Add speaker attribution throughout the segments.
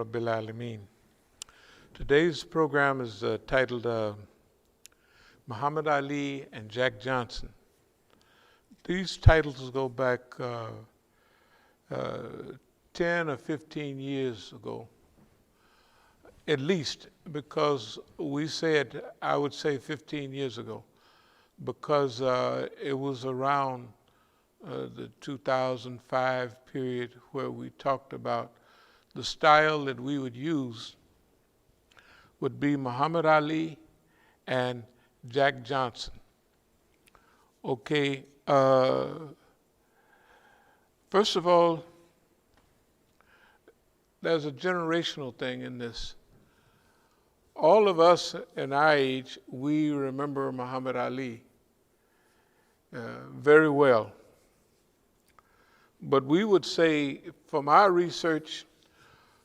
Speaker 1: Rabbil Alameen. Today's program is titled Muhammad Ali and Jack Johnson. These titles go back 10 or 15 years ago, at least, because I would say 15 years ago, because it was around the 2005 period where we talked about the style that we would use would be Muhammad Ali and Jack Johnson. Okay, first of all, there's a generational thing in this. All of us in our age, we remember Muhammad Ali very well. But we would say, from our research,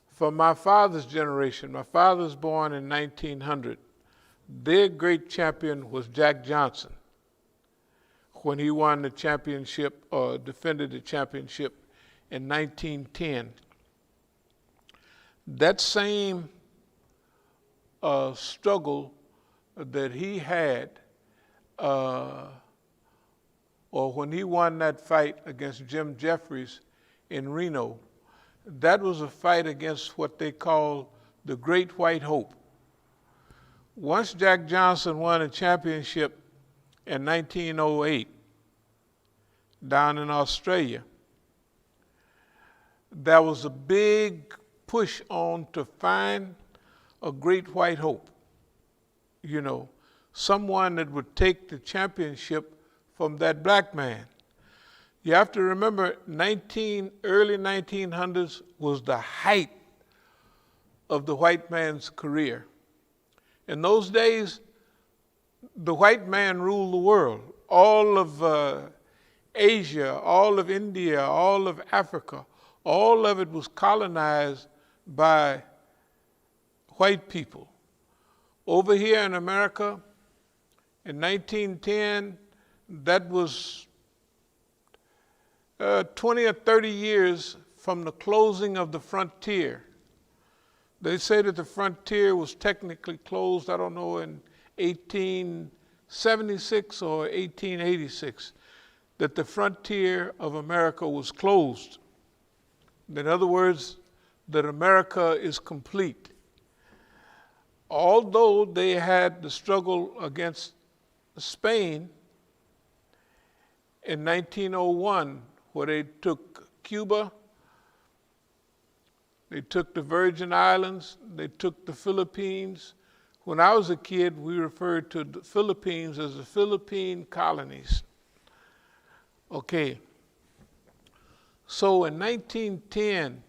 Speaker 1: from my father's generation, my father was born in 1900, their great champion was Jack Johnson when he won the championship or defended the championship in 1910. That same struggle that he had, or when he won that fight against Jim Jeffries in Reno, that was a fight against what they call the Great White Hope. Once Jack Johnson won a championship in 1908 down in Australia, there was a big push on to find a Great White Hope, someone that would take the championship from that black man. You have to remember, early 1900s was the height of the white man's career. In those days, the white man ruled the world. All of Asia, all of India, all of Africa, all of it was colonized by white people. Over here in America, in 1910, that was 20 or 30 years from the closing of the frontier. They say that the frontier was technically closed, I don't know, in 1876 or 1886, that the frontier of America was closed. In other words, that America is complete. Although they had the struggle against Spain in 1901, where they took Cuba, they took the Virgin Islands, they took the Philippines. When I was a kid, we referred to the Philippines as the Philippine colonies. Okay, so in 1910,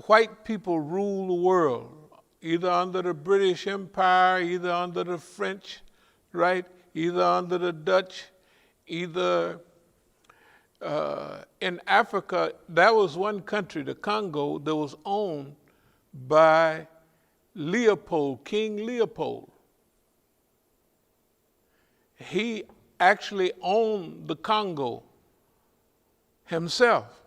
Speaker 1: white people ruled the world, either under the British Empire, either under the French, right? Either under the Dutch, either in Africa. That was one country, the Congo, that was owned by Leopold, King Leopold. He actually owned the Congo himself.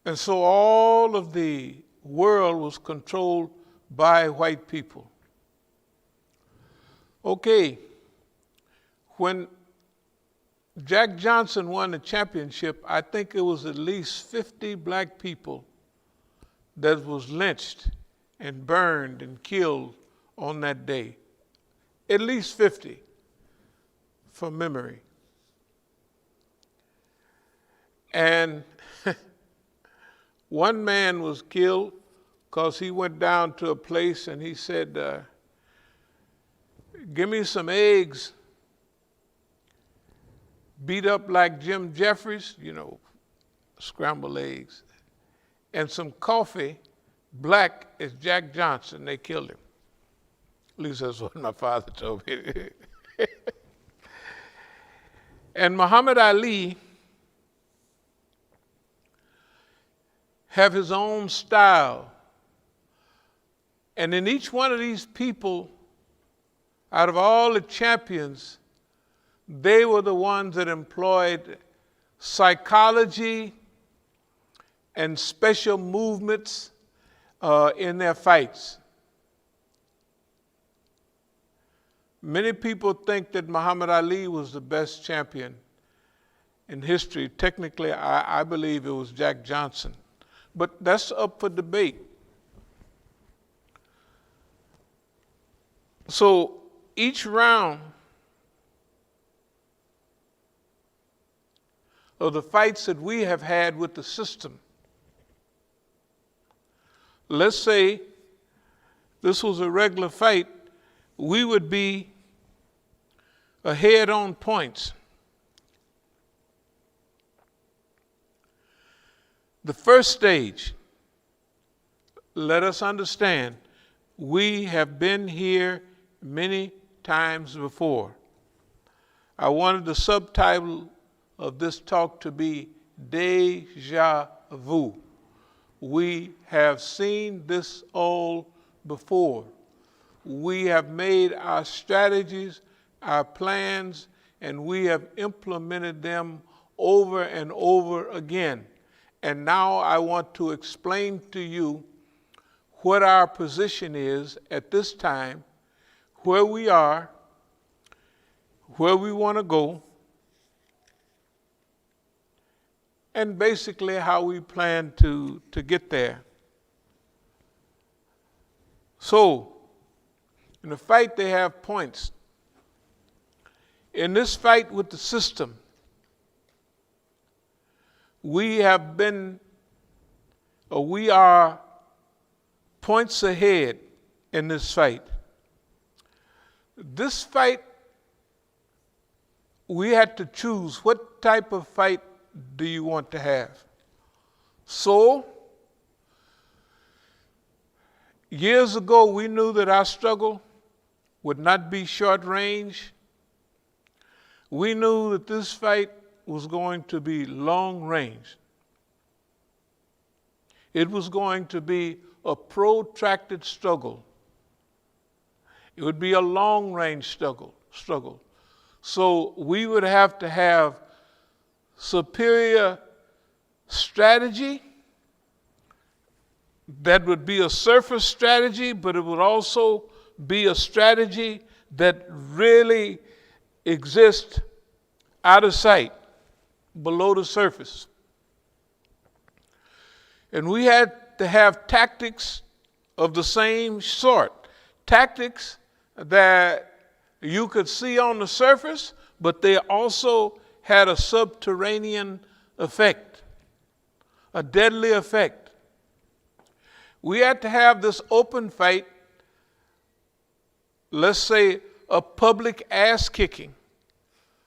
Speaker 1: And so all of the world was controlled by white people. Okay, when Jack Johnson won the championship, I think it was at least 50 black people that was lynched and burned and killed on that day. At least 50, from memory. And one man was killed because he went down to a place and he said, give me some eggs, beat up like Jim Jeffries, scrambled eggs, and some coffee, black as Jack Johnson. They killed him. At least that's what my father told me. And Muhammad Ali have his own style. And in each one of these people, out of all the champions, they were the ones that employed psychology, and special movements in their fights. Many people think that Muhammad Ali was the best champion in history. Technically, I believe it was Jack Johnson. But that's up for debate. So each round of the fights that we have had with the system, let's say this was a regular fight, we would be ahead on points. The first stage, let us understand, we have been here many times before. I wanted the subtitle of this talk to be Deja Vu. We have seen this all before. We have made our strategies, our plans, and we have implemented them over and over again. And now I want to explain to you what our position is at this time, where we are, where we want to go, and basically how we plan to get there. So, in the fight, they have points. In this fight with the system, we are points ahead in this fight. This fight, we had to choose what type of fight do you want to have. So, years ago, we knew that our struggle would not be short range. We knew that this fight was going to be long range. It was going to be a protracted struggle. It would be a long range struggle. So we would have to have superior strategy. That would be a surface strategy, but it would also be a strategy that really exists out of sight, below the surface. And we had to have tactics of the same sort. Tactics that you could see on the surface, but they also had a subterranean effect, a deadly effect. We had to have this open fight, let's say a public ass kicking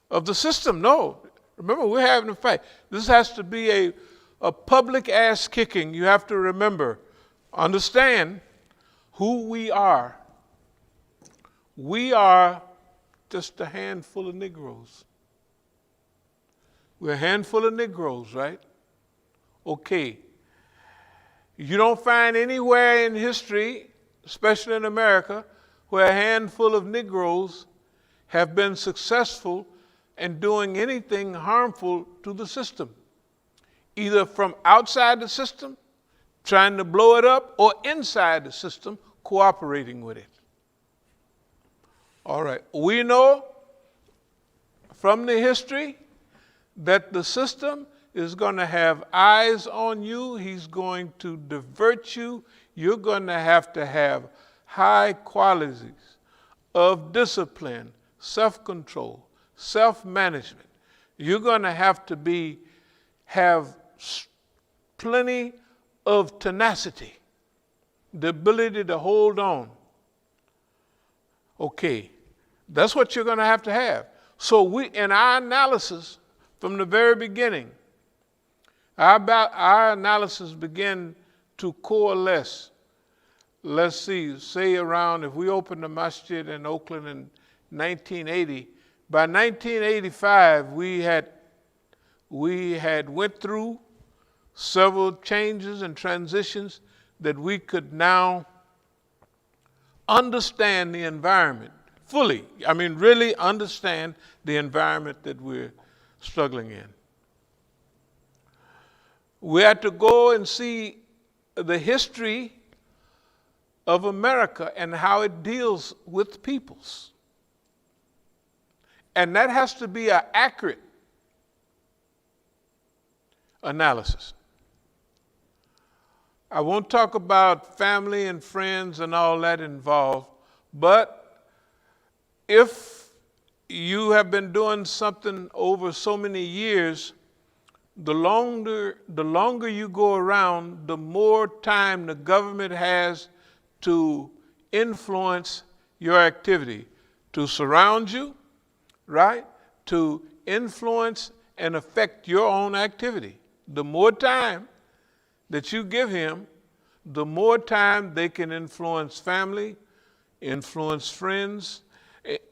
Speaker 1: of the system. No, remember, we're having a fight. This has to be a public ass kicking. You have to remember, understand who we are. We are just a handful of Negroes. We're a handful of Negroes, right? Okay. You don't find anywhere in history, especially in America, where a handful of Negroes have been successful in doing anything harmful to the system, either from outside the system, trying to blow it up, or inside the system, cooperating with it. All right. We know from the history that the system is going to have eyes on you. He's going to divert you. You're going to have high qualities of discipline, self-control, self-management. You're going to have to have plenty of tenacity, the ability to hold on. Okay, that's what you're going to have. So we, in our analysis from the very beginning, our analysis began to coalesce. Let's see, say around, if we opened the masjid in Oakland in 1980, by 1985 we had went through several changes and transitions that we could now understand the environment fully. I mean, really understand the environment that we're struggling in. We had to go and see the history of America and how it deals with peoples. And that has to be an accurate analysis. I won't talk about family and friends and all that involved, but if you have been doing something over so many years, the longer you go around, the more time the government has to influence your activity, to surround you, right? To influence and affect your own activity. The more time that you give him, the more time they can influence family, influence friends,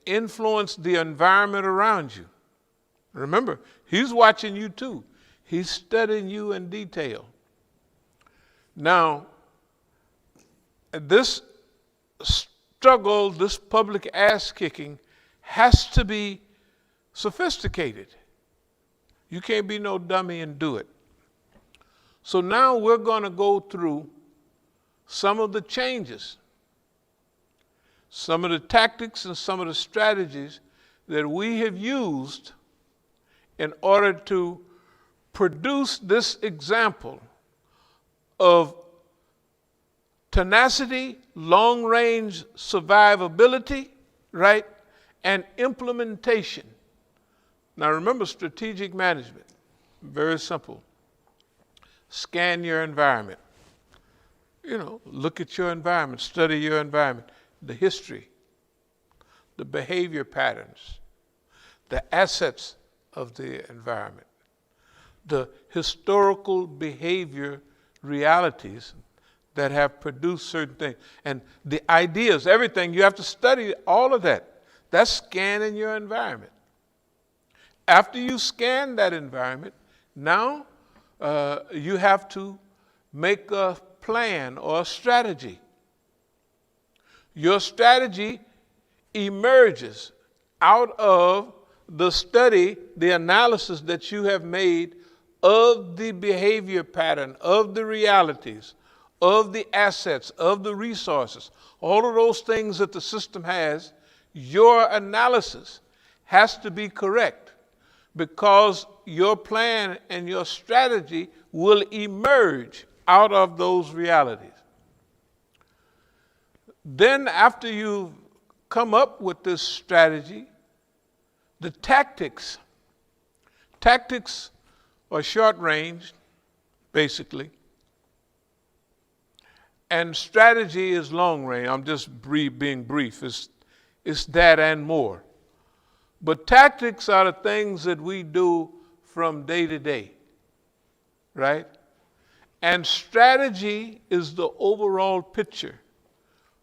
Speaker 1: influence the environment around you. Remember, he's watching you too. He's studying you in detail. Now, this struggle, this public ass kicking, has to be sophisticated. You can't be no dummy and do it. So now we're going to go through some of the changes, some of the tactics and some of the strategies that we have used in order to produce this example of tenacity, long-range survivability, right, and implementation. Now remember, strategic management, very simple. Scan your environment. You know, look at your environment, study your environment, the history, the behavior patterns, the assets of the environment, the historical behavior realities that have produced certain things, and the ideas, everything. You have to study all of that. That's scanning your environment. After you scan that environment, now you have to make a plan or a strategy. Your strategy emerges out of the study, the analysis that you have made of the behavior pattern, of the realities, of the assets, of the resources, all of those things that the system has. Your analysis has to be correct, because your plan and your strategy will emerge out of those realities. Then after you've come up with this strategy, the tactics are short range, basically, and strategy is long range. I'm just being brief. It's that and more. But tactics are the things that we do from day to day, right? And strategy is the overall picture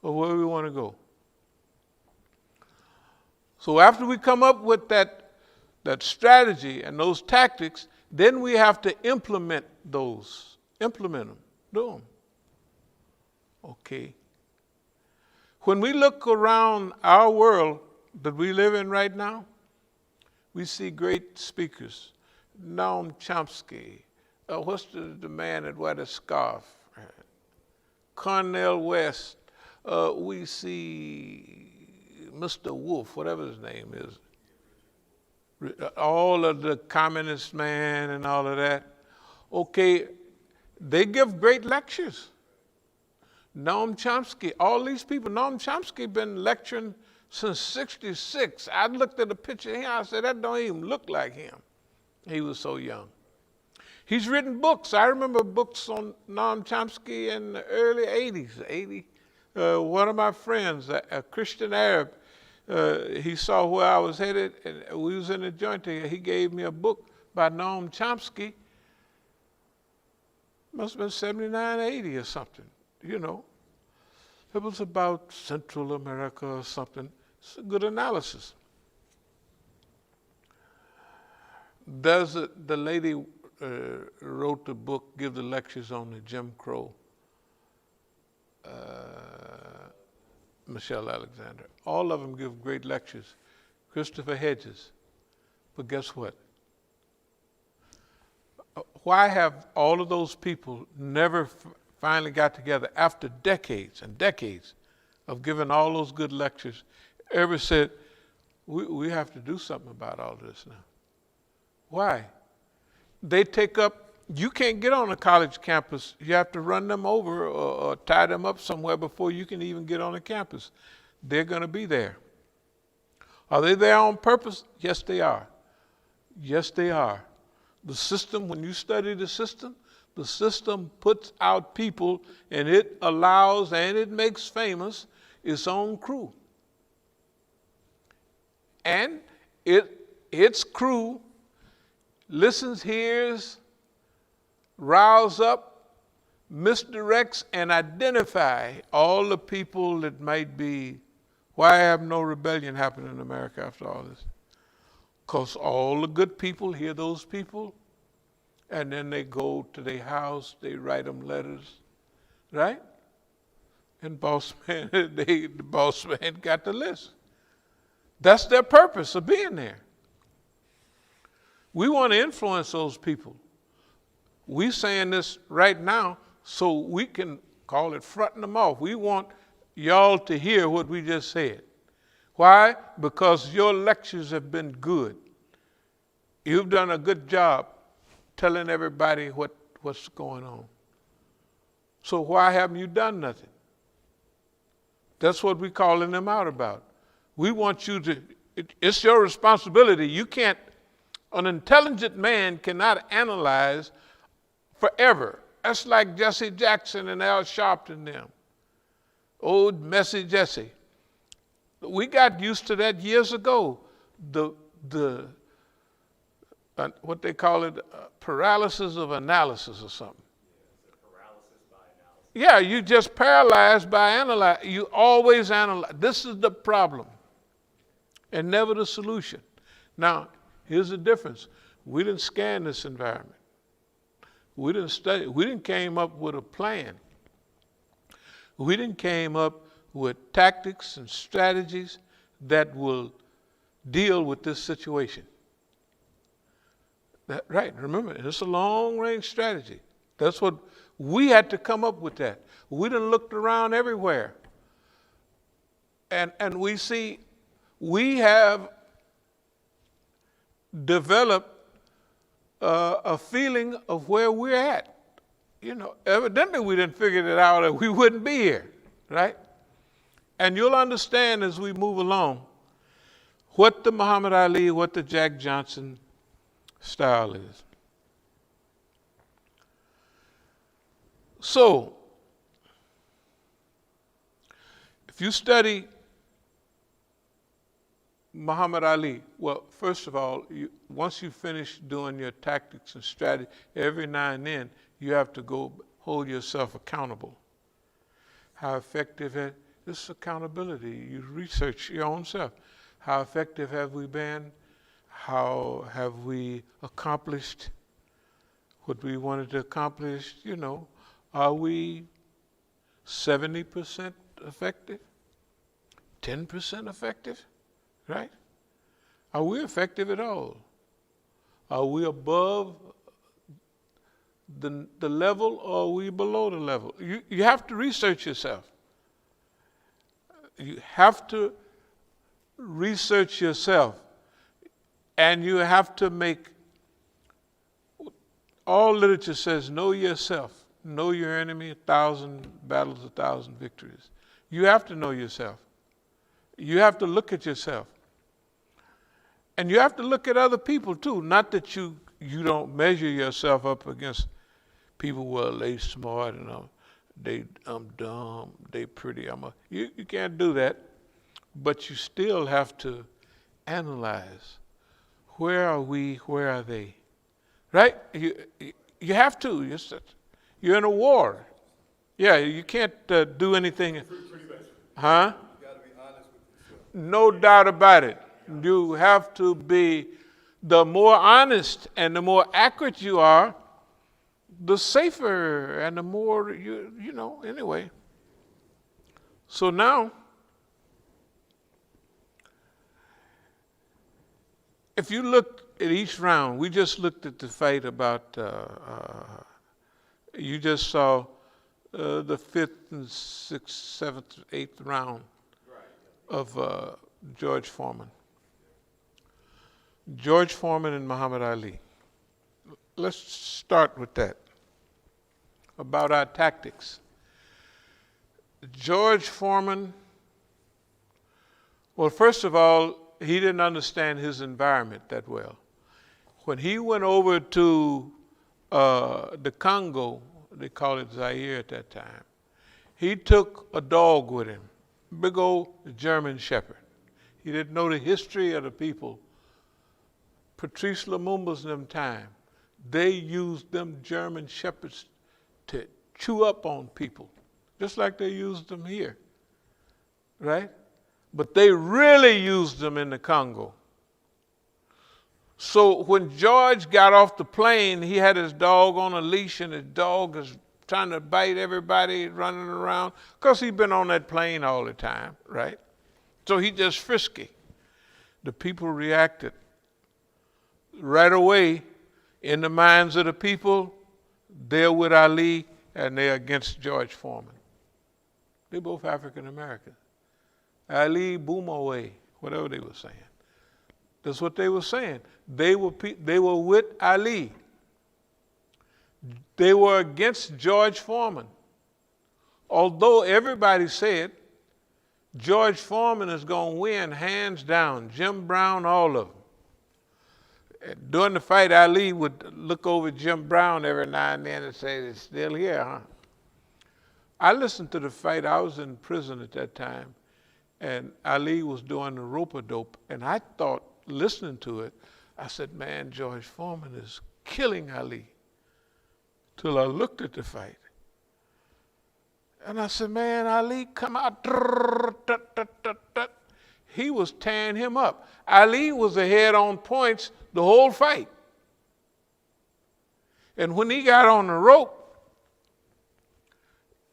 Speaker 1: of where we want to go. So after we come up with that strategy and those tactics, then we have to implement those. Implement them. Do them. Okay. When we look around our world that we live in right now, we see great speakers. Noam Chomsky. What's the man that wears a scarf? Cornel West. We see Mr. Wolf, whatever his name is. All of the communist man and all of that. Okay, they give great lectures. Noam Chomsky, all these people. Noam Chomsky been lecturing since '66. I looked at a picture of him, I said, that don't even look like him. He was so young. He's written books. I remember books on Noam Chomsky in the early 80s. One of my friends, a Christian Arab, he saw where I was headed, and we was in a joint together. He gave me a book by Noam Chomsky. Must have been 79, 80 or something, you know. It was about Central America or something. It's a good analysis. The lady wrote the book, give the lectures on the Jim Crow, Michelle Alexander. All of them give great lectures. Christopher Hedges. But guess what? Why have all of those people never finally got together after decades and decades of giving all those good lectures, ever said, we have to do something about all this now? Why? They take up, you can't get on a college campus. You have to run them over or tie them up somewhere before you can even get on the campus. They're going to be there. Are they there on purpose? Yes, they are. Yes, they are. The system, when you study the system puts out people, and it allows and it makes famous its own crew. And its crew listens, hears, riles up, misdirects, and identify all the people that might be. Why have no rebellion happen in America after all this? Because all the good people hear those people, and then they go to their house, they write them letters, right? And the boss man got the list. That's their purpose of being there. We want to influence those people. We're saying this right now so we can call it fronting them off. We want y'all to hear what we just said. Why? Because your lectures have been good. You've done a good job telling everybody what's going on. So why haven't you done nothing? That's what we're calling them out about. We want you to, it's your responsibility. You can't, an intelligent man cannot analyze forever. That's like Jesse Jackson and Al Sharpton them. Old messy Jesse. We got used to that years ago. What they call it, paralysis of analysis or something.
Speaker 2: Paralysis by analysis.
Speaker 1: Yeah, you just paralyzed by analyze. You always analyze. This is the problem, and never the solution. Now, here's the difference. We didn't scan this environment. We didn't study. We didn't came up with a plan. We didn't came up with tactics and strategies that will deal with this situation. Right, remember, it's a long-range strategy. That's what, we had to come up with that. We done looked around everywhere. And we see, we have developed a feeling of where we're at. You know, evidently we didn't figure it out or we wouldn't be here, right? And you'll understand as we move along what the Muhammad Ali, what the Jack Johnson style is. So, if you study Muhammad Ali, well, first of all, once you finish doing your tactics and strategy, every now and then you have to go hold yourself accountable. How effective is this accountability? You research your own self. How effective have we been? How have we accomplished what we wanted to accomplish? You know, are we 70% effective? 10% effective? Right? Are we effective at all? Are we above the level, or are we below the level? You have to research yourself. You have to research yourself. And you have to make, all literature says, know yourself. Know your enemy, 1,000 battles, 1,000 victories. You have to know yourself. You have to look at yourself. And you have to look at other people too. Not that you don't measure yourself up against people, well, they smart and I'm dumb, they pretty. You can't do that. But you still have to analyze. Where are we? Where are they? Right? You have to. You're in a war. Yeah, you can't do anything. Huh?
Speaker 2: You got to be honest with yourself.
Speaker 1: No doubt about it. You have to be, the more honest and the more accurate you are, the safer and the more, you know, anyway. So now, if you look in each round, we just looked at the fight about, you just saw the 5th and 6th, 7th, 8th round of George Foreman. George Foreman and Muhammad Ali. Let's start with that, about our tactics. George Foreman, well, first of all, he didn't understand his environment that well. When he went over to the Congo, they call it Zaire at that time, he took a dog with him, big old German Shepherd. He didn't know the history of the people. Patrice Lumumba's in them time, they used them German Shepherds to chew up on people, just like they used them here, right? But they really used them in the Congo. So when George got off the plane, he had his dog on a leash, and his dog is trying to bite everybody running around, because he'd been on that plane all the time, right? So he just frisky. The people reacted right away. In the minds of the people, they're with Ali and they're against George Foreman. They're both African American. Ali, boom away, whatever they were saying. That's what they were saying. They were with Ali. They were against George Foreman. Although everybody said George Foreman is going to win hands down, Jim Brown, all of them. During the fight, Ali would look over Jim Brown every now and then and say, "It's still here, huh?" I listened to the fight. I was in prison at that time, and Ali was doing the rope-a-dope, and I thought, listening to it, I said, man, George Foreman is killing Ali. Till I looked at the fight. And I said, man, Ali come out. He was tearing him up. Ali was ahead on points the whole fight. And when he got on the rope,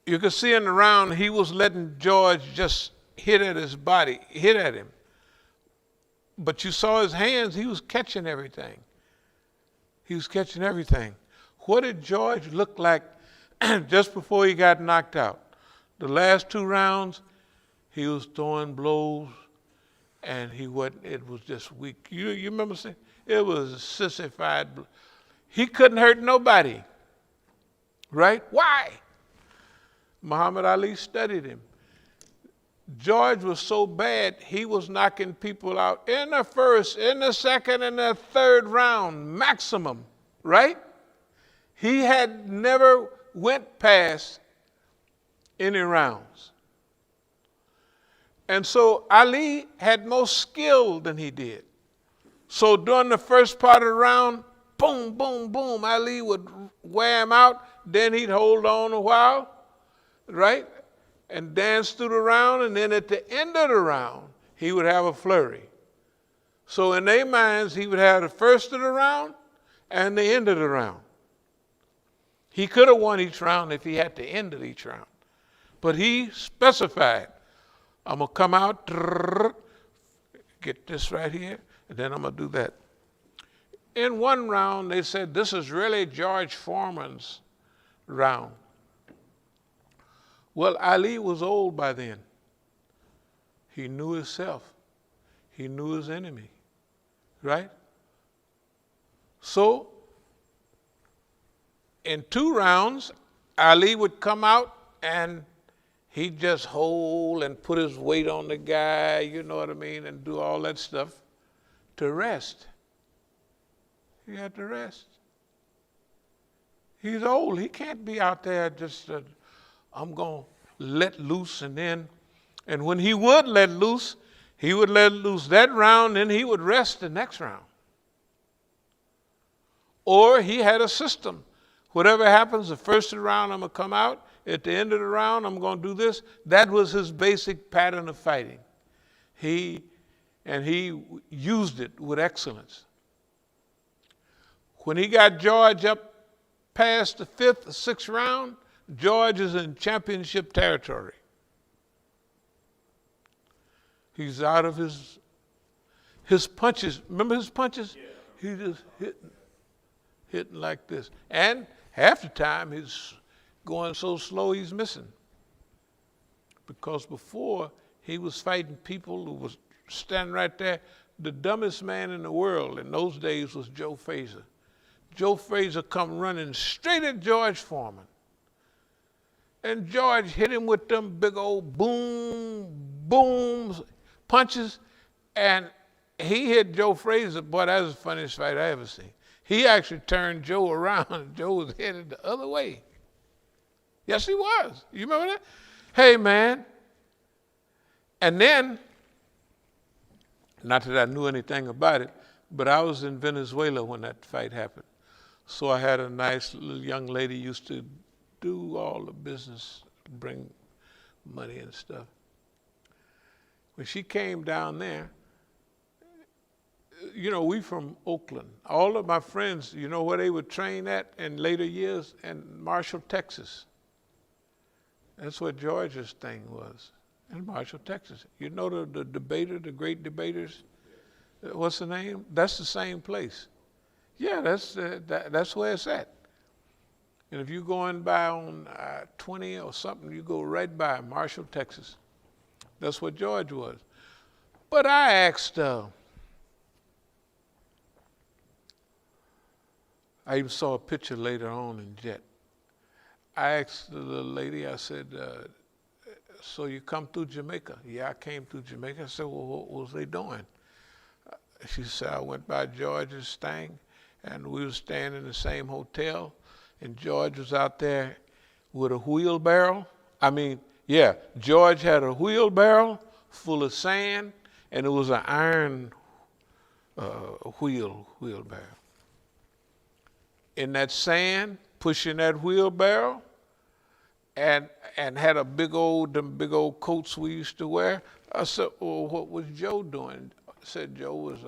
Speaker 1: you could see in the round he was letting George just hit at his body, hit at him. But you saw his hands, he was catching everything. He was catching everything. What did George look like just before he got knocked out? The last 2 rounds, he was throwing blows, and he wasn't, it was just weak. You remember saying? It was sissified. He couldn't hurt nobody, right? Why? Muhammad Ali studied him. George was so bad, he was knocking people out in the first, in the second, and the third round, maximum, right? He had never went past any rounds. And so Ali had more skill than he did. So during the first part of the round, boom, boom, boom, Ali would wear him out, then he'd hold on a while, right? And dance through the round, and then at the end of the round, he would have a flurry. So in their minds, he would have the first of the round and the end of the round. He could have won each round if he had the end of each round. But he specified, I'm going to come out, get this right here, and then I'm going to do that. In one round, they said, this is really George Foreman's round. Well, Ali was old by then. He knew himself. He knew his enemy, right? So, in 2 rounds, Ali would come out and he'd just hold and put his weight on the guy, you know what I mean, and do all that stuff to rest. He had to rest. He's old. He can't be out there just, I'm going to let loose, and when he would let loose that round, then he would rest the next round. Or he had a system. Whatever happens, the first of the round, I'm going to come out. At the end of the round, I'm going to do this. That was his basic pattern of fighting. He used it with excellence. When he got George up past the 5th or 6th round, George is in championship territory. He's out of his punches. Remember his punches? Yeah. He just hitting like this. And half the time he's going so slow he's missing. Because before he was fighting people who was standing right there. The dumbest man in the world in those days was Joe Frazier. Joe Frazier come running straight at George Foreman. And George hit him with them big old boom, booms, punches. And he hit Joe Frazier. Boy, that was the funniest fight I ever seen. He actually turned Joe around and Joe was headed the other way. Yes, he was. You remember that? Hey, man. And then, not that I knew anything about it, but I was in Venezuela when that fight happened. So I had a nice little young lady used to do all the business, bring money and stuff. When she came down there, you know, we from Oakland. All of my friends, you know where they would train at in later years? In Marshall, Texas. That's what George's thing was, in Marshall, Texas. You know the debater, the great debaters? What's the name? That's the same place. Yeah, that's where it's at. And if you going by on 20 or something, you go right by Marshall, Texas. That's what George was. But I asked, I even saw a picture later on in Jet. I asked the little lady, I said, so you come through Jamaica? Yeah, I came through Jamaica. I said, well, what was they doing? She said, I went by George's thing, and we were staying in the same hotel, and George was out there with a wheelbarrow. George had a wheelbarrow full of sand, and it was an iron wheelbarrow. In that sand, pushing that wheelbarrow, and had them big old coats we used to wear. I said, well, what was Joe doing? I said Joe was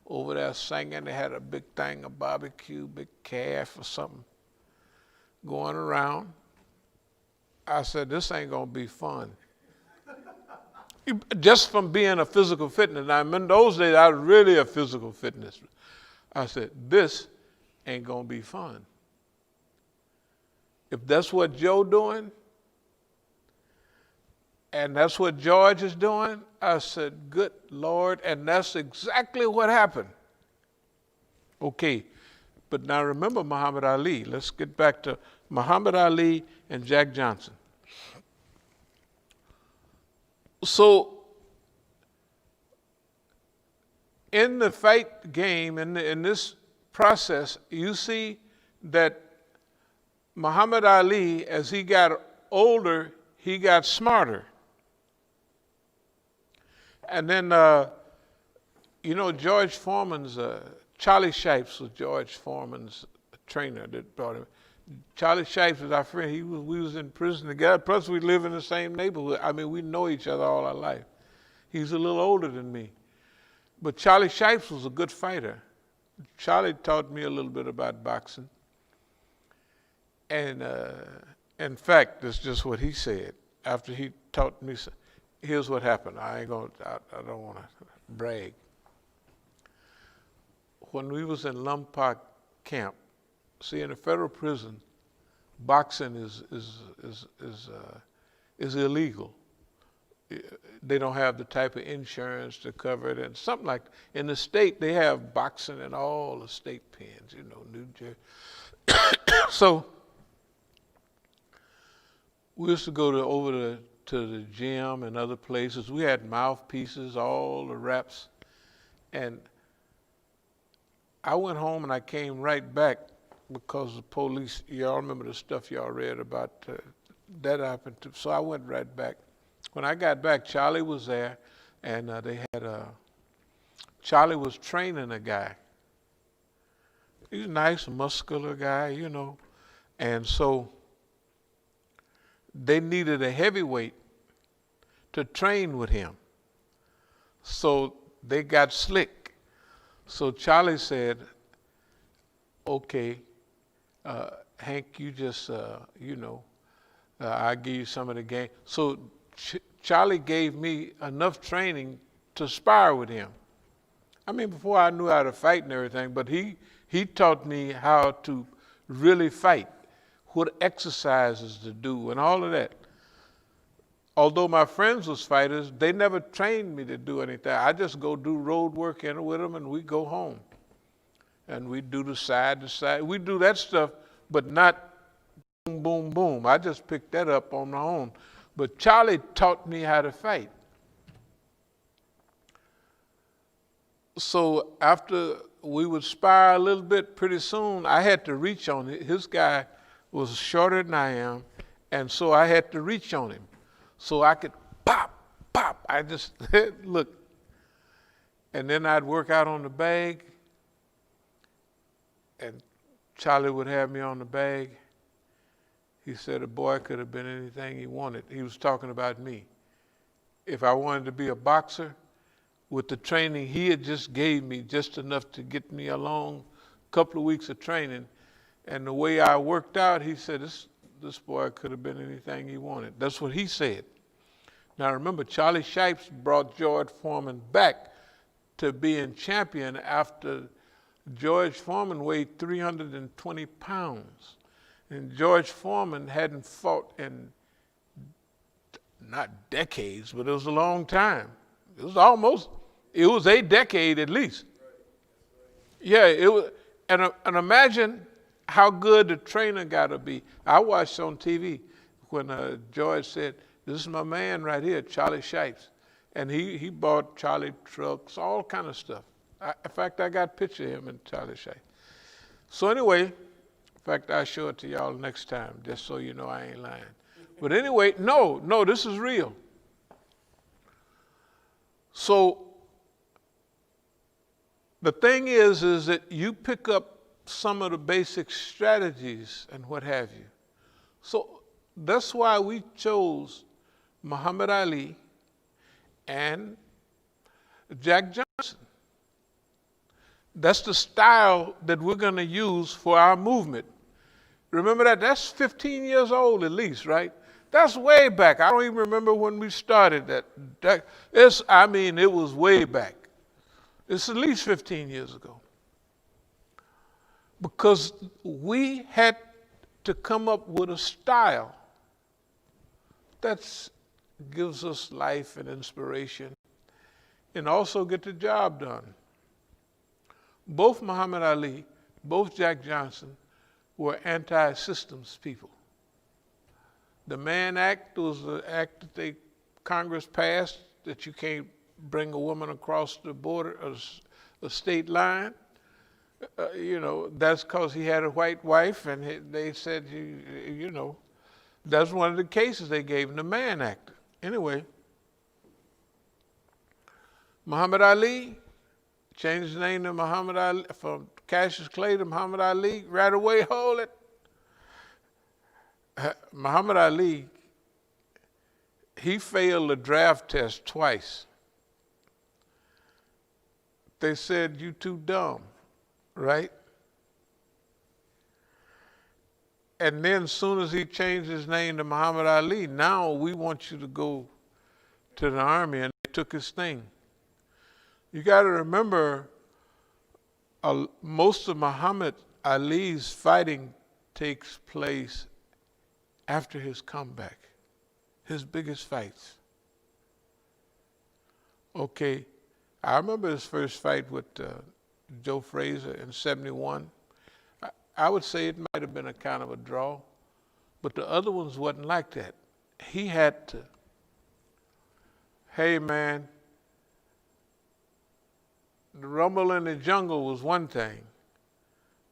Speaker 1: over there singing. They had a big thing, a barbecue, big calf or something going around. I said, this ain't gonna be fun. Just from being a physical fitness. Now, in those days, I was really a physical fitness. I said, this ain't gonna be fun. If that's what Joe doing, and that's what George is doing, I said, good Lord, and that's exactly what happened. Okay, but now remember Muhammad Ali. Let's get back to Muhammad Ali and Jack Johnson. So, in the fight game, in this process, you see that Muhammad Ali, as he got older, he got smarter. And then, George Foreman's, Charlie Shipes was George Foreman's trainer that brought him. Charlie Shipes was our friend. We was in prison together. Plus, we live in the same neighborhood. I mean, we know each other all our life. He's a little older than me. But Charlie Shipes was a good fighter. Charlie taught me a little bit about boxing. And in fact, that's just what he said. After he taught me, here's what happened. I don't want to brag. When we was in Lum Park camp, see, in a federal prison, boxing is illegal. They don't have the type of insurance to cover it, and something like that. In the state, they have boxing in all the state pens, New Jersey. So we used to go over to the gym and other places. We had mouthpieces, all the reps, and I went home and I came right back because the police, y'all remember the stuff y'all read about that happened to, so I went right back. When I got back, Charlie was there, and Charlie was training a guy. He's a nice, muscular guy, and so they needed a heavyweight to train with him. So they got slick. So Charlie said, okay, Hank, you just, I'll give you some of the game. So Charlie gave me enough training to spar with him. I mean, before I knew how to fight and everything, but he taught me how to really fight, what exercises to do and all of that. Although my friends was fighters, they never trained me to do anything. I just go do road work in with them and we go home. And we do the side to side. We do that stuff, but not boom, boom, boom. I just picked that up on my own. But Charlie taught me how to fight. So after we would spar a little bit, pretty soon I had to reach on it. His guy was shorter than I am, and so I had to reach on him. So I could pop, pop. I just, look. And then I'd work out on the bag, and Charlie would have me on the bag. He said a boy could have been anything he wanted. He was talking about me. If I wanted to be a boxer, with the training he had just gave me, just enough to get me along, a couple of weeks of training, and the way I worked out, he said, this boy could have been anything he wanted. That's what he said. Now remember, Charlie Shipes brought George Foreman back to being champion after George Foreman weighed 320 pounds. And George Foreman hadn't fought in, not decades, but it was a long time. It was a decade at least. Yeah, it was, and imagine how good the trainer got to be. I watched on TV when George said, this is my man right here, Charlie Shipes. And he bought Charlie trucks, all kind of stuff. In fact, I got a picture of him and Charlie Shipes. So anyway, in fact, I'll show it to y'all next time, just so you know I ain't lying. But anyway, no, this is real. So the thing is that you pick up some of the basic strategies and what have you. So that's why we chose Muhammad Ali and Jack Johnson. That's the style that we're going to use for our movement. Remember that? That's 15 years old at least, right? That's way back. I don't even remember when we started that. It was way back. It's at least 15 years ago. Because we had to come up with a style that gives us life and inspiration and also get the job done. Both Muhammad Ali, both Jack Johnson were anti-systems people. The Mann Act was the act that Congress passed that you can't bring a woman across the border, a state line. That's because he had a white wife, and they said, that's one of the cases they gave him, the Mann Act. Anyway, Muhammad Ali changed his name to Muhammad Ali, from Cassius Clay to Muhammad Ali, right away, hold it. Muhammad Ali, he failed the draft test twice. They said, you too dumb, right? And then as soon as he changed his name to Muhammad Ali, now we want you to go to the army, and they took his thing. You got to remember, most of Muhammad Ali's fighting takes place after his comeback, his biggest fights. Okay, I remember his first fight with Joe Frazier in '71. I would say it might have been a kind of a draw, but the other ones wasn't like that. He had to, hey man, the rumble in the jungle was one thing,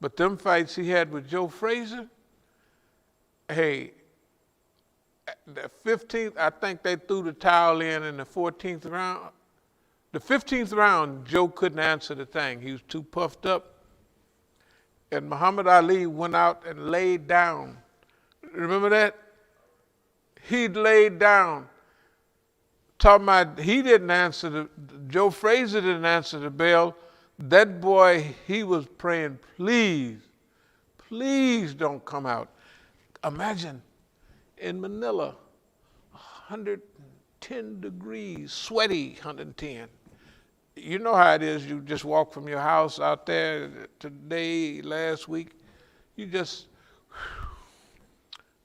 Speaker 1: but them fights he had with Joe Frazier, hey, the 15th, I think they threw the towel in the 14th round. The 15th round, Joe couldn't answer the thing. He was too puffed up. And Muhammad Ali went out and laid down. Remember that? He laid down. Talking about he didn't answer Joe Frazier didn't answer the bell. That boy, he was praying, please, please don't come out. Imagine in Manila, 110 degrees, sweaty 110. you know how it is. You just walk from your house out there today, last week. You just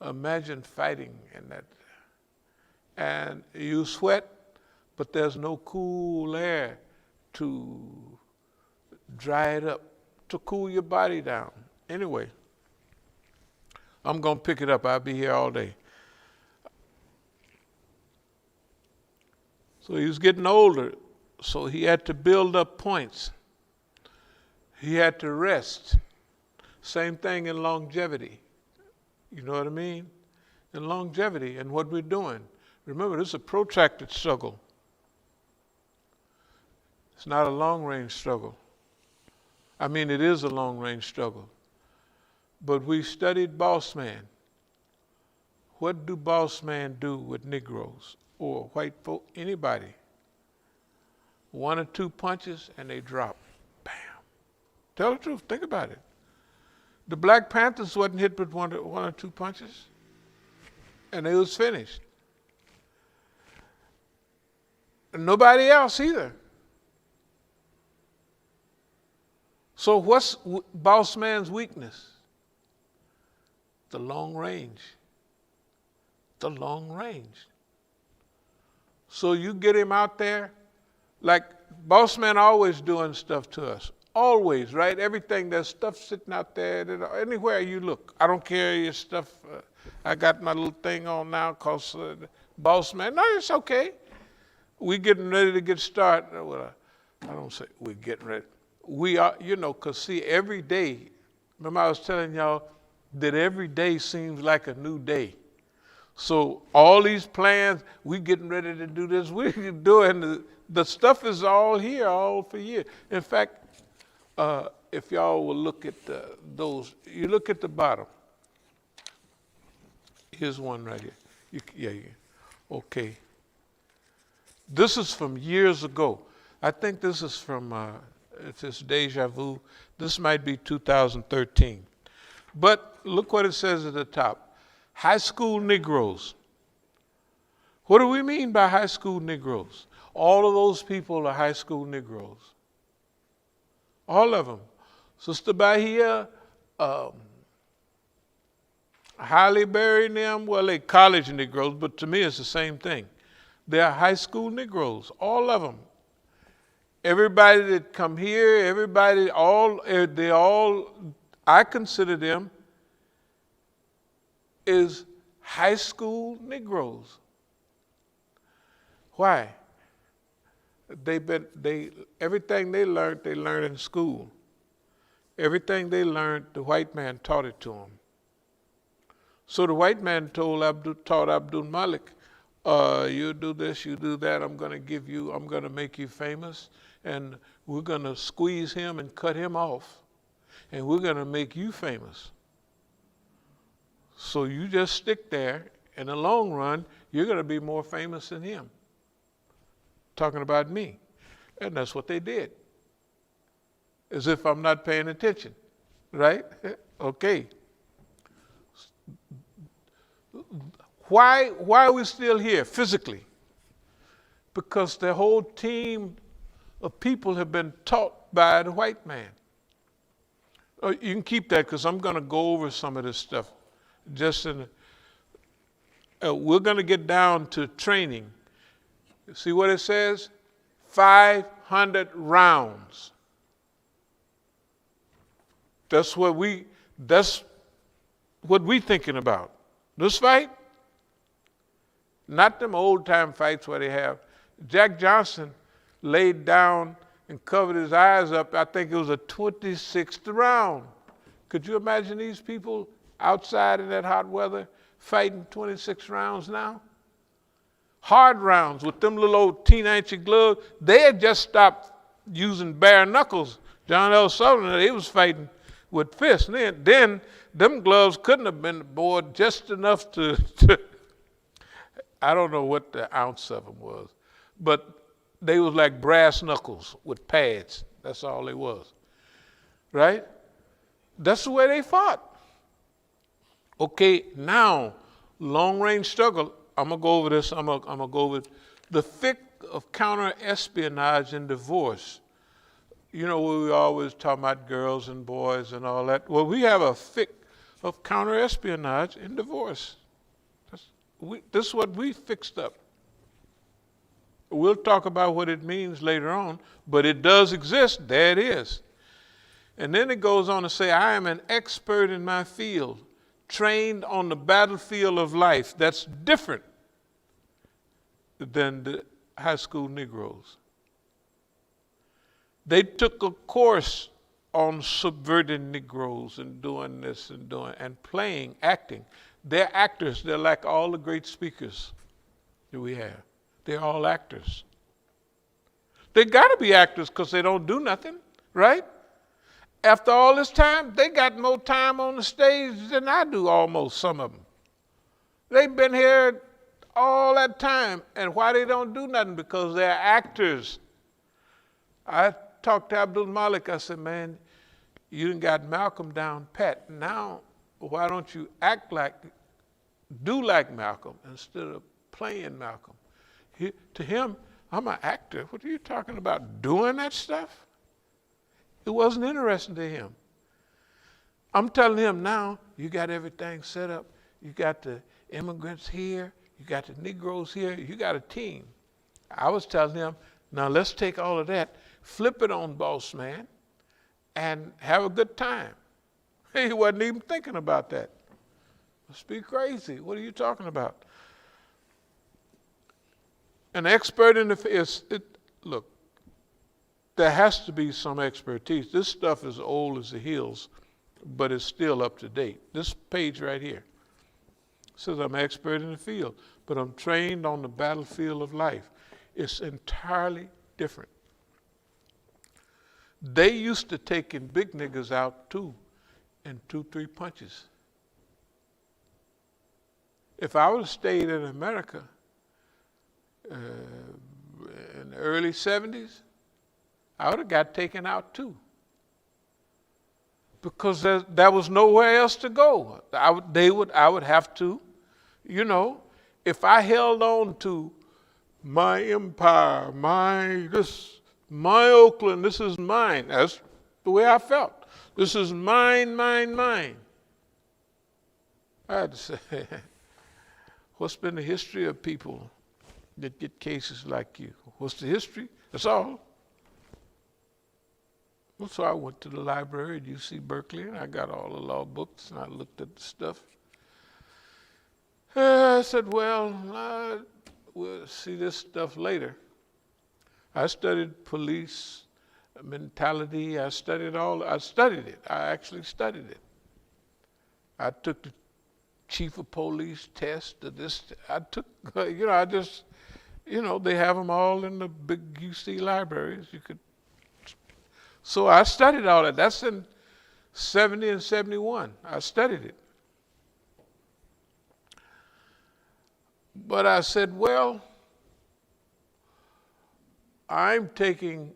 Speaker 1: imagine fighting in that. And you sweat, but there's no cool air to dry it up, to cool your body down. Anyway, I'm going to pick it up. I'll be here all day. So he was getting older, so he had to build up points. He had to rest. Same thing in longevity. You know what I mean? In longevity and what we're doing. Remember, this is a protracted struggle. It's not a long-range struggle. I mean, it is a long-range struggle. But we studied boss man. What do boss man do with Negroes or white folk, anybody? 1 or 2 punches and they drop. Bam. Tell the truth, think about it. The Black Panthers wasn't hit with one or 2 punches and they was finished. And nobody else either. So what's boss man's weakness? The long range. The long range. So you get him out there, like boss man always doing stuff to us. Always, right? Everything, there's stuff sitting out there, anywhere you look. I don't care your stuff. I got my little thing on now because boss man. No, it's okay. We getting ready to get started. Well, I don't say we're getting ready. We are, because see, every day, remember I was telling y'all that every day seems like a new day. So all these plans, we getting ready to do this, we're doing, the stuff is all here, all for years. In fact, if y'all will look at those, you look at the bottom. Here's one right here. Yeah. Okay. This is from years ago. I think this is from, it's this deja vu. This might be 2013. But look what it says at the top. High school Negroes. What do we mean by high school Negroes? All of those people are high school Negroes. All of them. Sister Bahia, Halle Berry and them, well, they college Negroes, but to me it's the same thing. They're high school Negroes, all of them. Everybody that come here, everybody, they all, I consider them is high school Negroes. Why? Everything they learned in school. Everything they learned, the white man taught it to them. So the white man taught Abdul Malik, you do this, you do that, I'm going to make you famous, and we're going to squeeze him and cut him off, and we're going to make you famous. So you just stick there. In the long run, you're going to be more famous than him. Talking about me. And that's what they did. As if I'm not paying attention. Right? Okay. Why are we still here physically? Because the whole team of people have been taught by the white man. You can keep that because I'm going to go over some of this stuff. We're going to get down to training. See what it says? 500 rounds. That's what we thinking about. This fight, not them old time fights where they have. Jack Johnson laid down and covered his eyes up. I think it was a 26th round. Could you imagine these people outside in that hot weather fighting 26 rounds now? Hard rounds with them little old teenage gloves. They had just stopped using bare knuckles. John L. Sullivan, he was fighting with fists. Then them gloves couldn't have been bored just enough to I don't know what the ounce of them was, but they was like brass knuckles with pads. That's all they was. Right? That's the way they fought. Okay, now, long-range struggle. I'm going to go over this. I'm going to go over the of counter-espionage and divorce. You know, we always talk about girls and boys and all that. Well, we have a fic of counter-espionage and divorce. This is what we fixed up. We'll talk about what it means later on, but it does exist. There it is. And then it goes on to say, I am an expert in my field, trained on the battlefield of life. That's different than the high school Negroes. They took a course on subverting Negroes and doing this and playing, acting. They're actors. They're like all the great speakers that we have. They're all actors. They got to be actors because they don't do nothing, right? After all this time, they got more time on the stage than I do almost, some of them. They've been here all that time, and why they don't do nothing? Because they're actors. I talked to Abdul Malik, I said, man, you done got Malcolm down pat. Now, why don't you do like Malcolm instead of playing Malcolm? To him, I'm an actor. What are you talking about, doing that stuff? It wasn't interesting to him. I'm telling him now, you got everything set up. You got the immigrants here. You got the Negroes here. You got a team. I was telling him, now let's take all of that, flip it on boss man, and have a good time. He wasn't even thinking about that. Must be crazy. What are you talking about? An expert in look, there has to be some expertise. This stuff is old as the hills, but it's still up to date. This page right here says I'm an expert in the field, but I'm trained on the battlefield of life. It's entirely different. They used to taking big niggas out too in 2-3 punches. If I would have stayed in America in the early 70s, I would have got taken out too. Because there was nowhere else to go. I would have to, if I held on to my empire, my Oakland, this is mine. That's the way I felt. This is mine, mine, mine. I had to say, what's been the history of people that get cases like you? What's the history? That's all. Well, so I went to the library at UC Berkeley, and I got all the law books, and I looked at the stuff. I said, well, we'll see this stuff later. I studied police mentality. I studied it. I actually studied it. I took the chief of police test. I took, they have them all in the big UC libraries. So I studied all that. That's in 70 and 71. I studied it. But I said, well, I'm taking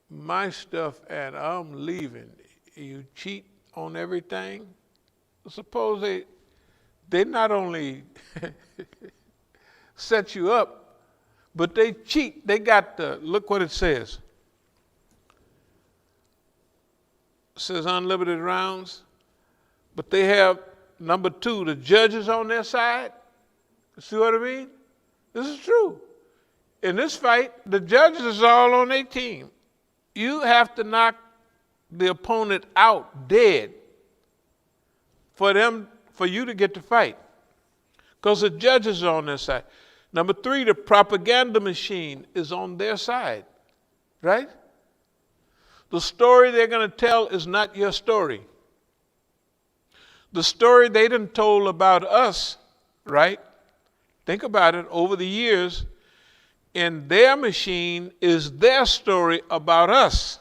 Speaker 1: my stuff and I'm leaving. You cheat on everything. Suppose they not only set you up, but they cheat. They got look what it says. It says unlimited rounds, but they have number 2, the judges on their side. See what I mean? This is true. In this fight, the judges is all on their team. You have to knock the opponent out dead for you to get to fight, because the judges are on their side. Number 3, the propaganda machine is on their side, right? The story they're going to tell is not your story. The story they done told about us, right? Think about it, over the years, in their machine is their story about us.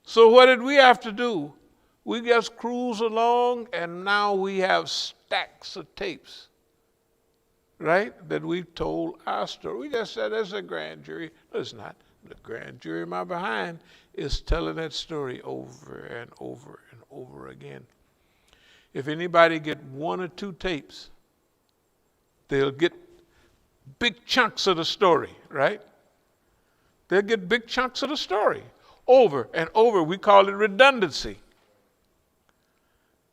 Speaker 1: So what did we have to do? We just cruise along, and now we have stacks of tapes, right, that we've told our story. We just said there's a grand jury. No, it's not. The grand jury in my behind is telling that story over and over and over again. If anybody get 1 or 2 tapes, they'll get big chunks of the story, right? They'll get big chunks of the story over and over. We call it redundancy,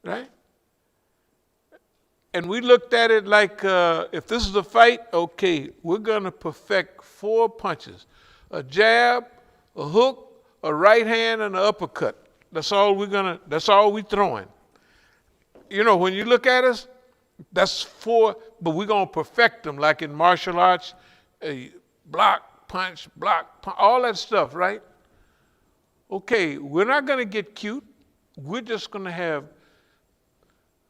Speaker 1: right? And we looked at it like if this is a fight, okay, we're going to perfect 4 punches: a jab, a hook, a right hand, and an uppercut. That's all we're throwing. You know, when you look at us, that's 4, but we're going to perfect them like in martial arts, block, punch, all that stuff, right? Okay, we're not going to get cute. We're just going to have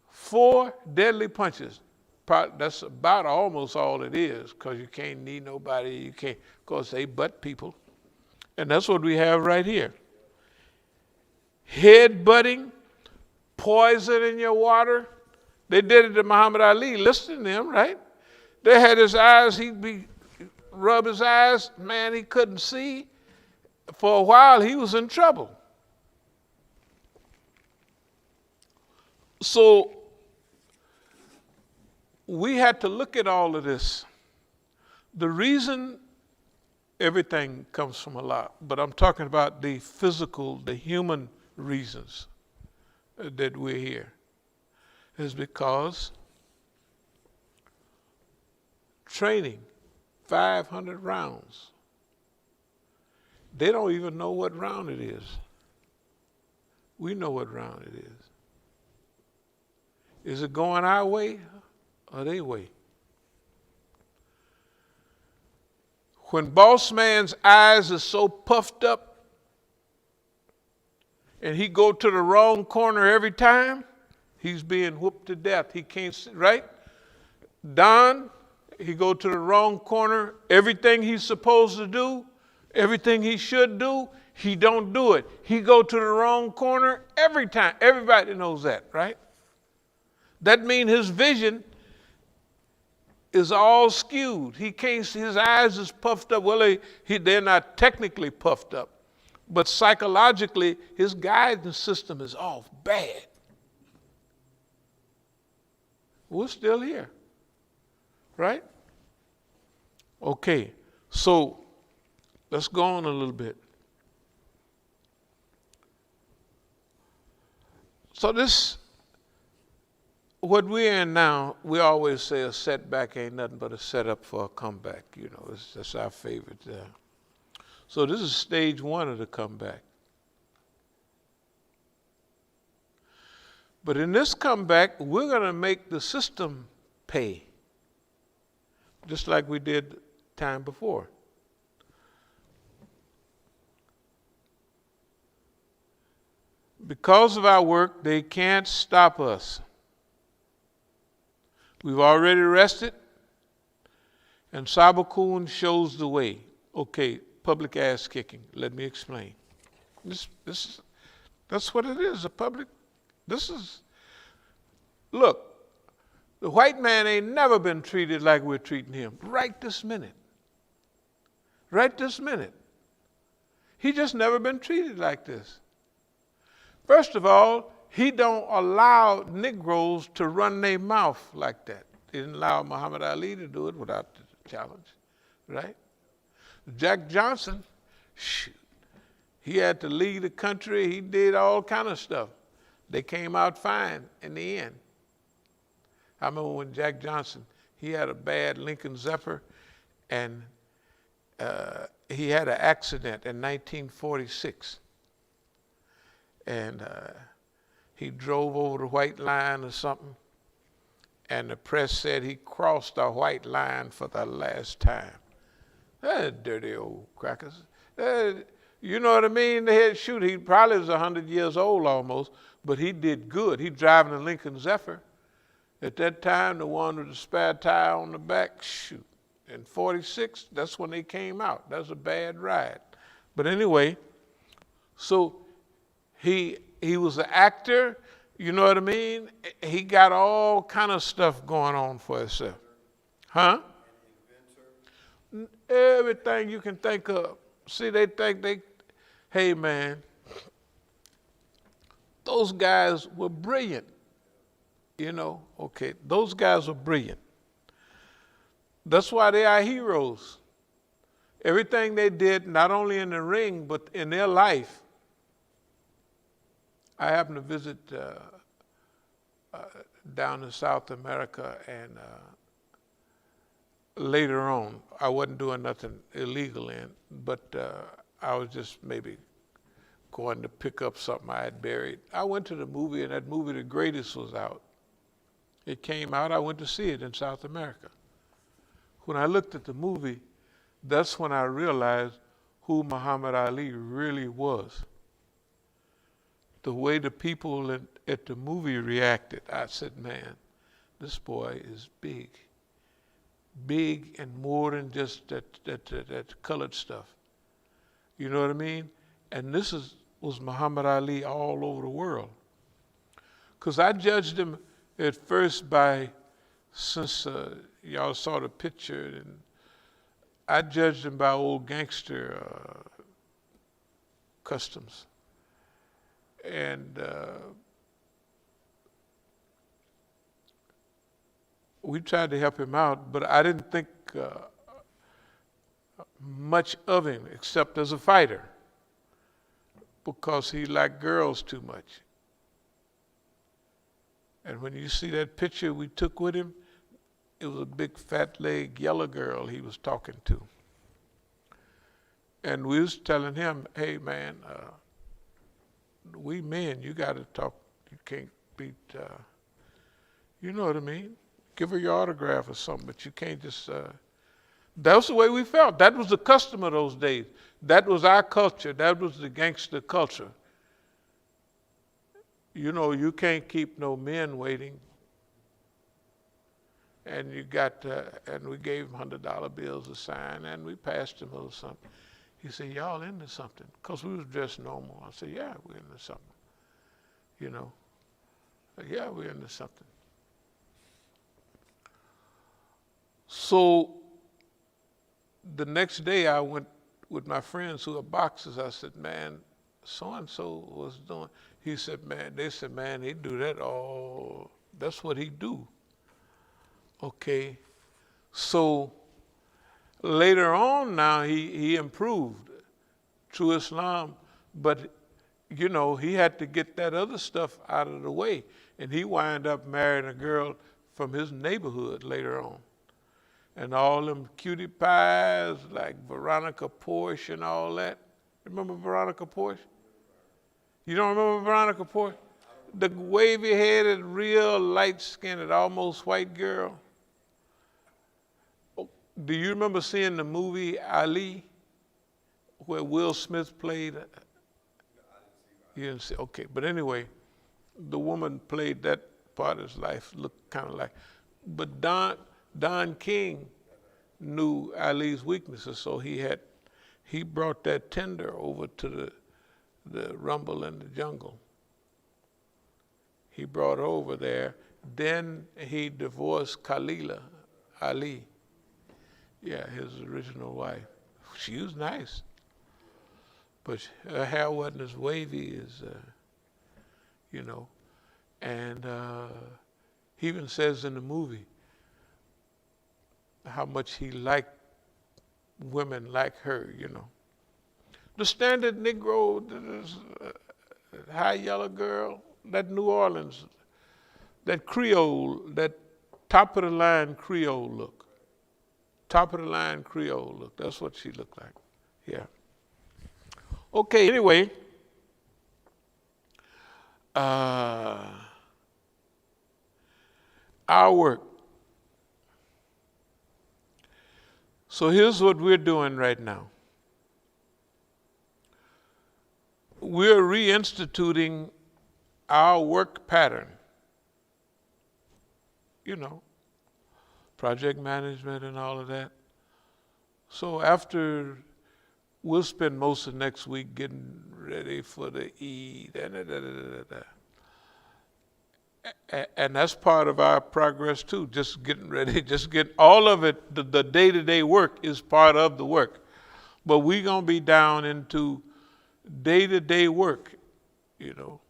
Speaker 1: 4 deadly punches. That's about almost all it is, because you can't knee nobody. You can't, of course, they butt people. And that's what we have right here. Head butting, poison in your water. They did it to Muhammad Ali. Listen to him, right? They had his eyes, rub his eyes. Man, he couldn't see. For a while, he was in trouble. So we had to look at all of this. The reason everything comes from Allah, but I'm talking about the physical, the human reasons that we're here, is because training 500 rounds. They don't even know what round it is. We know what round it is. Is it going our way or their way? When boss man's eyes are so puffed up and he go to the wrong corner every time, he's being whooped to death. He can't see, right? Don, he go to the wrong corner. Everything he's supposed to do, everything he should do, he don't do it. He go to the wrong corner every time. Everybody knows that, right? That means his vision is all skewed. He can't see, his eyes is puffed up. Well, they're not technically puffed up, but psychologically, his guidance system is off bad. We're still here, right? Okay, so let's go on a little bit. So this, what we're in now, we always say a setback ain't nothing but a setup for a comeback. You know, that's our favorite. So this is stage 1 of the comeback. But in this comeback, we're going to make the system pay, just like we did time before. Because of our work, they can't stop us. We've already rested, and As-Sabiqun shows the way. Okay, public ass kicking. Let me explain. That's what it is, a public. Look, the white man ain't never been treated like we're treating him. Right this minute. Right this minute. He just never been treated like this. First of all, he don't allow Negroes to run their mouth like that. He didn't allow Muhammad Ali to do it without the challenge, right? Jack Johnson, shoot, he had to leave the country. He did all kind of stuff. They came out fine in the end. I remember when Jack Johnson, he had a bad Lincoln Zephyr, and he had an accident in 1946. And he drove over the white line or something, and the press said he crossed the white line for the last time. Dirty old crackers. You know what I mean? He probably was 100 years old almost, but he did good. He driving a Lincoln Zephyr. At that time, the one with the spare tire on the back, shoot. In 46, that's when they came out. That was a bad ride. But anyway, so he was an actor, you know what I mean? He got all kind of stuff going on for himself. Huh? Everything you can think of. See, they think hey man, those guys were brilliant. You know, okay, those guys were brilliant. That's why they are heroes. Everything they did, not only in the ring, but in their life. I happened to visit down in South America, and later on, I wasn't doing nothing illegal but I was just maybe going to pick up something I had buried. I went to the movie, and that movie, The Greatest, was out. It came out, I went to see it in South America. When I looked at the movie, that's when I realized who Muhammad Ali really was. The way the people at the movie reacted, I said, man, this boy is big. Big and more than just that colored stuff. You know what I mean? And this was Muhammad Ali all over the world. Because I judged him at first since y'all saw the picture, and I judged him by old gangster customs. And we tried to help him out, but I didn't think much of him except as a fighter, because he liked girls too much. And when you see that picture we took with him, it was a big fat leg yellow girl he was talking to. And we was telling him, hey man, we men, you gotta talk, you can't beat, you know what I mean? Give her your autograph or something, but you can't just, that was the way we felt. That was the custom of those days. That was our culture. That was the gangster culture. You know, you can't keep no men waiting. And you got, and we gave him $100 bills to sign, and we passed him a little something. He said, y'all into something? Because we was dressed normal. I said, yeah, we're into something. You know, yeah, we're into something. So the next day I went with my friends who are boxers. I said, man, so-and-so was doing. He said, man, they said, man, he do that all, that's what he do. Okay, so later on now he improved through Islam, but you know, he had to get that other stuff out of the way, and he wound up marrying a girl from his neighborhood later on. And all them cutie pies like Veronica Porsche and all that. Remember Veronica Porsche? You don't remember Veronica Porsche? The wavy-headed, real light-skinned, almost white girl. Do you remember seeing the movie Ali, where Will Smith played? You didn't see, okay. But anyway, the woman played that part of his life, looked kind of like. But Don King knew Ali's weaknesses, so he brought that tender over to the Rumble in the Jungle. He brought her over there. Then he divorced Khalila Ali. Yeah, his original wife. She was nice, but her hair wasn't as wavy as, you know. And he even says in the movie how much he liked women like her, you know. The standard Negro, high yellow girl, that New Orleans, that Creole, that top of the line Creole look. Top of the line Creole look. That's what she looked like. Yeah. Okay, anyway. Our work. So here's what we're doing right now. We're reinstituting our work pattern. You know, project management and all of that. So after, we'll spend most of next week getting ready for the Eid, and that's part of our progress too, just getting ready, just get all of it, the day-to-day work is part of the work. But we're gonna be down into day-to-day work, you know.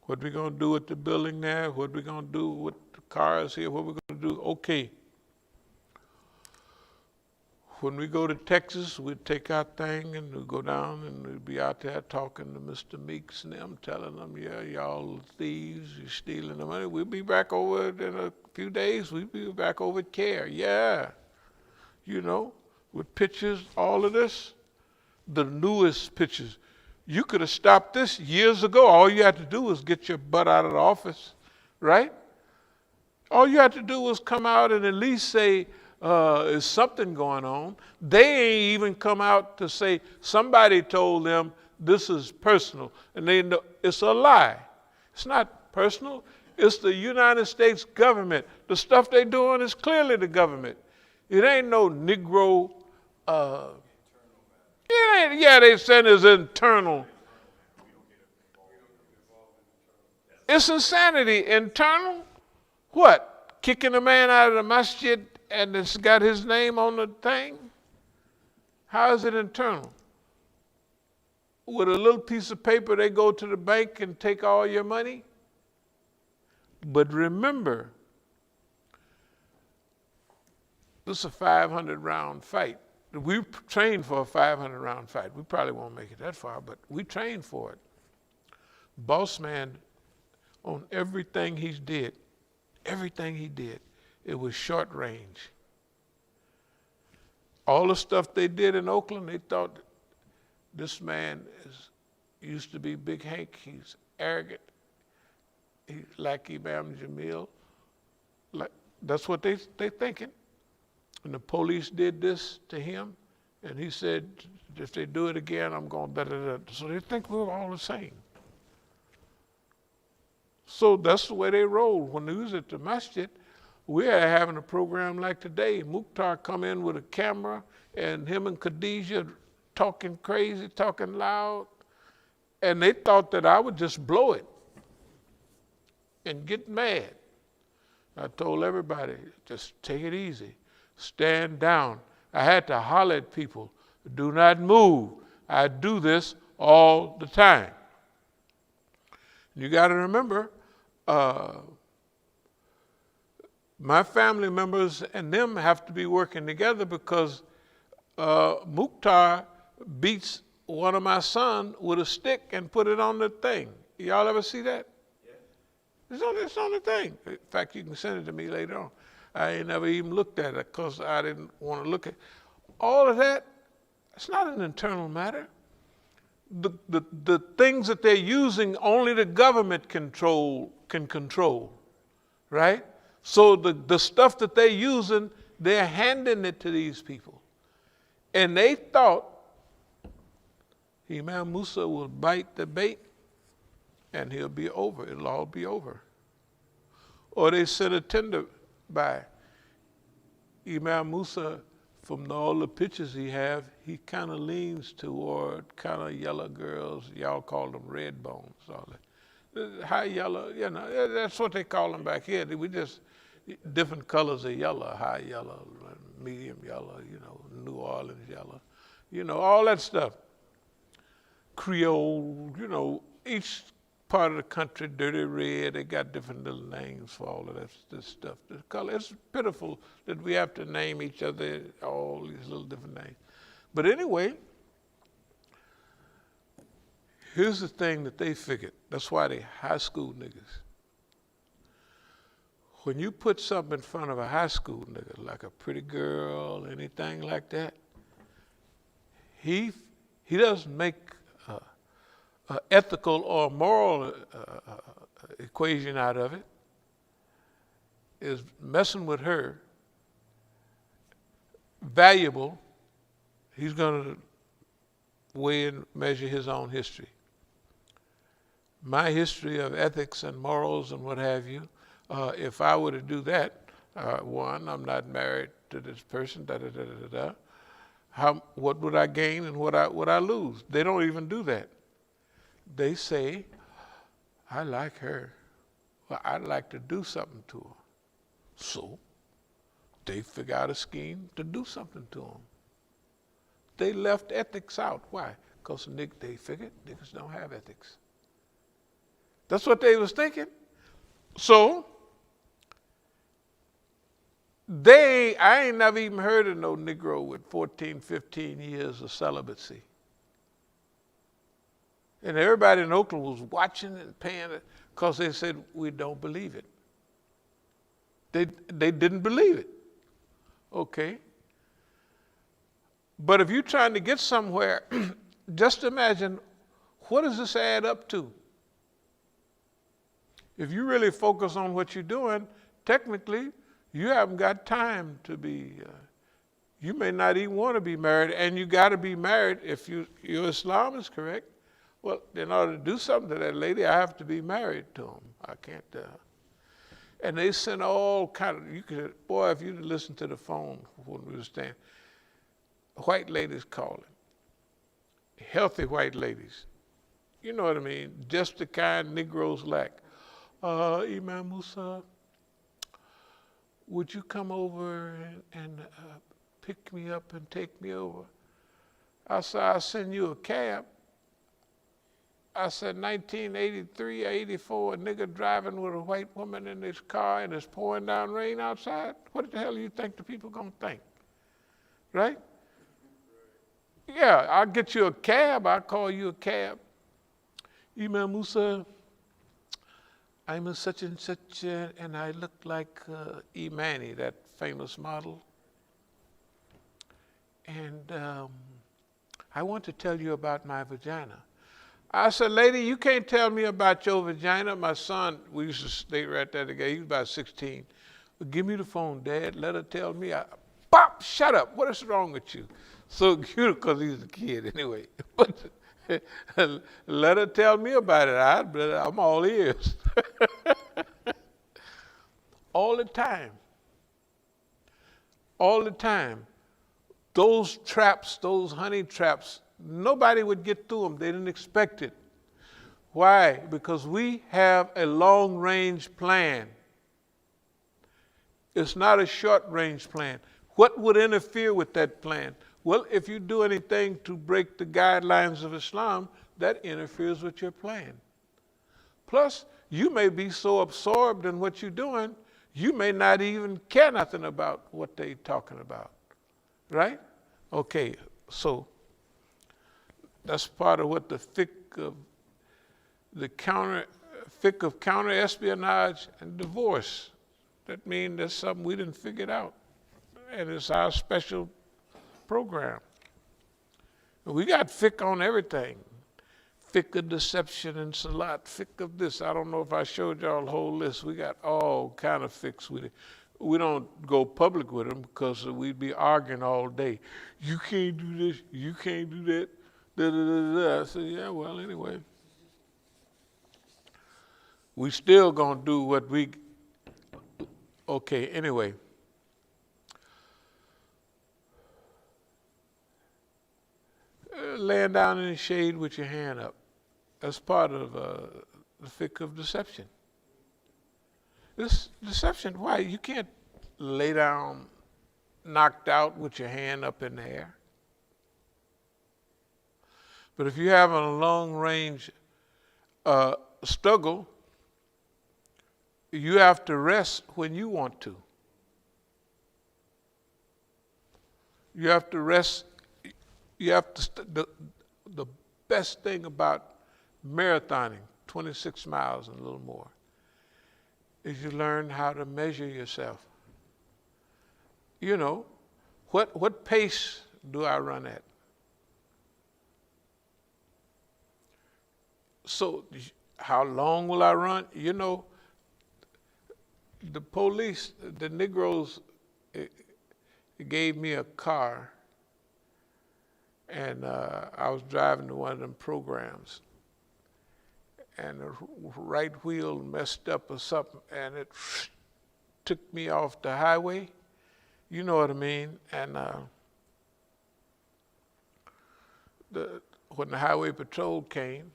Speaker 1: What we gonna do with the building there, what we gonna do with the cars here, what we gonna do, okay. When we go to Texas, we'd take our thing and we'd go down and we'd be out there talking to Mr. Meeks and them, telling them, yeah, y'all thieves, you're stealing the money. We'll be back over in a few days. We'll be back over at CARE. Yeah. You know, with pictures, all of this, the newest pictures. You could have stopped this years ago. All you had to do was get your butt out of the office, right? All you had to do was come out and at least say, is something going on. They ain't even come out to say somebody told them this is personal. And they know it's a lie. It's not personal. It's the United States government. The stuff they doing is clearly the government. It ain't no Negro. Yeah, they said it's internal. It's insanity. Internal? What? Kicking a man out of the masjid and it's got his name on the thing? How is it internal? With a little piece of paper, they go to the bank and take all your money? But remember, this is a 500-round fight. We trained for a 500-round fight. We probably won't make it that far, but we trained for it. Boss man, on everything he did, it was short range. All the stuff they did in Oakland, they thought this man used to be Big Hank. He's arrogant. He's like Imam Jamil. That's what they thinking. And the police did this to him, and he said, if they do it again, I'm going da-da-da. So they think we're all the same. So that's the way they roll. When they was at the masjid, we are having a program like today. Mukhtar come in with a camera, and him and Khadijah talking crazy, talking loud, and they thought that I would just blow it and get mad. I told everybody, just take it easy. Stand down. I had to holler at people, do not move. I do this all the time. You got to remember, my family members and them have to be working together because Mukhtar beats one of my sons with a stick and put it on the thing. Y'all ever see that? Yeah. It's on the thing. In fact, you can send it to me later on. I ain't never even looked at it because I didn't want to look at it. All of that, it's not an internal matter. The things that they're using, only the government can control, right? So the stuff that they're using, they're handing it to these people. And they thought Imam Musa will bite the bait and he'll be over. It'll all be over. Or they sent a tender by. Imam Musa, from all the pictures he have, he kind of leans toward kind of yellow girls. Y'all call them red bones, all that. High yellow, you know, that's what they call them back here. We just, different colors of yellow, high yellow, medium yellow, you know, New Orleans yellow, you know, all that stuff. Creole, you know, each part of the country, dirty red, they got different little names for all of this stuff. The color, it's pitiful that we have to name each other all these little different names. But anyway, here's the thing that they figured. That's why they high school niggas. When you put something in front of a high school nigga, like a pretty girl, anything like that, he doesn't make ethical or moral equation out of it. Is messing with her valuable? He's going to weigh and measure his own history. My history of ethics and morals and what have you, if I were to do that, one, I'm not married to this person, what would I gain and what I lose? They don't even do that. They say, I like her. Well, I'd like to do something to her. So they figure out a scheme to do something to them. They left ethics out. Why? Because they figured niggas don't have ethics. That's what they was thinking. So I ain't never even heard of no Negro with 14, 15 years of celibacy. And everybody in Oakland was watching and paying it because they said, we don't believe it. They didn't believe it. Okay. But if you're trying to get somewhere, just imagine, what does this add up to? If you really focus on what you're doing, technically, you haven't got time to be, you may not even want to be married, and you got to be married if your Islam is correct. Well, in order to do something to that lady, I have to be married to him. I can't, and they send all kind of, you could, boy, if you'd listen to the phone when we were staying, white ladies calling, healthy white ladies. You know what I mean? Just the kind Negroes lack. Imam Musa, would you come over and pick me up and take me over? I said, I'll send you a cab. I said, 1983 or 84, a nigga driving with a white woman in his car and it's pouring down rain outside. What the hell do you think the people gonna think? Right? Yeah, I'll get you a cab. I'll call you a cab. Imam Musa, I'm a such and such, and I look like Imani, that famous model. And I want to tell you about my vagina. I said, lady, you can't tell me about your vagina. My son, we used to stay right there together. He was about 16. Well, give me the phone, Dad. Let her tell me. Pop, shut up. What is wrong with you? So cute, because he's a kid anyway. But let her tell me about it. I'm all ears. All the time. All the time. Those traps, those honey traps, nobody would get through them. They didn't expect it. Why? Because we have a long-range plan. It's not a short-range plan. What would interfere with that plan? Well, if you do anything to break the guidelines of Islam, that interferes with your plan. Plus, you may be so absorbed in what you're doing, you may not even care nothing about what they're talking about. Right? Okay, so that's part of what the fiqh of counter-espionage and divorce. That means there's something we didn't figure it out. And it's our special program. We got fiqh on everything. Fiqh of deception and salat, fiqh of this. I don't know if I showed y'all the whole list. We got all kind of fiqhs with it. We don't go public with them because we'd be arguing all day. You can't do this, you can't do that, da da da da. I said, yeah, well, anyway. We still gonna do what we, okay, anyway. Laying down in the shade with your hand up. That's part of the fiqh of deception. This deception, why? You can't lay down knocked out with your hand up in the air. But if you're having a long-range struggle, you have to rest when you want to. You have to rest. You have to, the best thing about marathoning, 26 miles and a little more, is you learn how to measure yourself. You know, what pace do I run at? So how long will I run? You know, the police, the Negroes, gave me a car, and I was driving to one of them programs, and the right wheel messed up or something, and it took me off the highway. You know what I mean? And when the highway patrol came,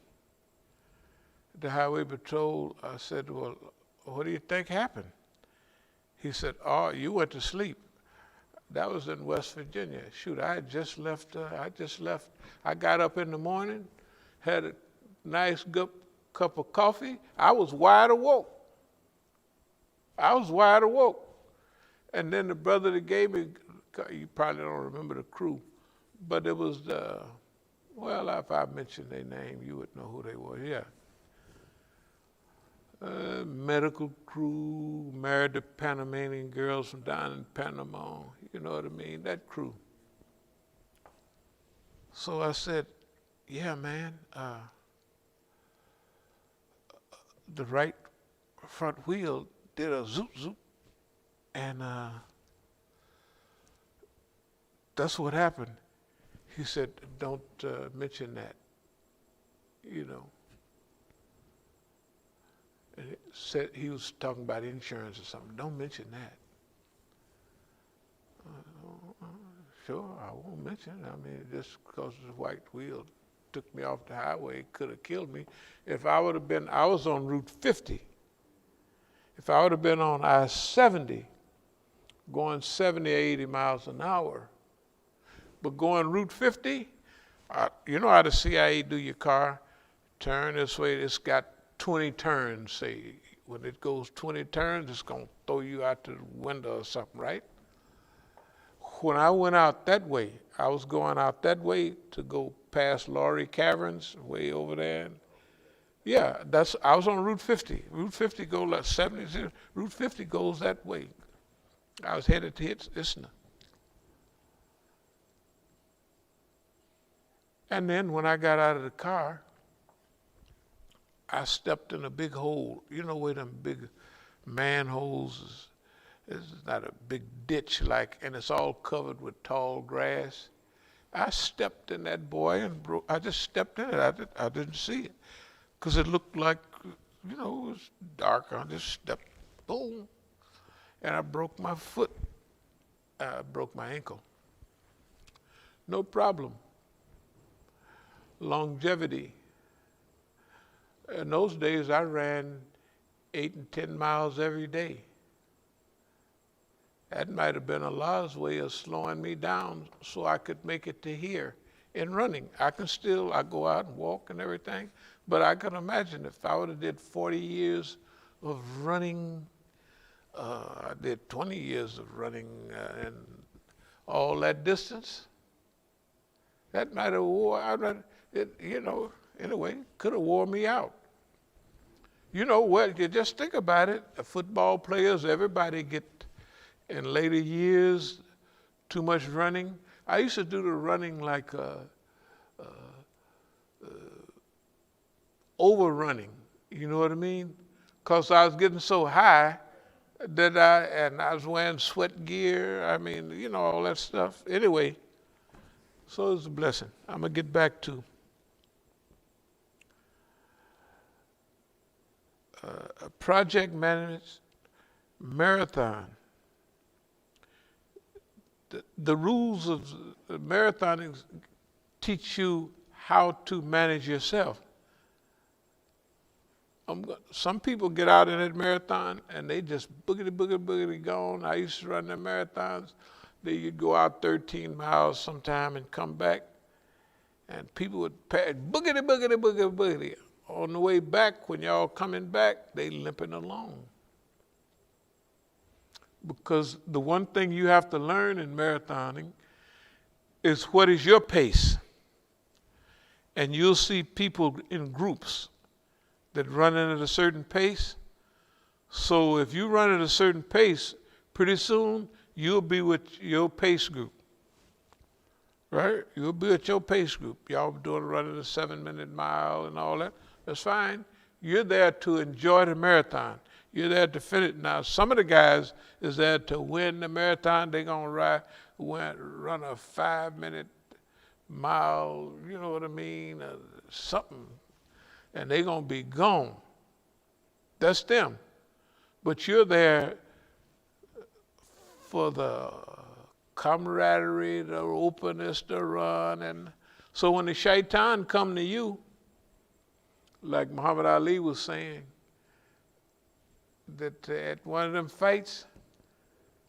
Speaker 1: the highway patrol said, well, what do you think happened? He said, oh, you went to sleep. That was in West Virginia. Shoot, I had just left. I got up in the morning, had a nice cup of coffee. I was wide awoke. And then the brother that gave me, you probably don't remember the crew, but it was well, if I mentioned their name, you would know who they were, yeah. Medical crew, married to Panamanian girls from down in Panama, you know what I mean, that crew. So I said, yeah, man, the right front wheel did a zoop zoop, and that's what happened. He said, don't mention that, you know. And it said he was talking about insurance or something. Don't mention that. Sure, I won't mention it. I mean, just because the white wheel took me off the highway, it could have killed me. If I would have been, I was on Route 50. If I would have been on I-70, going 70 or 80 miles an hour, but going Route 50, you know how the CIA do your car? Turn this way, it's got 20 turns, say. When it goes 20 turns, it's going to throw you out the window or something, right? When I went out that way, I was going out that way to go past Laurie Caverns, way over there. Yeah, I was on Route 50. Route 50 goes like 70, Route 50 goes that way. I was headed to Isna. And then when I got out of the car, I stepped in a big hole. You know where them big manholes is? It's not a big ditch like, and it's all covered with tall grass. I stepped in that boy and I just stepped in it. I didn't see it because it looked like, you know, it was dark. I just stepped, boom, and I broke my foot. I broke my ankle. No problem. Longevity. In those days, I ran 8 and 10 miles every day. That might have been Allah's way of slowing me down so I could make it to here in running. I go out and walk and everything, but I can imagine if I would have did 40 years of running, I did 20 years of running and all that distance, that might have anyway, could have wore me out. You know what, you just think about it, football players, everybody get, in later years, too much running. I used to do the running like overrunning, you know what I mean? Because I was getting so high that I was wearing sweat gear, I mean, you know, all that stuff. Anyway, so it's a blessing. I'm going to get back to project management, marathon. The rules of marathoning teach you how to manage yourself. Some people get out in that marathon and they just boogity gone. I used to run the marathons. You'd go out 13 miles sometime and come back, and people would pass boogity. On the way back, when y'all coming back, they limping along. Because the one thing you have to learn in marathoning is what is your pace. And you'll see people in groups that run at a certain pace. So if you run at a certain pace, pretty soon you'll be with your pace group. Right? You'll be with your pace group. Y'all doing running a 7-minute mile and all that. That's fine. You're there to enjoy the marathon. You're there to finish. Now, some of the guys is there to win the marathon. They're going to run a 5-minute mile, you know what I mean, something, and they're going to be gone. That's them. But you're there for the camaraderie, the openness to run. And so when the shaitan come to you, like Muhammad Ali was saying, that at one of them fights,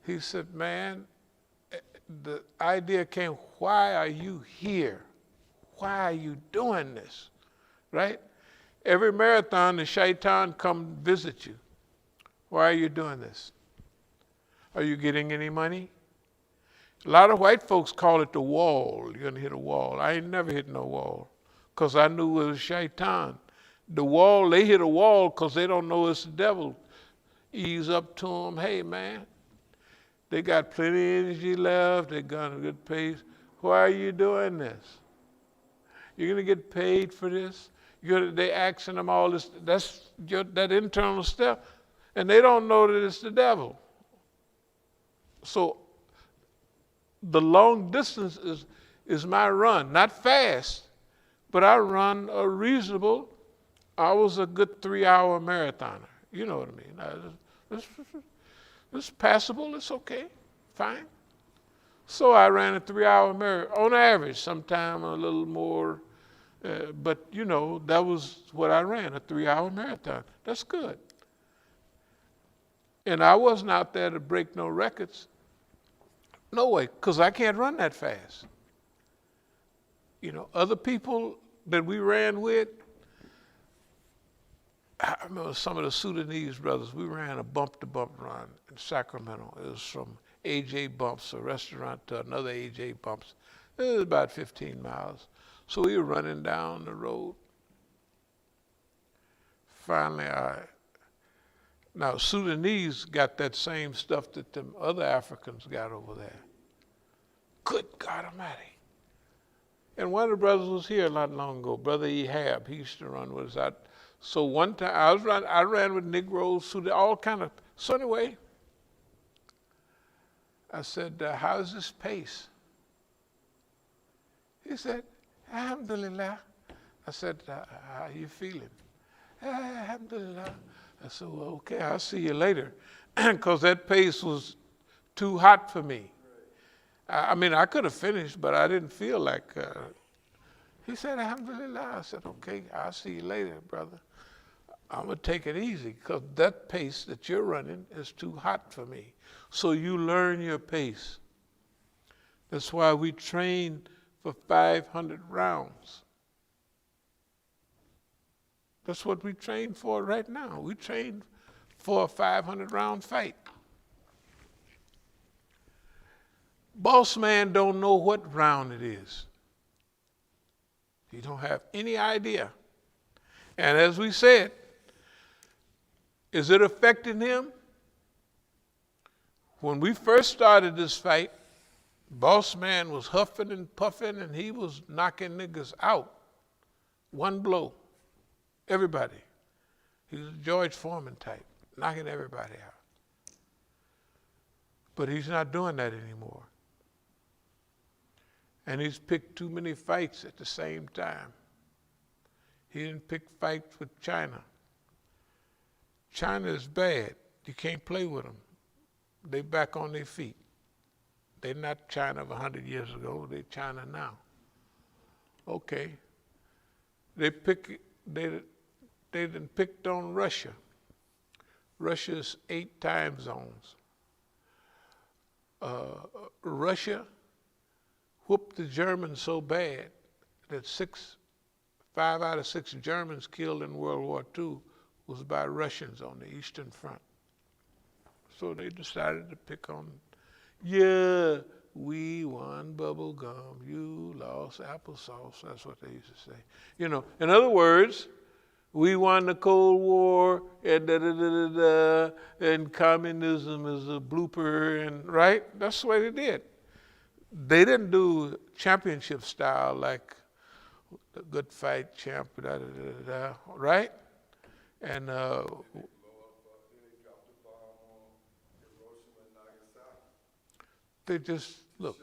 Speaker 1: he said, man, the idea came, why are you here? Why are you doing this? Right? Every marathon, the shaitan come visit you. Why are you doing this? Are you getting any money? A lot of white folks call it the wall. You're going to hit a wall. I ain't never hit no wall because I knew it was shaitan. The wall, they hit a wall because they don't know it's the devil. Ease up to them. Hey, man, they got plenty of energy left. They got a good pace. Why are you doing this? You're going to get paid for this? They asking them all this. That's that internal stuff. And they don't know that it's the devil. So the long distance is my run. Not fast, but I run a reasonable. I was a good 3-hour marathoner. You know what I mean? It's passable. It's okay. Fine. So I ran a 3-hour marathon on average, sometime a little more. But, you know, that was what I ran, a 3-hour marathon. That's good. And I wasn't out there to break no records. No way, because I can't run that fast. You know, other people that we ran with, I remember some of the Sudanese brothers, we ran a bump-to-bump run in Sacramento. It was from AJ Bumps, a restaurant, to another AJ Bumps. It was about 15 miles. So we were running down the road. Finally, now Sudanese got that same stuff that them other Africans got over there. Good God Almighty. And one of the brothers was here not long ago, Brother Ehab. He used to run with us out. So one time I ran with Negroes, Sudan, all kind of. So anyway, I said, how's this pace? He said, Alhamdulillah. I said, how you feeling? Alhamdulillah. I said, well, okay, I'll see you later. Because that pace was too hot for me. I mean, I could have finished, but I didn't feel like. He said, Alhamdulillah. I said, okay, I'll see you later, brother. I'm going to take it easy because that pace that you're running is too hot for me. So you learn your pace. That's why we train for 500 rounds. That's what we train for right now. We train for a 500-round fight. Boss man don't know what round it is. He don't have any idea. And as we said, is it affecting him? When we first started this fight, boss man was huffing and puffing and he was knocking niggas out. One blow. Everybody. He was a George Foreman type, knocking everybody out. But he's not doing that anymore. And he's picked too many fights at the same time. He didn't pick fights with China. China is bad. You can't play with them. They back on their feet. They're not China of 100 years ago. They're China now. Okay. They done picked on Russia. Russia's 8 time zones. Russia whooped the Germans so bad that 5 out of 6 Germans killed in World War II was by Russians on the Eastern Front. So they decided to pick on, yeah, we won bubble gum, you lost applesauce. That's what they used to say. You know, in other words, we won the Cold War, and and communism is a blooper, and right? That's the way they did. They didn't do championship style like the good fight champ, right? And they just look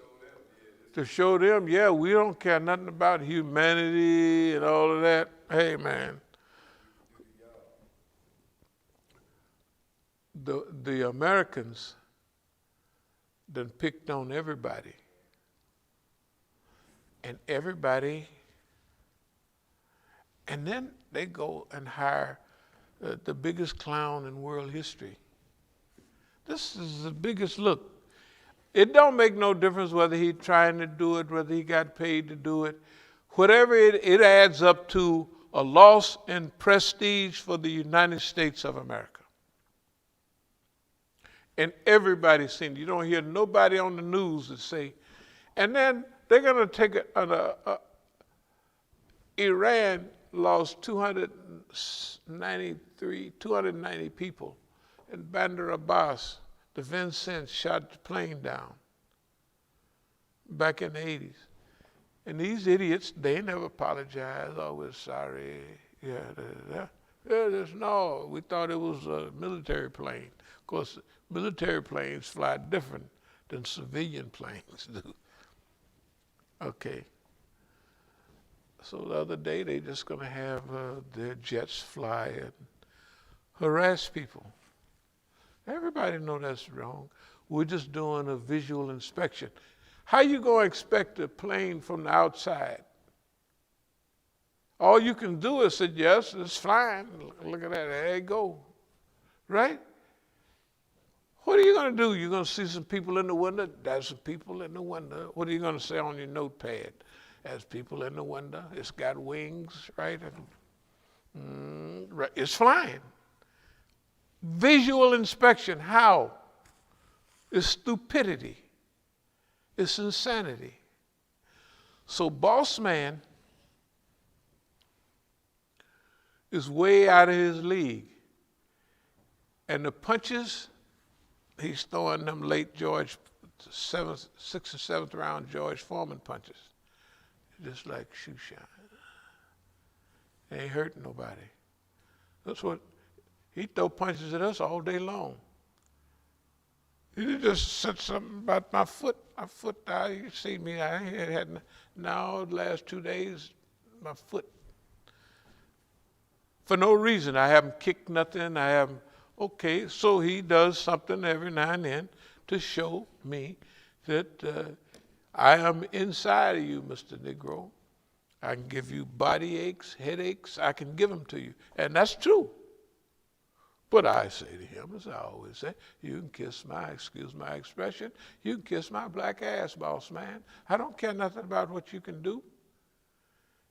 Speaker 1: to show them, yeah, we don't care nothing about humanity and all of that. Hey, man. The Americans done picked on everybody. And everybody, and then they go and hire the biggest clown in world history. This is the biggest look. It don't make no difference whether he's trying to do it, whether he got paid to do it. Whatever it adds up to a loss in prestige for the United States of America. And everybody's seen it. You don't hear nobody on the news that say, and then they're going to take Iran lost 290 people. And Bandar Abbas, the Vincent, shot the plane down back in the 80s. And these idiots, they never apologize. Oh, we're sorry. No, we thought it was a military plane. Of course, military planes fly different than civilian planes do. Okay. So the other day, they just going to have their jets fly and harass people. Everybody know that's wrong. We're just doing a visual inspection. How you going to expect a plane from the outside? All you can do is say, yes, it's flying. Look at that, there you go. Right? What are you going to do? You're going to see some people in the window? There's some people in the window. What are you going to say on your notepad? There's people in the window. It's got wings, right? Right. It's flying. Visual inspection, how? It's stupidity. It's insanity. So boss man is way out of his league. And the punches, he's throwing them late George, sixth or seventh round George Foreman punches. Just like shoe shine. Ain't hurting nobody. That's what, he throw punches at us all day long. He just said something about my foot. You see me, I had now the last 2 days, my foot. For no reason, I haven't kicked nothing, okay, so he does something every now and then to show me that I am inside of you, Mr. Negro. I can give you body aches, headaches, I can give them to you. And that's true. But I say to him, as I always say, you can excuse my expression, you can kiss my black ass, boss man. I don't care nothing about what you can do.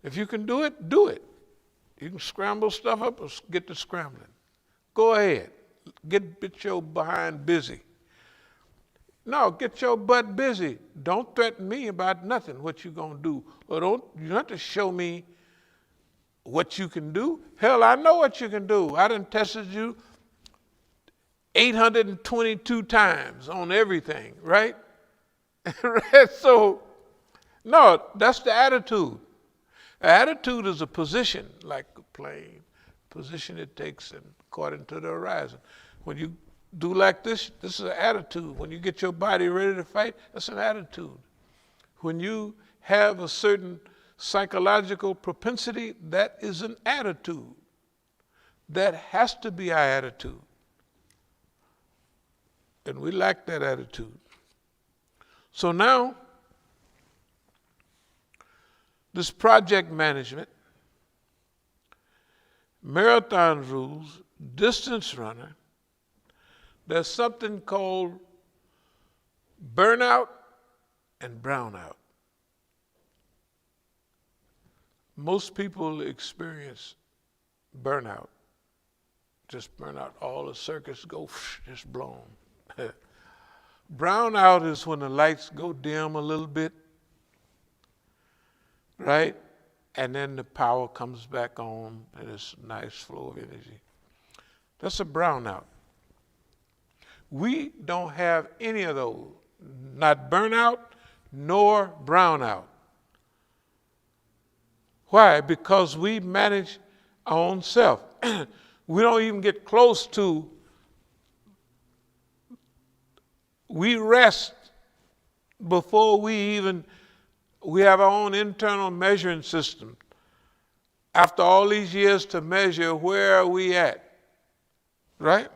Speaker 1: If you can do it, do it. You can scramble stuff up or get to scrambling. Go ahead. Get your behind busy. No, get your butt busy. Don't threaten me about nothing, what you gonna do. Or you don't have to show me what you can do. Hell, I know what you can do. I done tested you 822 times on everything, right? So, no, that's the attitude. Attitude is a position, like a plane, position it takes according to the horizon. When you do like this is an attitude. When you get your body ready to fight, that's an attitude. When you have a certain psychological propensity, that is an attitude. That has to be our attitude. And we lack that attitude. So now, this project management, marathon rules, distance runner, there's something called burnout and brownout. Most people experience burnout. Just burnout, all the circuits go just blown. Brownout is when the lights go dim a little bit, right? And then the power comes back on and it's a nice flow of energy. That's a brownout. We don't have any of those, not burnout nor brownout. Why? Because we manage our own self. We don't even get close to, we rest before we have our own internal measuring system. After all these years to measure where are we at, right?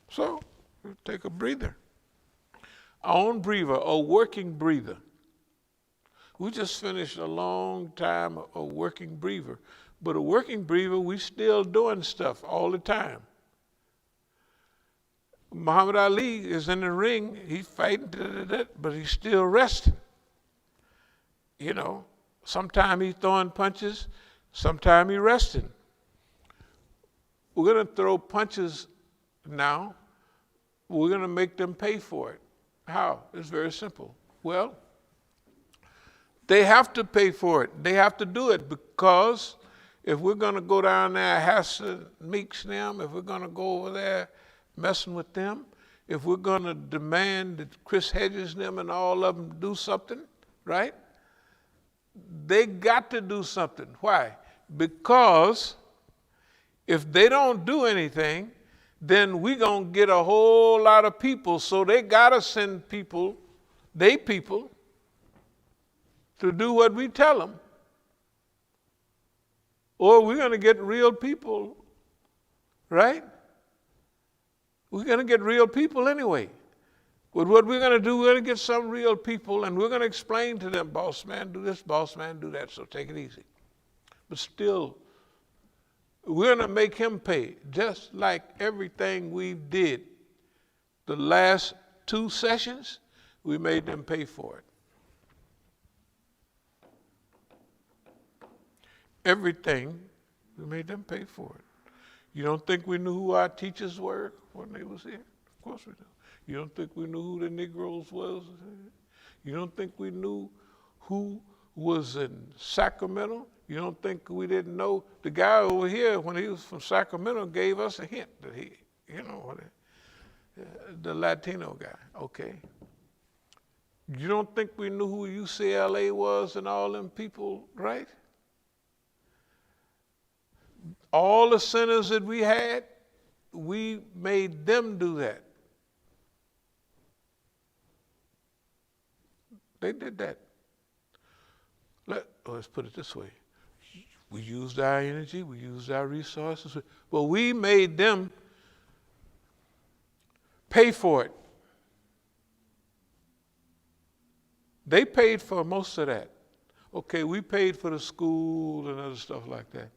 Speaker 1: So, we'll take a breather. Our own breather, a working breather. We just finished a long time of working breather. But a working breather, we still doing stuff all the time. Muhammad Ali is in the ring, he's fighting, but he's still resting. You know, sometimes he's throwing punches, sometimes he's resting. We're going to throw punches now. we're going to make them pay for it. How? It's very simple. Well, they have to pay for it. They have to do it because if we're going to go down there, hassling Meeks and them, if we're going to go over there messing with them, if we're going to demand that Chris Hedges and them and all of them do something, right? They got to do something. Why? Because if they don't do anything, then we're going to get a whole lot of people. So they got to send people, to do what we tell them. Or we're going to get real people, right? We're going to get real people anyway. But what we're going to do, we're going to get some real people, and we're going to explain to them, boss man, do this, boss man, do that, so take it easy. But still, we're going to make him pay, just like everything we did. The last 2 sessions, we made them pay for it. Everything, we made them pay for it. You don't think we knew who our teachers were when they was here? Of course we do. You don't think we knew who the Negroes was? You don't think we knew who was in Sacramento? You don't think we didn't know? The guy over here, when he was from Sacramento, gave us a hint that he, the Latino guy, okay. You don't think we knew who UCLA was and all them people, right? All the centers that we had, we made them do that. They did that. Let's put it this way. We used our energy, we used our resources, but we made them pay for it. They paid for most of that. Okay, we paid for the school and other stuff like that.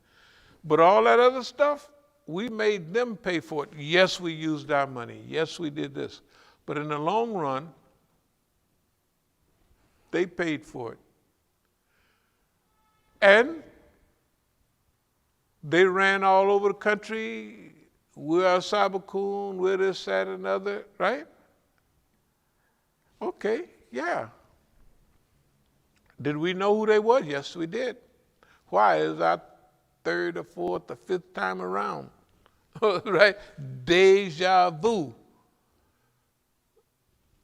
Speaker 1: But all that other stuff, we made them pay for it. Yes, we used our money. Yes, we did this. But in the long run, they paid for it. And they ran all over the country. We're As-Sabiqun, we're this, that, and other, right? Okay, yeah. Did we know who they were? Yes, we did. Why? Is our 3rd or 4th or 5th time around, right? Deja vu.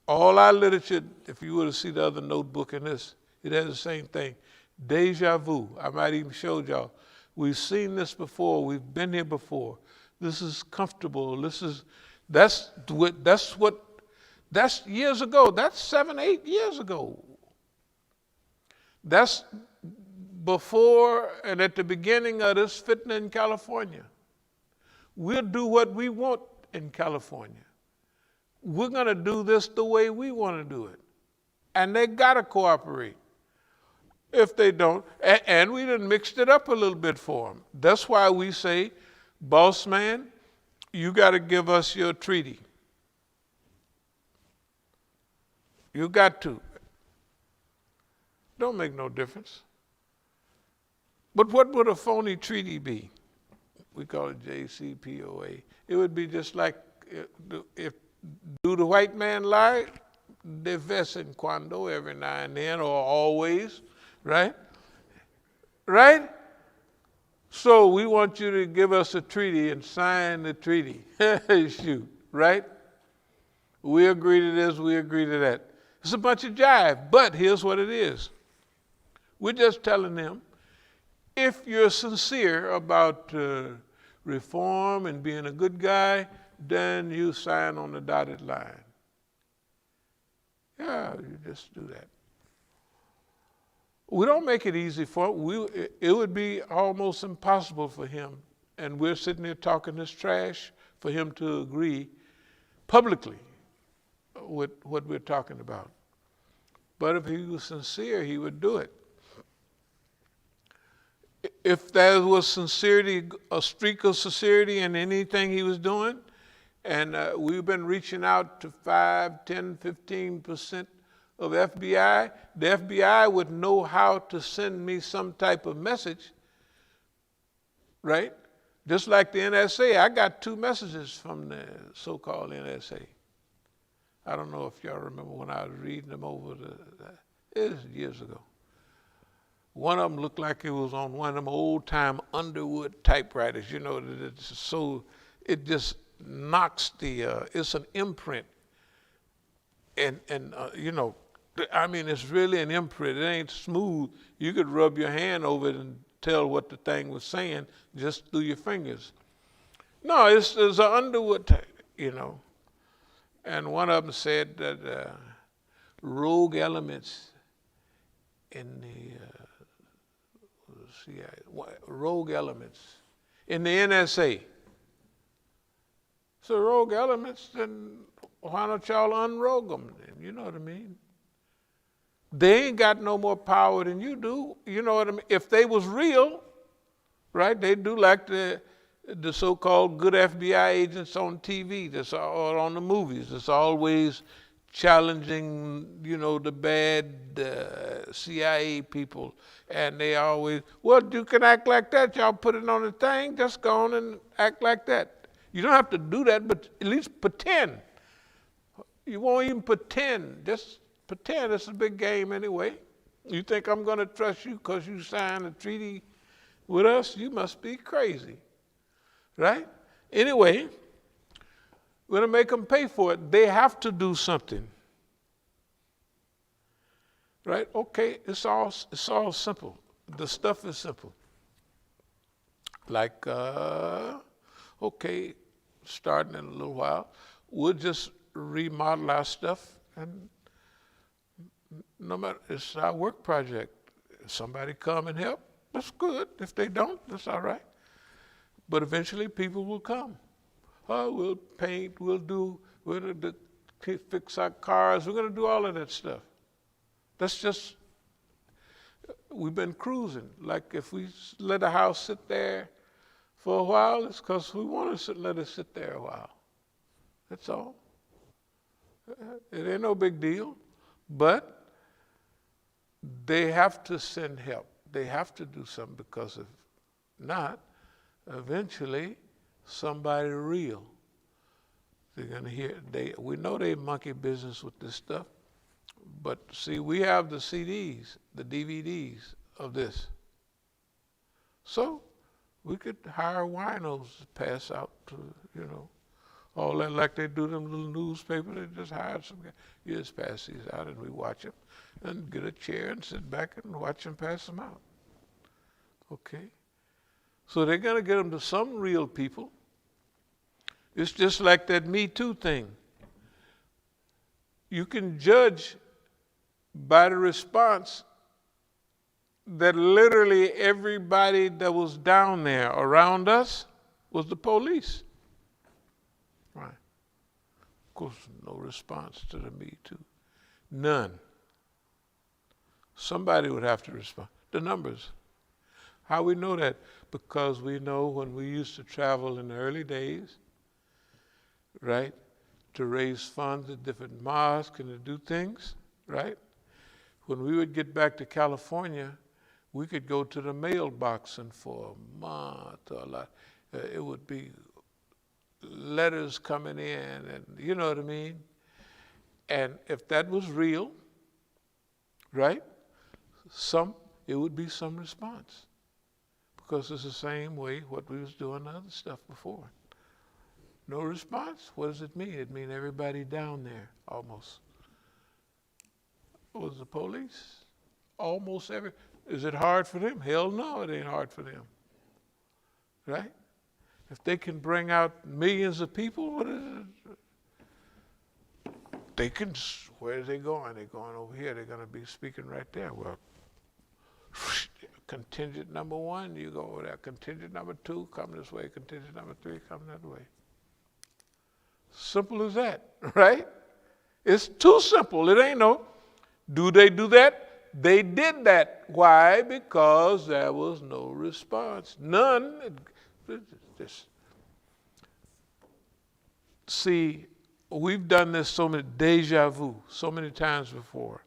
Speaker 1: All our literature, if you were to see the other notebook in this, it has the same thing. Deja vu. I might even show y'all. We've seen this before. We've been here before. This is comfortable. That's years ago. That's 7, 8 years ago. That's before and at the beginning of this fitna in California. We'll do what we want in California. We're going to do this the way we want to do it. And they got to cooperate. If they don't, and we done mixed it up a little bit for them. That's why we say, boss man, you got to give us your treaty. You got to. Don't make no difference. But what would a phony treaty be? We call it JCPOA. It would be just like, if do the white man lie? De vez en cuando, every now and then, or always, right? Right? So we want you to give us a treaty and sign the treaty. Shoot, right? We agree to this, we agree to that. It's a bunch of jive, but here's what it is. We're just telling them, if you're sincere about reform and being a good guy, then you sign on the dotted line. Yeah, you just do that. We don't make it easy for him. It would be almost impossible for him, and we're sitting there talking this trash, for him to agree publicly with what we're talking about. But if he was sincere, he would do it. If there was sincerity, a streak of sincerity in anything he was doing, and we've been reaching out to 5, 10, 15% of FBI, the FBI would know how to send me some type of message, right? Just like the NSA, I got 2 messages from the so-called NSA. I don't know if y'all remember when I was reading them over. It was years ago. One of them looked like it was on one of them old-time Underwood typewriters. You know, it just knocks it's an imprint. And you know, I mean, it's really an imprint. It ain't smooth. You could rub your hand over it and tell what the thing was saying just through your fingers. No, it's an Underwood type, you know. And one of them said that rogue elements in the rogue elements in the NSA. So rogue elements, then why don't y'all unrogue them? You know what I mean? They ain't got no more power than you do. You know what I mean? If they was real, right, they do like the so-called good FBI agents on TV, or on the movies. That's always challenging, you know, the bad CIA people. And they always, well, you can act like that. Y'all put it on the thing. Just go on and act like that. You don't have to do that, but at least pretend. You won't even pretend. Just pretend. It's a big game anyway. You think I'm going to trust you because you signed a treaty with us? You must be crazy. Right? Anyway, we're going to make them pay for it. They have to do something. Right? Okay, it's all simple. The stuff is simple. Like, okay, starting in a little while, we'll just remodel our stuff, and no matter, it's our work project. If somebody come and help, that's good. If they don't, that's all right. But eventually people will come. Oh, we'll paint, we'll fix our cars, we're going to do all of that stuff. That's just, we've been cruising. Like if we let a house sit there for a while, it's because we want to let it sit there a while. That's all. It ain't no big deal. But they have to send help. They have to do something, because if not, eventually somebody real, they're going to hear, we know they monkey business with this stuff, but see, we have the CDs, the DVDs of this. So we could hire winos to pass out to, you know, all that, like they do them little newspapers. They just hire some guy. You just pass these out and we watch them and get a chair and sit back and watch them pass them out. Okay? So they're going to get them to some real people. It's just like that Me Too thing. You can judge by the response that literally everybody that was down there around us was the police. Right. Of course, no response to the Me Too. None. Somebody would have to respond. The numbers. How we know that? Because we know when we used to travel in the early days, right, to raise funds at different mosques and to do things, right? When we would get back to California, we could go to the mailbox, and for a month or a lot, it would be letters coming in, and you know what I mean? And if that was real, right, it would be some response. Because it's the same way what we was doing the other stuff before. No response? What does it mean? It means everybody down there, almost. Was the police? Almost every. Is it hard for them? Hell no, it ain't hard for them. Right? If they can bring out millions of people, what is it? They can, where are they going? They're going over here. They're going to be speaking right there. Well, contingent number 1, you go over there. Contingent number 2, come this way. Contingent number 3, come that way. Simple as that, right? It's too simple. It ain't no, do they do that? They did that. Why? Because there was no response. None. See, we've done this so many, deja vu, so many times before.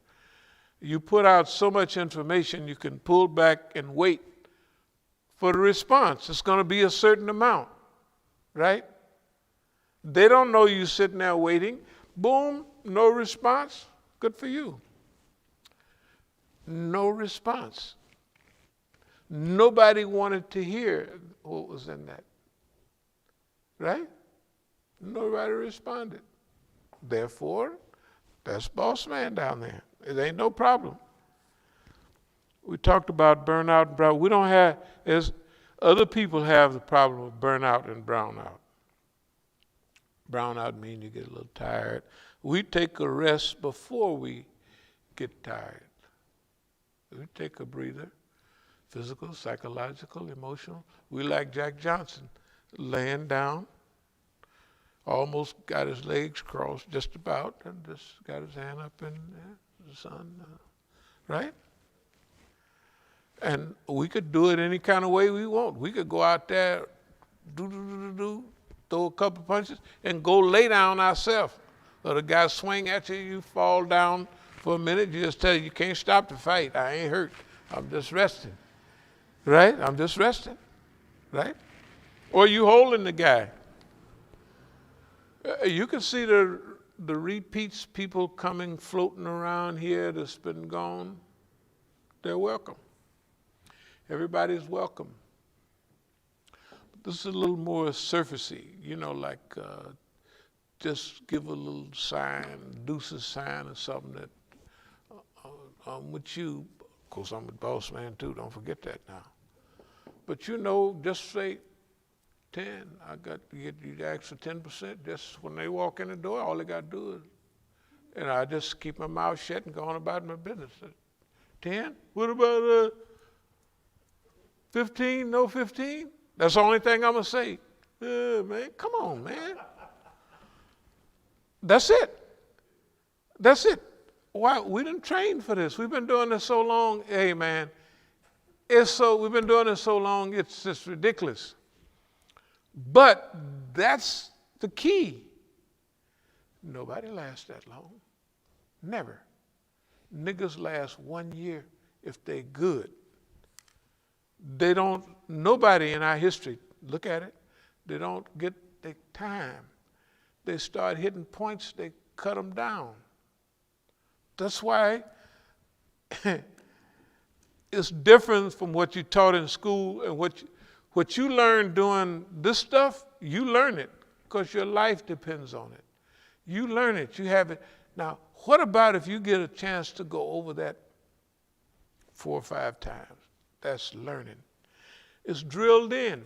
Speaker 1: You put out so much information, you can pull back and wait for the response. It's going to be a certain amount, right? They don't know you sitting there waiting. Boom, No response? Good for you. No response. Nobody wanted to hear what was in that. Right? Nobody responded. Therefore, that's boss man down there. It ain't no problem. We talked about burnout and brown. We don't have, as other people have the problem of burnout and brownout. Brownout means you get a little tired. We take a rest before we get tired. We take a breather, physical, psychological, emotional. We like Jack Johnson, laying down, almost got his legs crossed just about, and just got his hand up in the sun, right? And we could do it any kind of way we want. We could go out there, throw a couple punches, and go lay down ourselves. Or the guy swing at you, you fall down for a minute, you just tell you can't stop the fight. I ain't hurt. I'm just resting. Right? I'm just resting. Right? Or you holding the guy. You can see the repeats, people coming, floating around here that's been gone. They're welcome. Everybody's welcome. This is a little more surfacey, like just give a little sign, deuces sign or something that I'm with you. Of course, I'm a boss man too, don't forget that now. But just say 10. I got to get you to ask for 10%. Just when they walk in the door, all they got to do is, and I just keep my mouth shut and go on about my business. 10? What about 15? No 15? That's the only thing I'm going to say. Man, come on, man. That's it. That's it. Why? We didn't train for this. We've been doing this so long. Hey, man, we've been doing this so long, it's just ridiculous. But that's the key. Nobody lasts that long. Never. Niggas last 1 year if they good. Nobody in our history, look at it, they don't get their time. They start hitting points, they cut them down. That's why it's different from what you taught in school and what you learn doing this stuff, you learn it because your life depends on it. You learn it, you have it. Now, what about if you get a chance to go over that 4 or 5 times? That's learning. It's drilled in.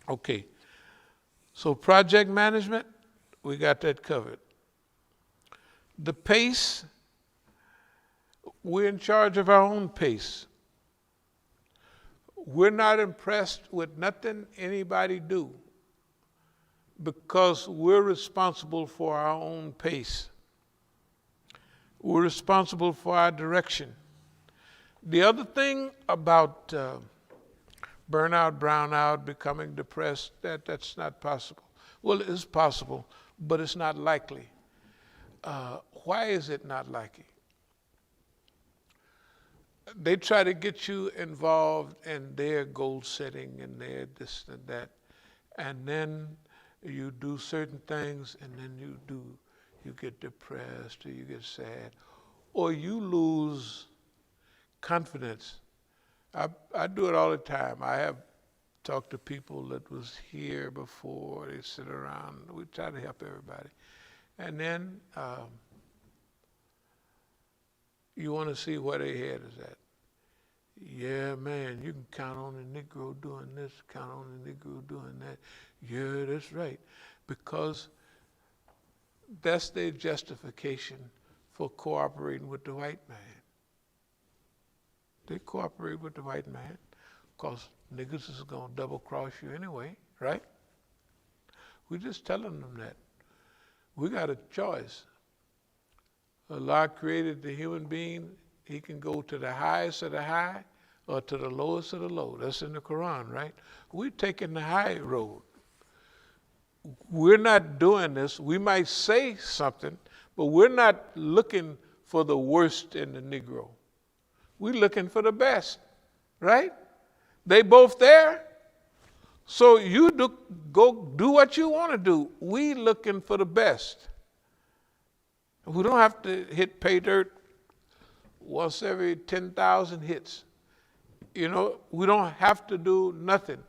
Speaker 1: Okay, so project management, we got that covered. The pace, we're in charge of our own pace. We're not impressed with nothing anybody do because we're responsible for our own pace. We're responsible for our direction. The other thing about burnout, brownout, becoming depressed, that's not possible. Well, it is possible, but it's not likely. Why is it not likely? They try to get you involved in their goal setting and their this and that, and then you do certain things, and then you get depressed, or you get sad, or you lose confidence. I do it all the time. I have talked to people that was here before. They sit around. We try to help everybody. And then you want to see where their head is at. Yeah, man, you can count on the Negro doing this, count on the Negro doing that. Yeah, that's right. Because that's their justification for cooperating with the white man. They cooperate with the white man because niggas is going to double cross you anyway, right? We're just telling them that. We got a choice. Allah created the human being. He can go to the highest of the high or to the lowest of the low. That's in the Quran, right? We're taking the high road. We're not doing this. We might say something, but we're not looking for the worst in the Negro. We're looking for the best, right? They both there. So you go do what you want to do. We looking for the best. We don't have to hit pay dirt once every 10,000 hits. You know, we don't have to do nothing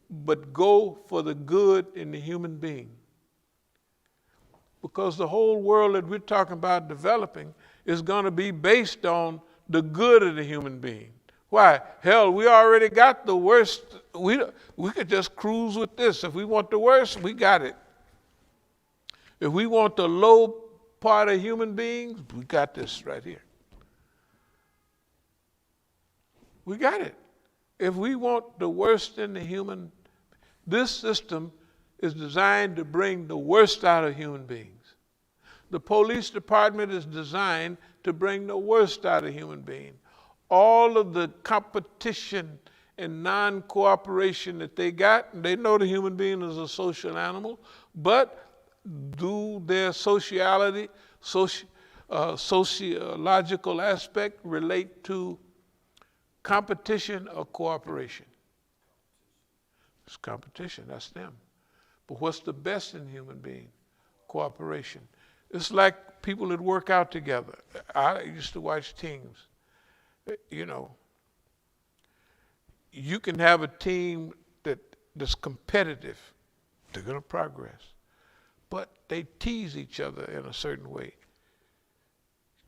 Speaker 1: but go for the good in the human being. Because the whole world that we're talking about developing is going to be based on the good of the human being. Why? Hell, we already got the worst. We could just cruise with this. If we want the worst, we got it. If we want the low part of human beings, we got this right here. We got it. If we want the worst in the human, this system is designed to bring the worst out of human beings. The police department is designed to bring the worst out of human beings. All of the competition and non-cooperation that they got, and they know the human being is a social animal, but do their sociological aspect relate to competition or cooperation? It's competition, that's them. But what's the best in human being? Cooperation. It's like people that work out together. I used to watch teams. You know, you can have a team that's competitive. They're going to progress. But they tease each other in a certain way.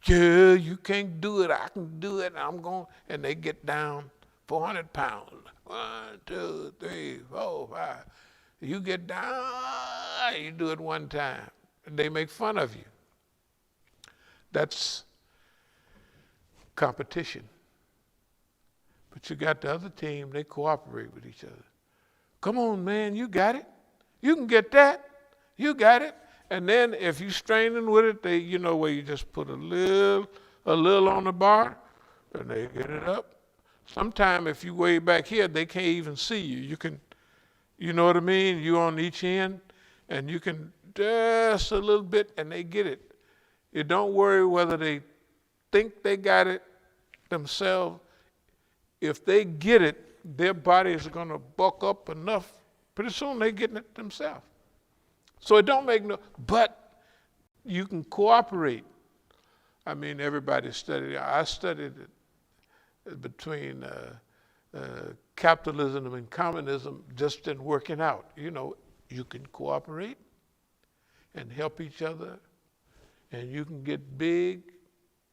Speaker 1: Yeah, you can't do it. I can do it. I'm going. And they get down 400 pounds. 1, 2, 3, 4, 5. You get down, you do it one time. And they make fun of you. That's competition. But you got the other team, they cooperate with each other. Come on, man, you got it. You can get that. You got it. And then if you're straining with it, they, you know, where you just put a little on the bar, and they get it up. Sometimes if you way back here, they can't even see you. You can, you know what I mean? You on each end, and you can just a little bit, and they get it. You don't worry whether they think they got it themselves. If they get it, their bodies are going to bulk up enough. Pretty soon they're getting it themselves. So it don't make no, but you can cooperate. I mean, everybody studied. I studied it between capitalism and communism just in working out. You know, you can cooperate and help each other, and you can get big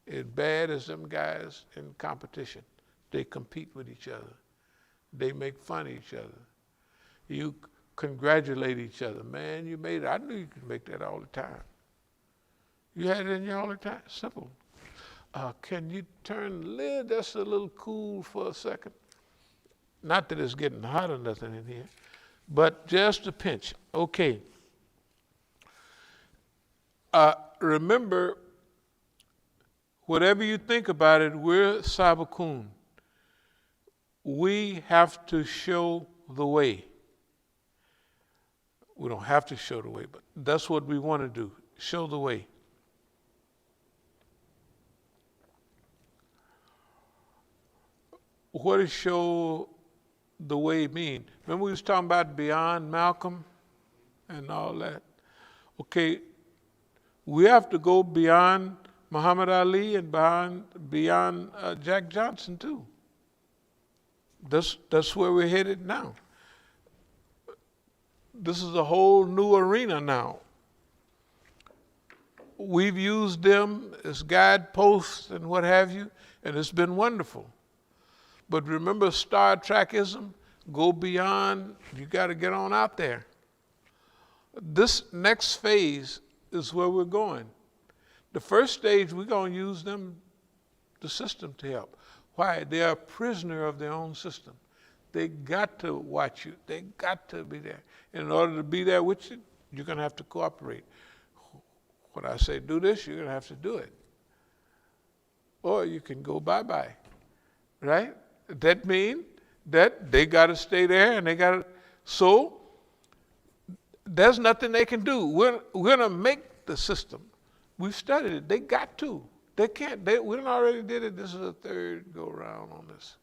Speaker 1: as bad as them guys in competition. They compete with each other. They make fun of each other. You congratulate each other. Man, you made it. I knew you could make that all the time. You had it in you all the time. Simple. Can you turn just a little cool for a second? Not that it's getting hot or nothing in here, but just a pinch. Okay. Remember, whatever you think about it, we're As-Sabiqun. We have to show the way. We don't have to show the way, but that's what we want to do, show the way. What does show the way mean? Remember we was talking about beyond Malcolm and all that? Okay, we have to go beyond Muhammad Ali and beyond Jack Johnson too. That's where we're headed now. This is a whole new arena now. We've used them as guideposts and what have you, and it's been wonderful. But remember Star Trekism, go beyond, you got to get on out there. This next phase is where we're going. The first stage, we're going to use them, the system, to help. Why? They are a prisoner of their own system. They got to watch you. They got to be there. In order to be there with you, you're going to have to cooperate. When I say do this, you're going to have to do it. Or you can go bye-bye, right? That means that they got to stay there and they got to, so there's nothing they can do. We're going to make the system. We've studied it. They got to. They can't. We already did it. This is a third go around on this.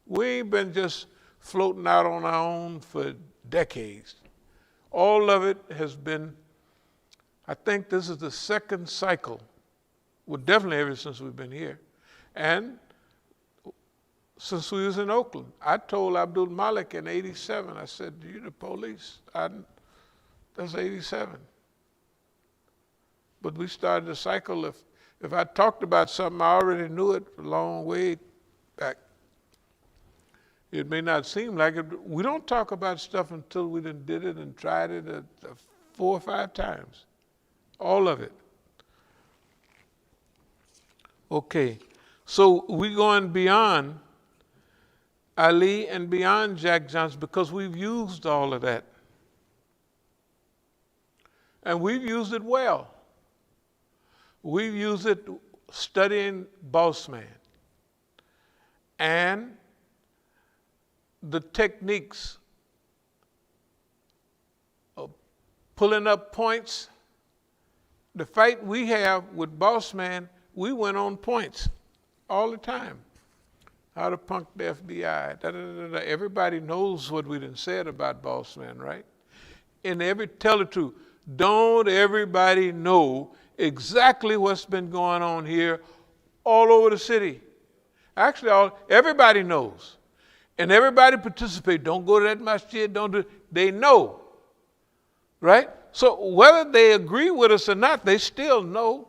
Speaker 1: We ain't been just floating out on our own for decades. All of it has been, I think this is the second cycle. Well, definitely ever since we've been here. And since we was in Oakland. I told Abdul Malik in 87, I said, you the police. That's 87. But we started the cycle. If I talked about something, I already knew it a long way back. It may not seem like it. We don't talk about stuff until we done did it and tried it 4 or 5 times. All of it. Okay, so we going beyond Ali and beyond Jack Johnson because we've used all of that. And we've used it well. We've used it studying Boss Man and the techniques of pulling up points. The fight we have with Boss Man, we went on points all the time. How to punk the FBI. Everybody knows what we done said about Boss Man, right? And tell the truth. Don't everybody know exactly what's been going on here all over the city? Actually, everybody knows. And everybody participates. Don't go to that masjid, don't do it. They know, right? So whether they agree with us or not, they still know.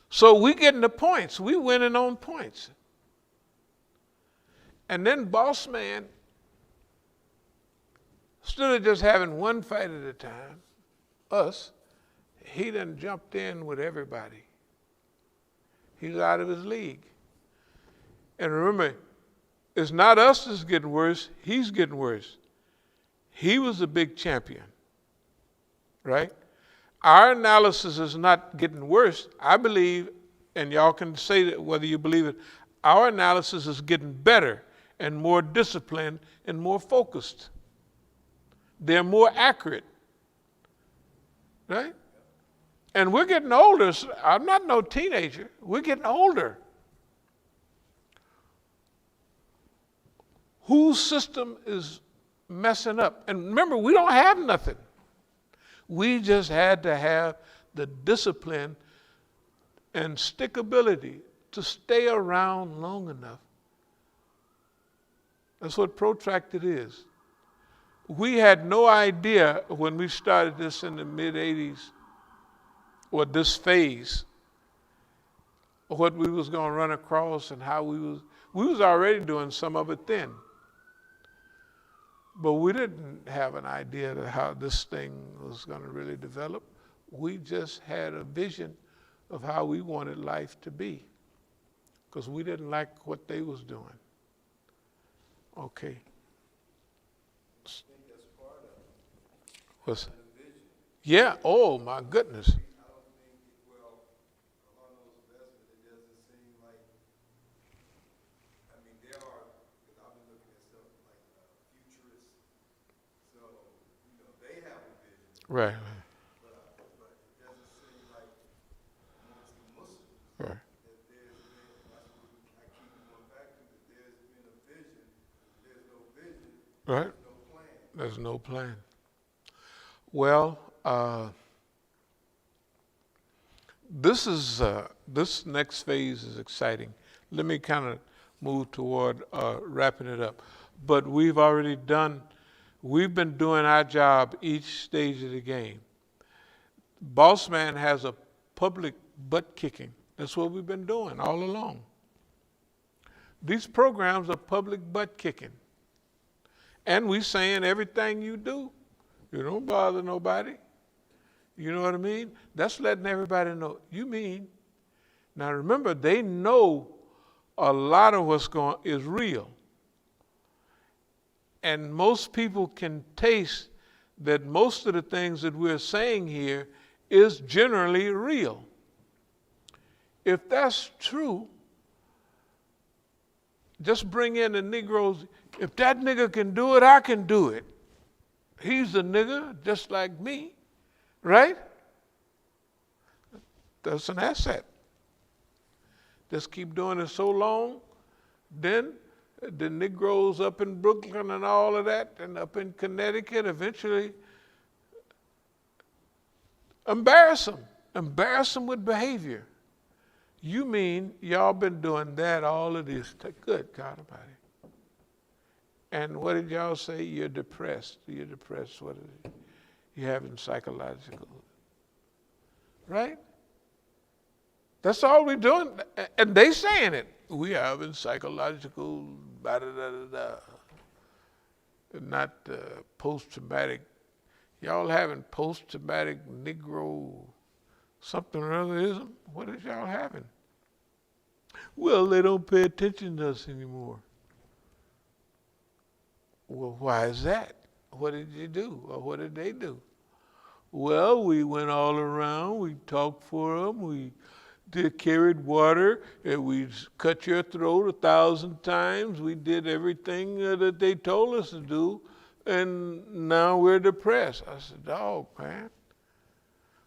Speaker 1: So we getting the points. We winning on points. And then Boss Man, instead of just having one fight at a time, he done jumped in with everybody. He's out of his league. And remember, it's not us that's getting worse, he's getting worse. He was a big champion, right? Our analysis is not getting worse. I believe, and y'all can say that whether you believe it, our analysis is getting better and more disciplined and more focused. They're more accurate, right? And we're getting older. So I'm not no teenager. We're getting older. Whose system is messing up? And remember, we don't have nothing. We just had to have the discipline and stickability to stay around long enough. That's what protracted is. We had no idea when we started this in the mid-'80s, or this phase, what we was going to run across and how we was already doing some of it then. But we didn't have an idea of how this thing was going to really develop. We just had a vision of how we wanted life to be, because we didn't like what they was doing. Okay.
Speaker 2: I think that's part of it.
Speaker 1: What's
Speaker 2: The vision.
Speaker 1: Yeah, oh my goodness.
Speaker 2: I don't think, well, along those investments, it doesn't seem like, I mean, there are, because I've been looking at stuff like futurists, so, you know, they have a vision,
Speaker 1: Right,
Speaker 2: but it doesn't seem like amongst the Muslims
Speaker 1: right.
Speaker 2: that there's been, that's what I keep going back to, that there's been a vision. There's no vision,
Speaker 1: Right.
Speaker 2: there's no plan.
Speaker 1: There's no plan. Well, this next phase is exciting. Let me kind of move toward wrapping it up. But we've been doing our job each stage of the game. Boss Man has a public butt kicking. That's what we've been doing all along. These programs are public butt kicking. And we saying everything you do, you don't bother nobody. You know what I mean? That's letting everybody know. You mean? Now remember, they know a lot of what's going is real. And most people can taste that most of the things that we're saying here is generally real. If that's true, just bring in the Negroes. If that nigga can do it, I can do it. He's a nigga just like me, right? That's an asset. Just keep doing it so long, then the Negroes up in Brooklyn and all of that, and up in Connecticut, eventually Embarrass them. Embarrass them with behavior. You mean y'all been doing that all of this? Good God Almighty. And what did y'all say? You're depressed. You're depressed. What is it? You're having psychological. Right? That's all we're doing. And they saying it. We having psychological, da da da da da. Not post-traumatic. Y'all having post-traumatic Negro something or otherism? What is y'all having? Well, they don't pay attention to us anymore. Well, why is that? What did you do? Or what did they do? Well, we went all around. We talked for them. We carried water. And we cut your throat 1,000 times. We did everything that they told us to do. And now we're depressed. I said, dog, man.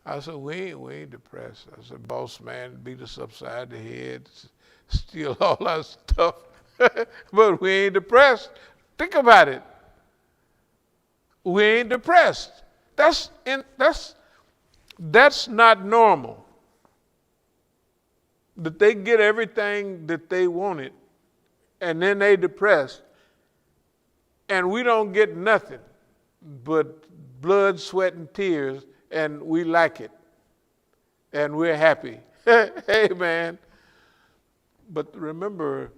Speaker 1: I said, we ain't depressed. I said, boss man beat us upside the head, steal all our stuff. But we ain't depressed. Think about it. We ain't depressed. That's not normal. That they get everything that they wanted, and then they depressed, and we don't get nothing but blood, sweat, and tears, and we like it, and we're happy. Hey, man. But remember,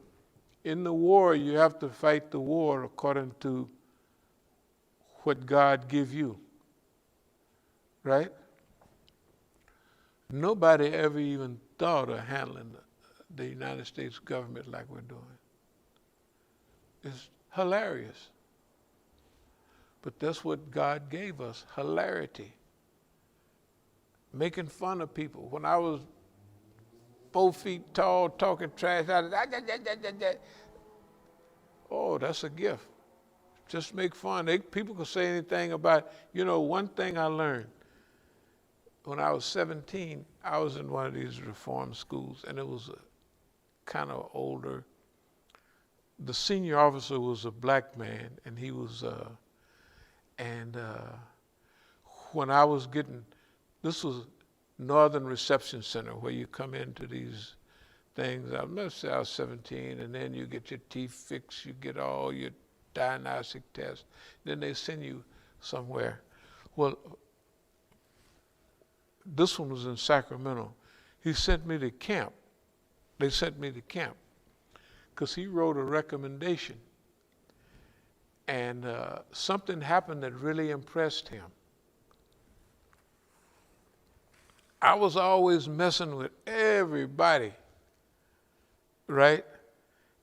Speaker 1: in the war, you have to fight the war according to what God give you, right? Nobody ever even thought of handling the United States government like we're doing. It's hilarious. But that's what God gave us, hilarity. Making fun of people. When I was 4 feet tall, talking trash, oh, that's a gift. Just make fun. People can say anything about, one thing I learned. When I was 17, I was in one of these reform schools, and it was kind of older. The senior officer was a black man, and he was, when I was this was Northern Reception Center, where you come into these things. I must say I was 17, and then you get your teeth fixed, you get all your diagnostic tests, then they send you somewhere. Well, this one was in Sacramento. He sent me to camp. They sent me to camp because he wrote a recommendation. And something happened that really impressed him. I was always messing with everybody, right?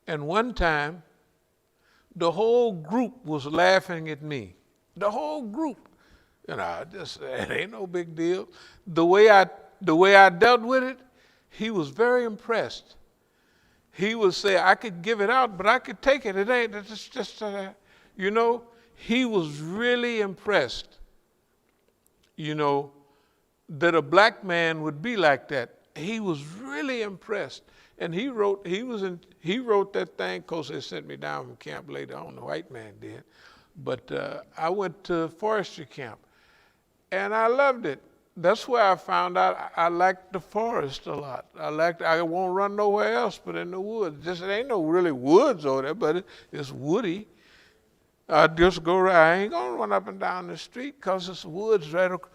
Speaker 1: And one time, the whole group was laughing at me. The whole group. It ain't no big deal. The way I dealt with it, he was very impressed. He would say, I could give it out, but I could take it. It's just, he was really impressed, that a black man would be like that. He was really impressed. And he wrote that thing, of course they sent me down from camp later on, the white man did. But I went to forestry camp, and I loved it. That's where I found out I liked the forest a lot. I won't run nowhere else but in the woods. It ain't no really woods over there, but it's woody. I just go around. I ain't gonna run up and down the street because it's woods right across.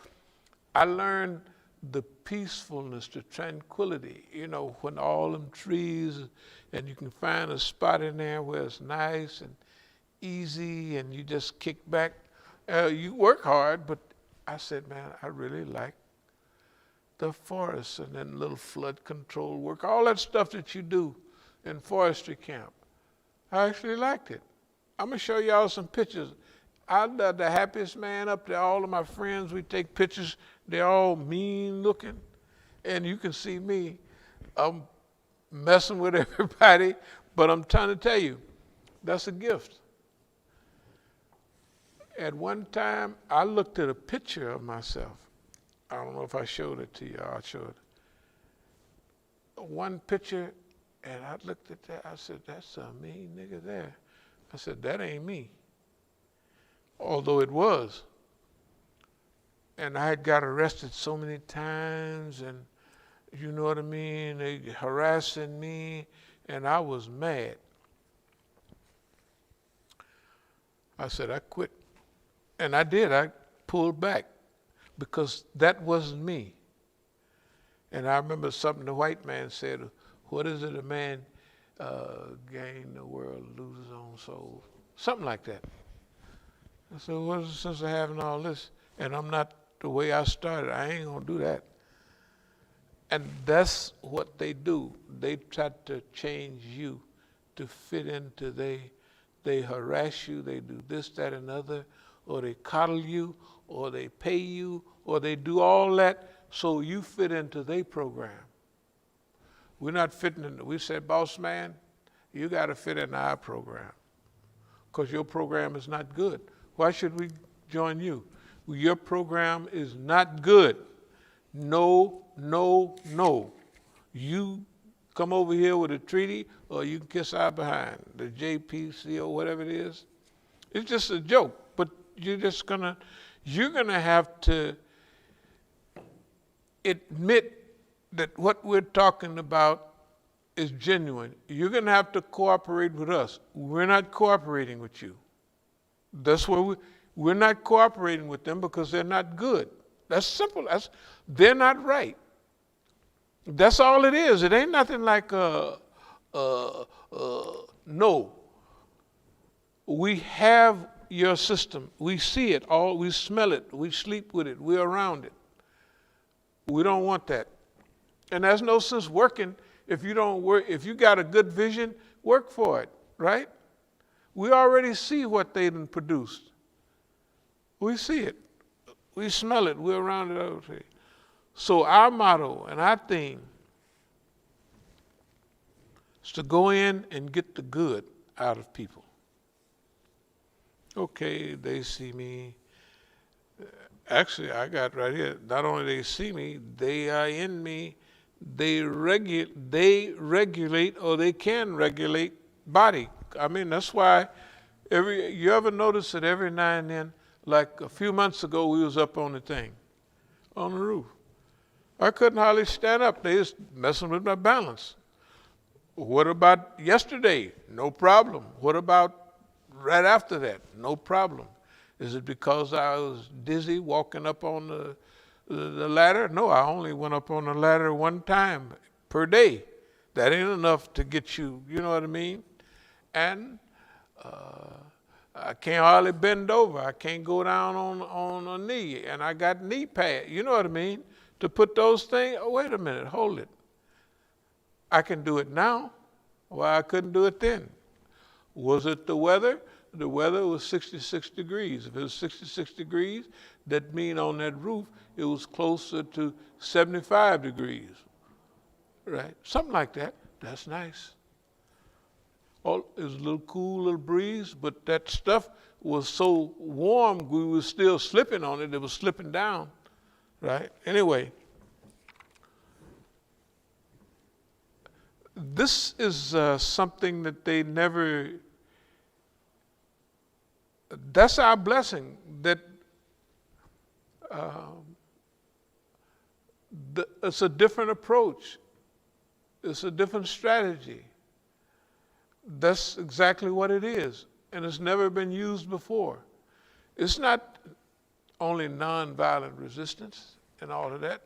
Speaker 1: I learned the peacefulness, the tranquility, when all them trees, and you can find a spot in there where it's nice and easy and you just kick back. You work hard, but I said, man, I really like the forest, and then little flood control work, all that stuff that you do in forestry camp. I actually liked it. I'm gonna show y'all some pictures. I'm the happiest man up there. All of my friends, we take pictures. They're all mean looking. And you can see me. I'm messing with everybody. But I'm trying to tell you, that's a gift. At one time, I looked at a picture of myself. I don't know if I showed it to you. I'll show it. One picture, and I looked at that. I said, that's a mean nigga there. I said, that ain't me. Although it was. and I had got arrested so many times, and you know what I mean, they harassing me, and I was mad. I said, I quit. And I did. I pulled back because that wasn't me. And I remember something the white man said, what is it a man gain the world, lose his own soul? Something like that. I said, what's the sense of having all this? And I'm not the way I started. I ain't going to do that. And that's what they do. They try to change you to fit into they harass you, they do this, that, and other, or they coddle you, or they pay you, or they do all that so you fit into their program. We're not fitting in. We said, boss man, you got to fit in our program because your program is not good. Why should we join you? Your program is not good. No, no, no. You come over here with a treaty, or you can kiss our behind, the JPC or whatever it is. It's just a joke, but you're gonna have to admit that what we're talking about is genuine. You're gonna have to cooperate with us. We're not cooperating with you. That's where we're not cooperating with them because they're not good. That's simple. They're not right. That's all it is. It ain't nothing like no. We have your system. We see it all. We smell it. We sleep with it. We're around it. We don't want that. And there's no sense working if you don't work. If you got a good vision, work for it, right? We already see what they done produced. We see it. We smell it. We're around it all day. So our motto and our theme is to go in and get the good out of people. Okay, they see me. Actually, I got right here, not only they see me, they are in me. They regulate or they can regulate body. I mean, that's why you ever notice that every now and then, like a few months ago, we was up on the thing, on the roof. I couldn't hardly stand up. They was messing with my balance. What about yesterday? No problem. What about right after that? No problem. Is it because I was dizzy walking up on the ladder? No, I only went up on the ladder one time per day. That ain't enough to get you, you know what I mean? And I can't hardly bend over. I can't go down on a knee. And I got knee pads, you know what I mean? To put those things, oh, wait a minute, hold it. I can do it now. Why I couldn't do it then? Was it the weather? The weather was 66 degrees. If it was 66 degrees, that means on that roof, it was closer to 75 degrees, right? Something like that. That's nice. It was a little cool, little breeze, but that stuff was so warm, we were still slipping on it. It was slipping down, right? Anyway, this is something that they never, that's our blessing, that it's a different approach. It's a different strategy. That's exactly what it is. And it's never been used before. It's not only nonviolent resistance and all of that.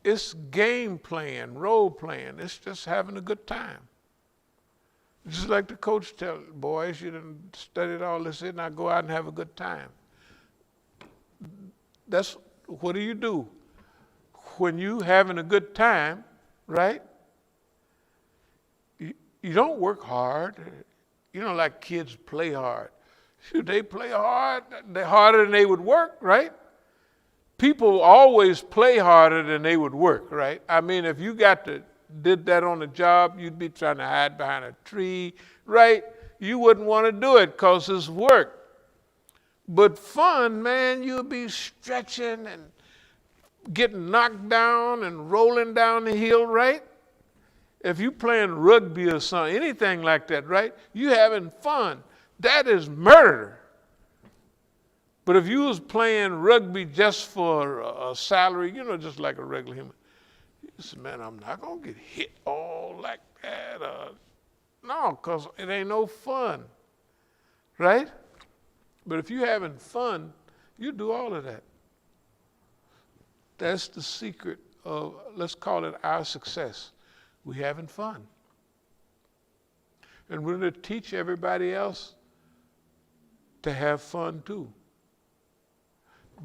Speaker 1: It's game playing, role playing. It's just having a good time. Just like the coach tell boys, you done studied all this in, now go out and have a good time. That's, what do? When you having a good time, right? You don't work hard. You know, like kids play hard. Should they play hard? They're harder than they would work, right? People always play harder than they would work, right? I mean, if you did that on the job, you'd be trying to hide behind a tree, right? You wouldn't want to do it because it's work. But fun, man, you'll be stretching and getting knocked down and rolling down the hill, right? If you playing rugby or something, anything like that, right? You having fun. That is murder. But if you was playing rugby just for a salary, just like a regular human, you say, man, I'm not going to get hit all like that. No, because it ain't no fun, right? But if you're having fun, you do all of that. That's the secret of, let's call it our success. We having fun. And we're going to teach everybody else to have fun too.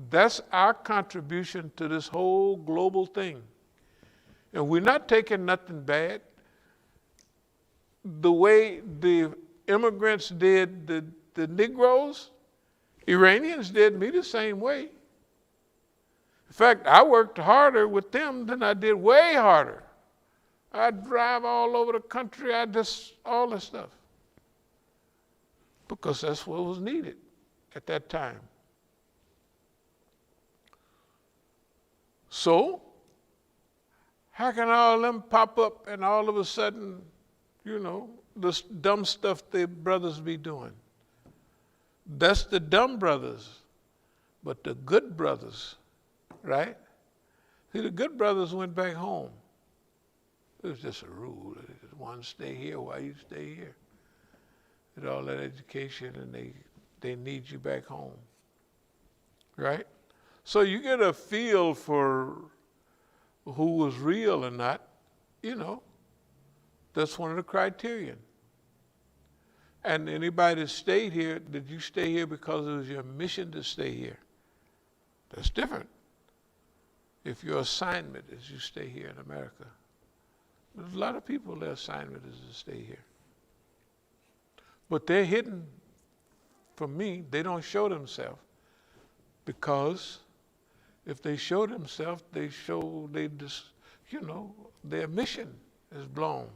Speaker 1: That's our contribution to this whole global thing. And we're not taking nothing bad. The way the immigrants did the Negroes, Iranians did me the same way. In fact, I worked harder with them than I did, way harder. I'd drive all over the country, all this stuff. Because that's what was needed at that time. So, how can all of them pop up and all of a sudden, this dumb stuff the brothers be doing? That's the dumb brothers, but the good brothers, right? See, the good brothers went back home. It was just a rule. One stay here while you stay here. Get all that education and they need you back home, right? So you get a feel for who was real or not, that's one of the criterion. And anybody that stayed here, did you stay here because it was your mission to stay here? That's different. If your assignment is you stay here in America. There's a lot of people, their assignment is to stay here. But they're hidden from me. They don't show themselves. Because if they show themselves, their mission is blown.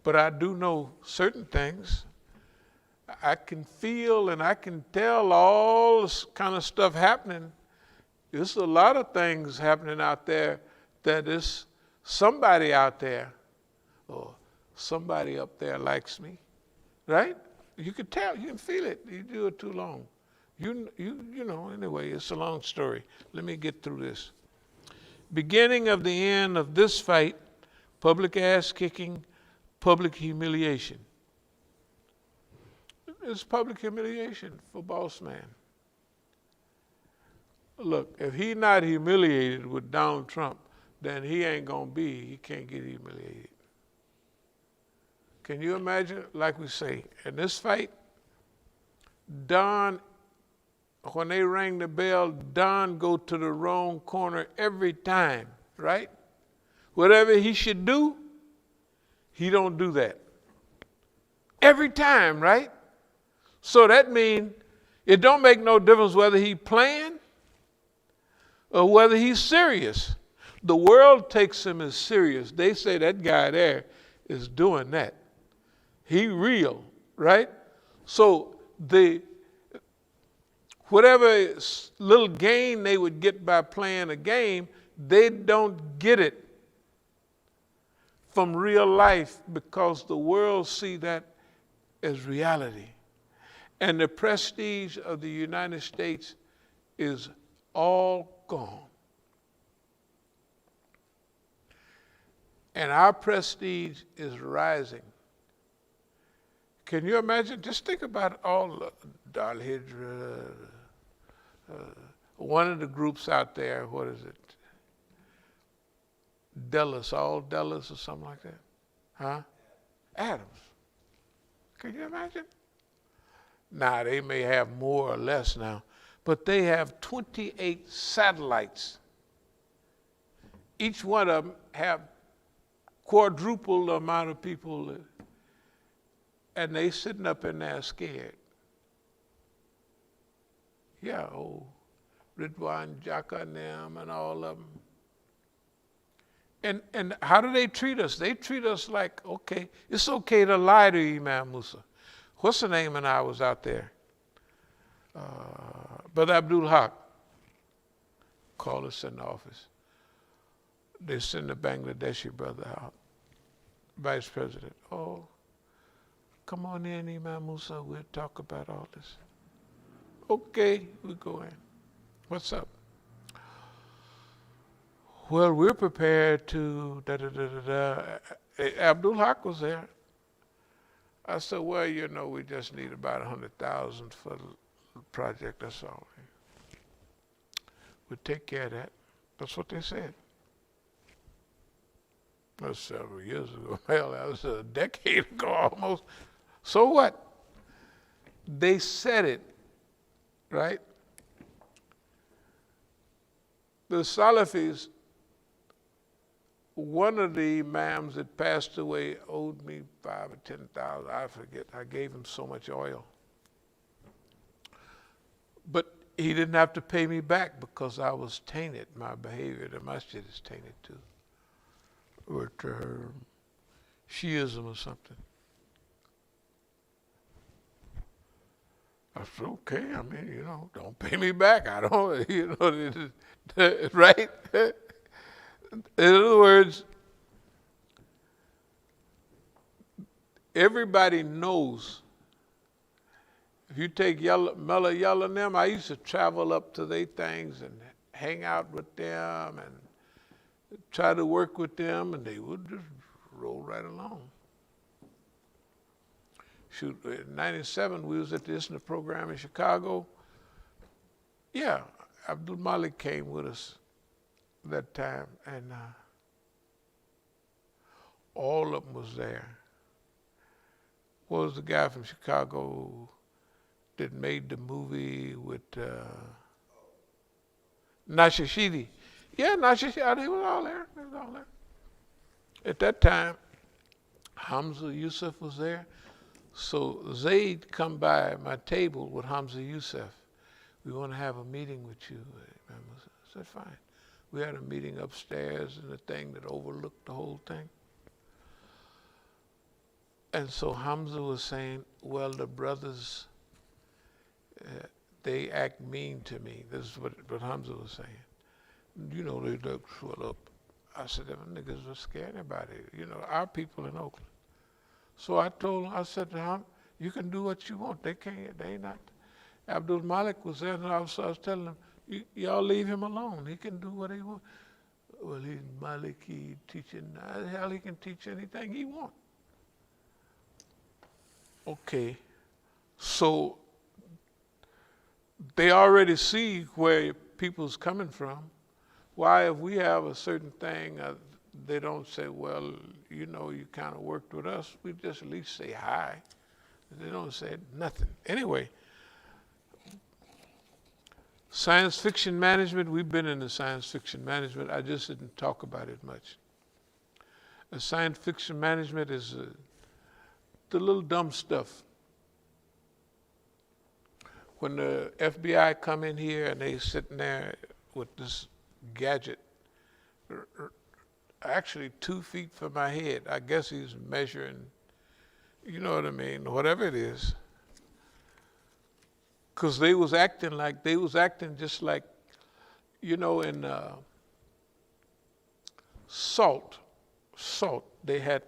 Speaker 1: But I do know certain things. I can feel and I can tell all this kind of stuff happening. There's a lot of things happening out there that is somebody out there or somebody up there likes me, right? You can tell, you can feel it. You do it too long. Anyway, it's a long story. Let me get through this. Beginning of the end of this fight, public ass kicking, public humiliation. It's public humiliation for boss man. Look, if he not humiliated with Donald Trump, then he can't get humiliated. Can you imagine, like we say, in this fight, Don, when they rang the bell, Don go to the wrong corner every time, right? Whatever he should do, he don't do that. Every time, right? So that means it don't make no difference whether he playing or whether he's serious. The world takes him as serious. They say that guy there is doing that. He real, right? So whatever little gain they would get by playing a game, they don't get it from real life because the world see that as reality. And the prestige of the United States is all gone. And our prestige is rising. Can you imagine? Just think about all Dalhidra, one of the groups out there, what is it? All Dulles or something like that? Huh? Adams. Can you imagine? Now, they may have more or less now, but they have 28 satellites. Each one of them have quadruple the amount of people, and they sitting up in there scared. Yeah, Ridwan, Jaka, and them, and all of them. And how do they treat us? They treat us like, okay, it's okay to lie to Imam Musa. What's the name when I was out there? Brother Abdul Haq called us in the office. They send the Bangladeshi brother out, vice president. Oh, come on in, Imam Musa, we'll talk about all this. Okay, we go in. What's up? Well, we're prepared to da da da da da. Abdul Haq was there. I said, well, you know, we just need about 100,000 for the project. That's all. We'll take care of that. That's what they said. That was several years ago. Hell, that was a decade ago almost. So what? They said it, right? The Salafis, one of the imams that passed away owed me 5 or 10,000. I forget. I gave him so much oil. But he didn't have to pay me back because I was tainted. My behavior, the masjid is tainted too. With Shiism or something. I said, okay, I mean, you know, don't pay me back. I don't, you know, right? In other words, everybody knows. If you take Mullah Yalla and them, I used to travel up to their things and hang out with them and try to work with them, and they would just roll right along. Shoot, in '97, we was at the ISNA program in Chicago. Yeah, Abdul Malik came with us that time, and all of them was there. What was the guy from Chicago that made the movie with Nashashidi? Yeah, Nashashidi, they was all there. They was all there. At that time, Hamza Yusuf was there. So Zayd come by my table with Hamza Yusuf. We want to have a meeting with you. I said, fine. We had a meeting upstairs in the thing that overlooked the whole thing. And so Hamza was saying, well, the brothers, they act mean to me. This is what Hamza was saying. You know, they look swell up. I said, them niggas were scared about it. You know, our people in Oakland. So I told him, I said to him, you can do what you want. They can't, they not. Abdul Malik was there, and I was telling him, y'all leave him alone. He can do what he wants. Well, he's Maliki teaching. Hell, he can teach anything he wants. Okay, so they already see where people's coming from. Why, if we have a certain thing, they don't say, well, you know, you kind of worked with us. We just at least say hi. They don't say nothing. Anyway, science fiction management, we've been in the science fiction management. I just didn't talk about it much. The science fiction management is the little dumb stuff. When the FBI come in here and they sitting there with this gadget, actually 2 feet from my head. I guess he's measuring, you know what I mean, whatever it is. Because they was acting just like, you know, in Salt, they had,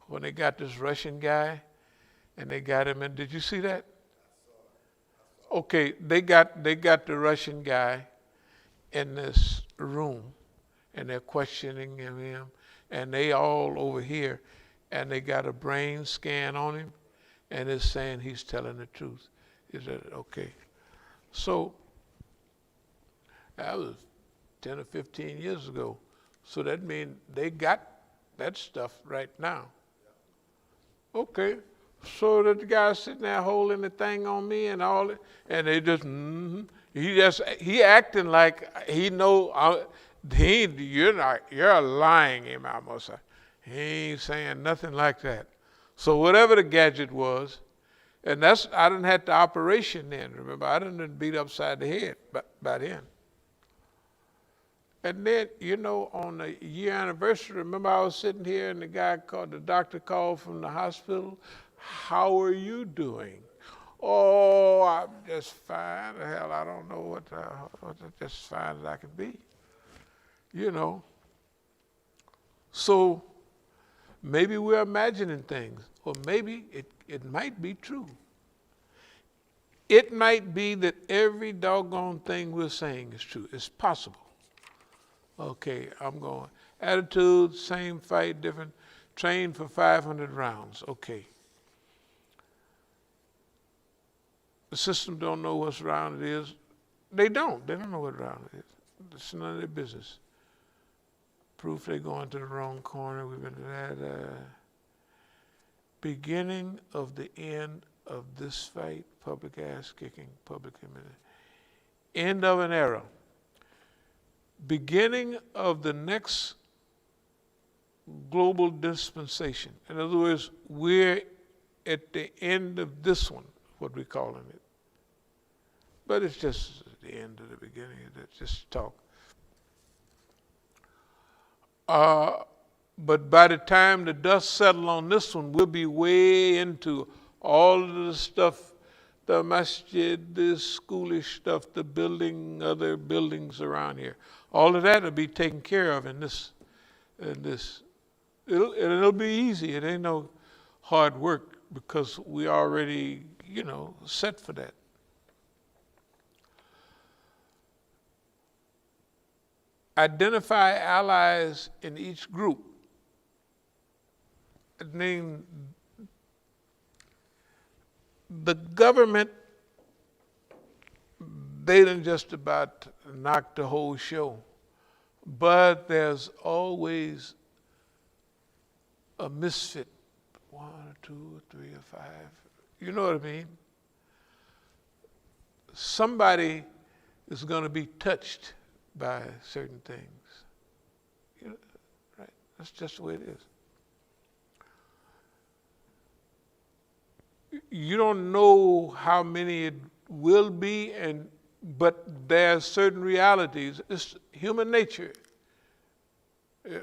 Speaker 1: when they got this Russian guy, and they got him in, did you see that? Okay, they got the Russian guy in this room, and they're questioning him, and they all over here, and they got a brain scan on him, and it's saying he's telling the truth. Is that okay? So that was 10 or 15 years ago. So that means they got that stuff right now. Okay. So that the guy's sitting there holding the thing on me and all it, and they just, he acting like he know, you're lying, Imam Musa. He ain't saying nothing like that. So whatever the gadget was, and I didn't have the operation then, remember, I didn't beat upside the head by then. And then, you know, on the year anniversary, remember I was sitting here and the doctor called from the hospital. How are you doing? Oh, I'm just fine. Hell, I don't know what just fine as I can be. You know. So maybe we're imagining things, or maybe it might be true. It might be that every doggone thing we're saying is true. It's possible. Okay, I'm going. Attitude, same fight, different. Train for 500 rounds. Okay. The system don't know what round it is. They don't. They don't know what round it is. It's none of their business. Proof they going to the wrong corner. We've been at beginning of the end of this fight, public ass kicking, public humiliation. End of an era. Beginning of the next global dispensation. In other words, we're at the end of this one, what we're calling it. But it's just the end of the beginning. It's just talk. But by the time the dust settles on this one, we'll be way into all of the stuff, the masjid, the schoolish stuff, the building, other buildings around here. All of that will be taken care of in this. It'll be easy. It ain't no hard work because we already, set for that. Identify allies in each group. I mean, the government, they done just about knocked the whole show. But there's always a misfit. 1 or 2 or 3 or 5. You know what I mean? Somebody is going to be touched by certain things. Right? That's just the way it is. You don't know how many it will be, but there are certain realities. It's human nature.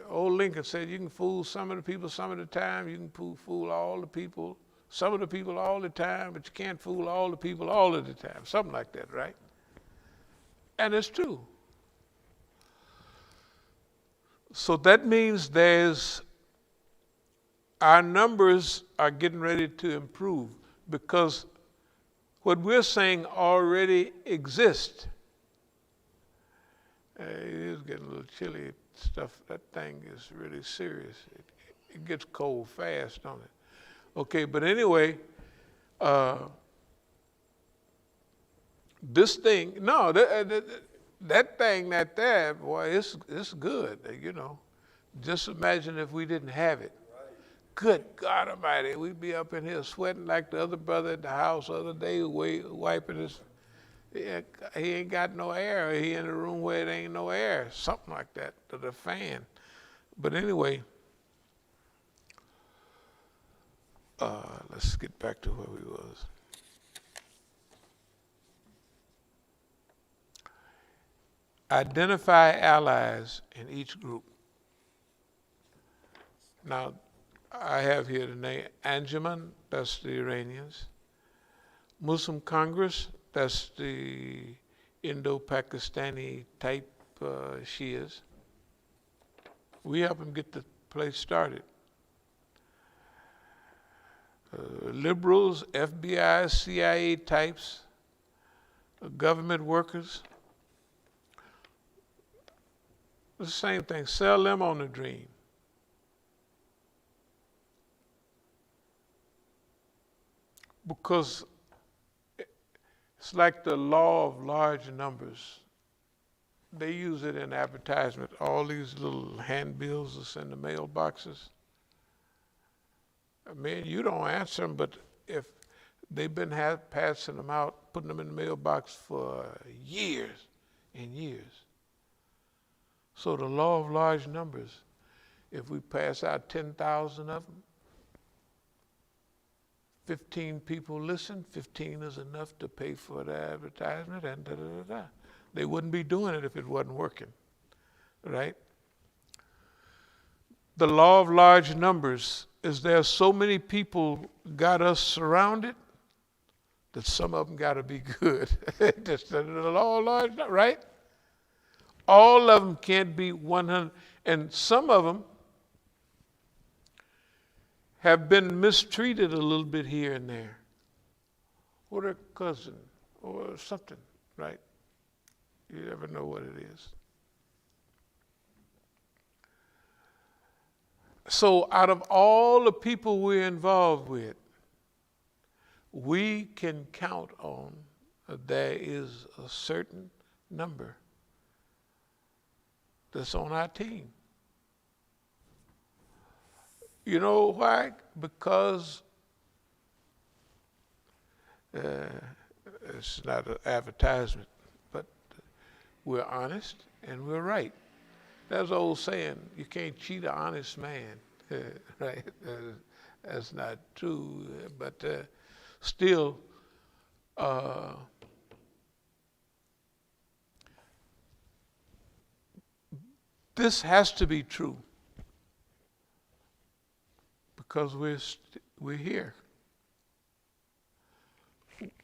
Speaker 1: Old Lincoln said you can fool some of the people some of the time, you can fool all the people, some of the people all the time, but you can't fool all the people all of the time. Something like that, right? And it's true. So that means our numbers are getting ready to improve because what we're saying already exists. It is getting a little chilly stuff. That thing is really serious. It gets cold fast, don't it? Okay, but anyway, this thing, no, that thing there, boy, it's good, Just imagine if we didn't have it. Right. Good God Almighty, we'd be up in here sweating like the other brother at the house the other day, wiping his. He ain't got no air. He in a room where it ain't no air. Something like that, to the fan. But anyway, let's get back to where we was. Identify allies in each group. Now, I have here the name Anjuman, that's the Iranians. Muslim Congress, that's the Indo-Pakistani type Shias. We help them get the place started. Liberals, FBI, CIA types, government workers. The same thing, sell them on the dream. Because it's like the law of large numbers. They use it in advertisement. All these little handbills that's in the mailboxes. I mean, you don't answer them, but if they've been passing them out, putting them in the mailbox for years and years. So the law of large numbers, if we pass out 10,000 of them, 15 people listen, 15 is enough to pay for the advertisement, and da-da-da-da. They wouldn't be doing it if it wasn't working, right? The law of large numbers is there so many people got us surrounded that some of them got to be good. Just the law of large numbers, right? All of them can't be 100, and some of them have been mistreated a little bit here and there. What a cousin. or something, right? You never know what it is. So out of all the people we're involved with, we can count on there is a certain number that's on our team. You know why? Because it's not an advertisement, but we're honest and we're right. There's an old saying, you can't cheat an honest man, right? That's not true, but still, this has to be true because we're here.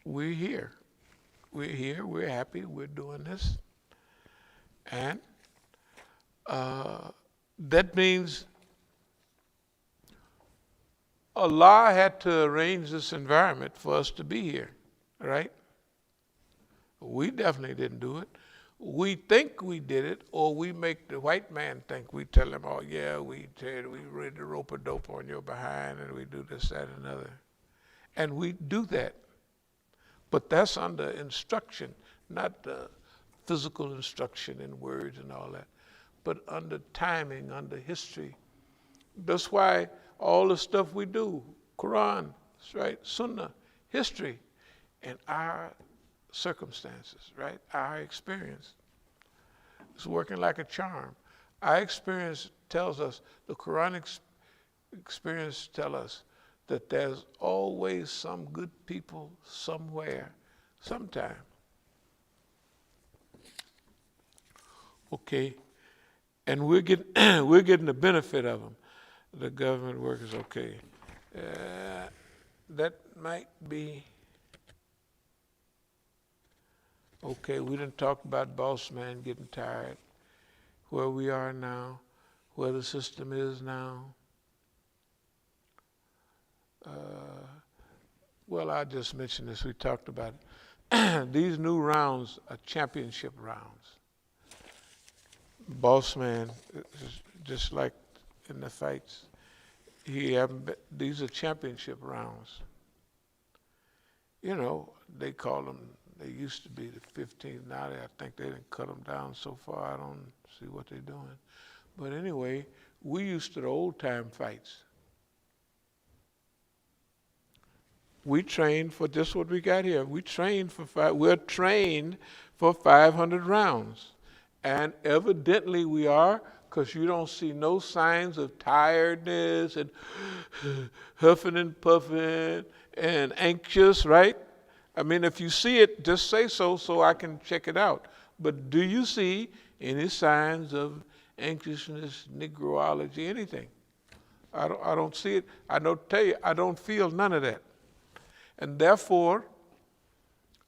Speaker 1: We're here. We're here. We're happy. We're doing this, and that means Allah had to arrange this environment for us to be here, right? We definitely didn't do it. We think we did it, or we make the white man think. We tell him, oh yeah, we ready to rope a dope on your behind, and we do this, that, and other. And we do that. But that's under instruction, not the physical instruction in words and all that, but under timing, under history. That's why all the stuff we do, Quran, right, Sunnah, history, and our circumstances, right, our experience. It's working like a charm. Our experience tells us, the Quranic experience tells us that there's always some good people somewhere, sometime. Okay, and we're getting the benefit of them. The government workers, okay. That might be, okay, we didn't talk about boss man getting tired, where we are now, where the system is now. Well, I just mentioned this, we talked about it. These new rounds are championship rounds. Boss man, just like in the fights, these are championship rounds. You know, they call them, they used to be the 15. Now I think they didn't cut them down so far. I don't see what they're doing. But anyway, we used to the old time fights. We trained for just what we got here. We're trained for 500 rounds. And evidently we are, because you don't see no signs of tiredness and huffing and puffing and anxious, right? I mean, if you see it, just say so I can check it out. But do you see any signs of anxiousness, negroology, anything? I don't see it. I don't tell you, I don't feel none of that. And therefore,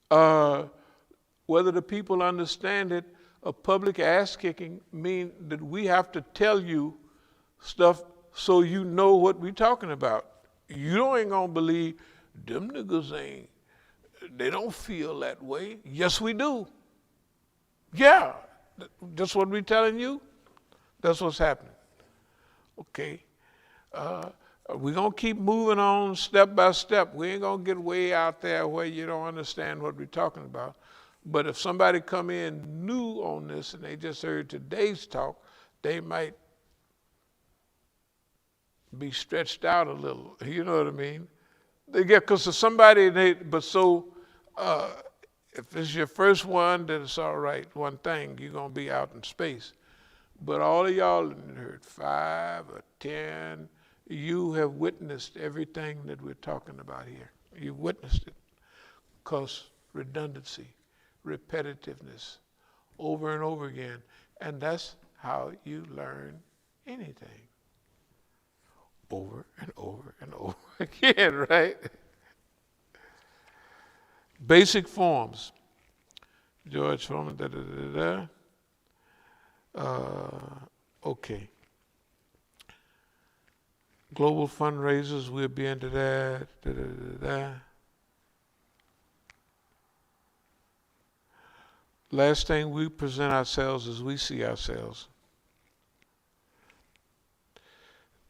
Speaker 1: whether the people understand it, a public ass kicking means that we have to tell you stuff so you know what we're talking about. You ain't gonna believe them niggas they don't feel that way. Yes, we do. Yeah, that's what we're telling you. That's what's happening. Okay. We're going to keep moving on step by step. We ain't going to get way out there where you don't understand what we're talking about. But if somebody come in new on this and they just heard today's talk, they might be stretched out a little. You know what I mean? They get, because of somebody, if it's your first one, then it's all right. One thing, you're going to be out in space. But all of y'all heard 5 or 10, you have witnessed everything that we're talking about here. You've witnessed it. Because redundancy, repetitiveness, over and over again. And that's how you learn anything. Over and over and over again, right? Basic forms. George Foreman, okay. Global fundraisers, we'll be into that. Last thing, we present ourselves as we see ourselves.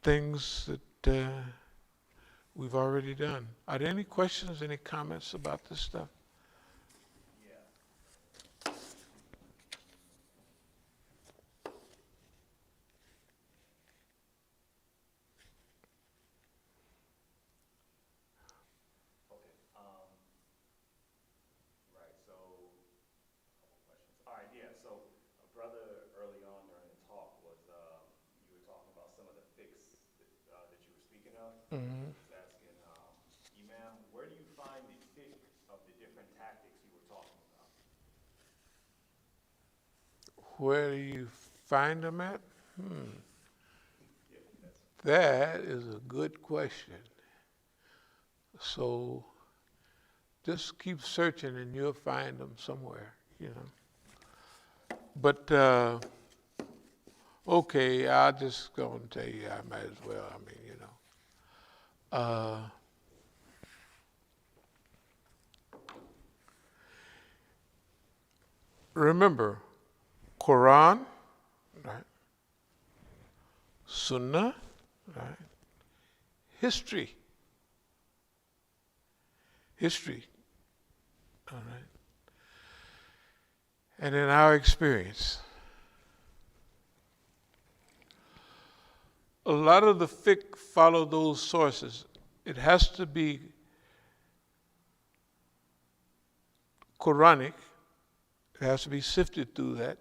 Speaker 1: Things that we've already done. Are there any questions, any comments about this stuff?
Speaker 3: Right, so, a couple questions. All right, yeah, so a brother early on during the talk was, you were talking about some of the fix that you were speaking of.
Speaker 1: Mm-hmm.
Speaker 3: He was asking, Imam, where do you find the fiqh of the different tactics you were talking about?
Speaker 1: Where do you find them at?
Speaker 3: Yeah, that's
Speaker 1: That is a good question. So just keep searching and you'll find them somewhere, you know. But okay, I'll just go and tell you, I might as well. I mean, you know. Remember, Quran, right? Sunnah, right? History. History, all right? And in our experience, a lot of the fiqh follow those sources. It has to be Quranic. It has to be sifted through that.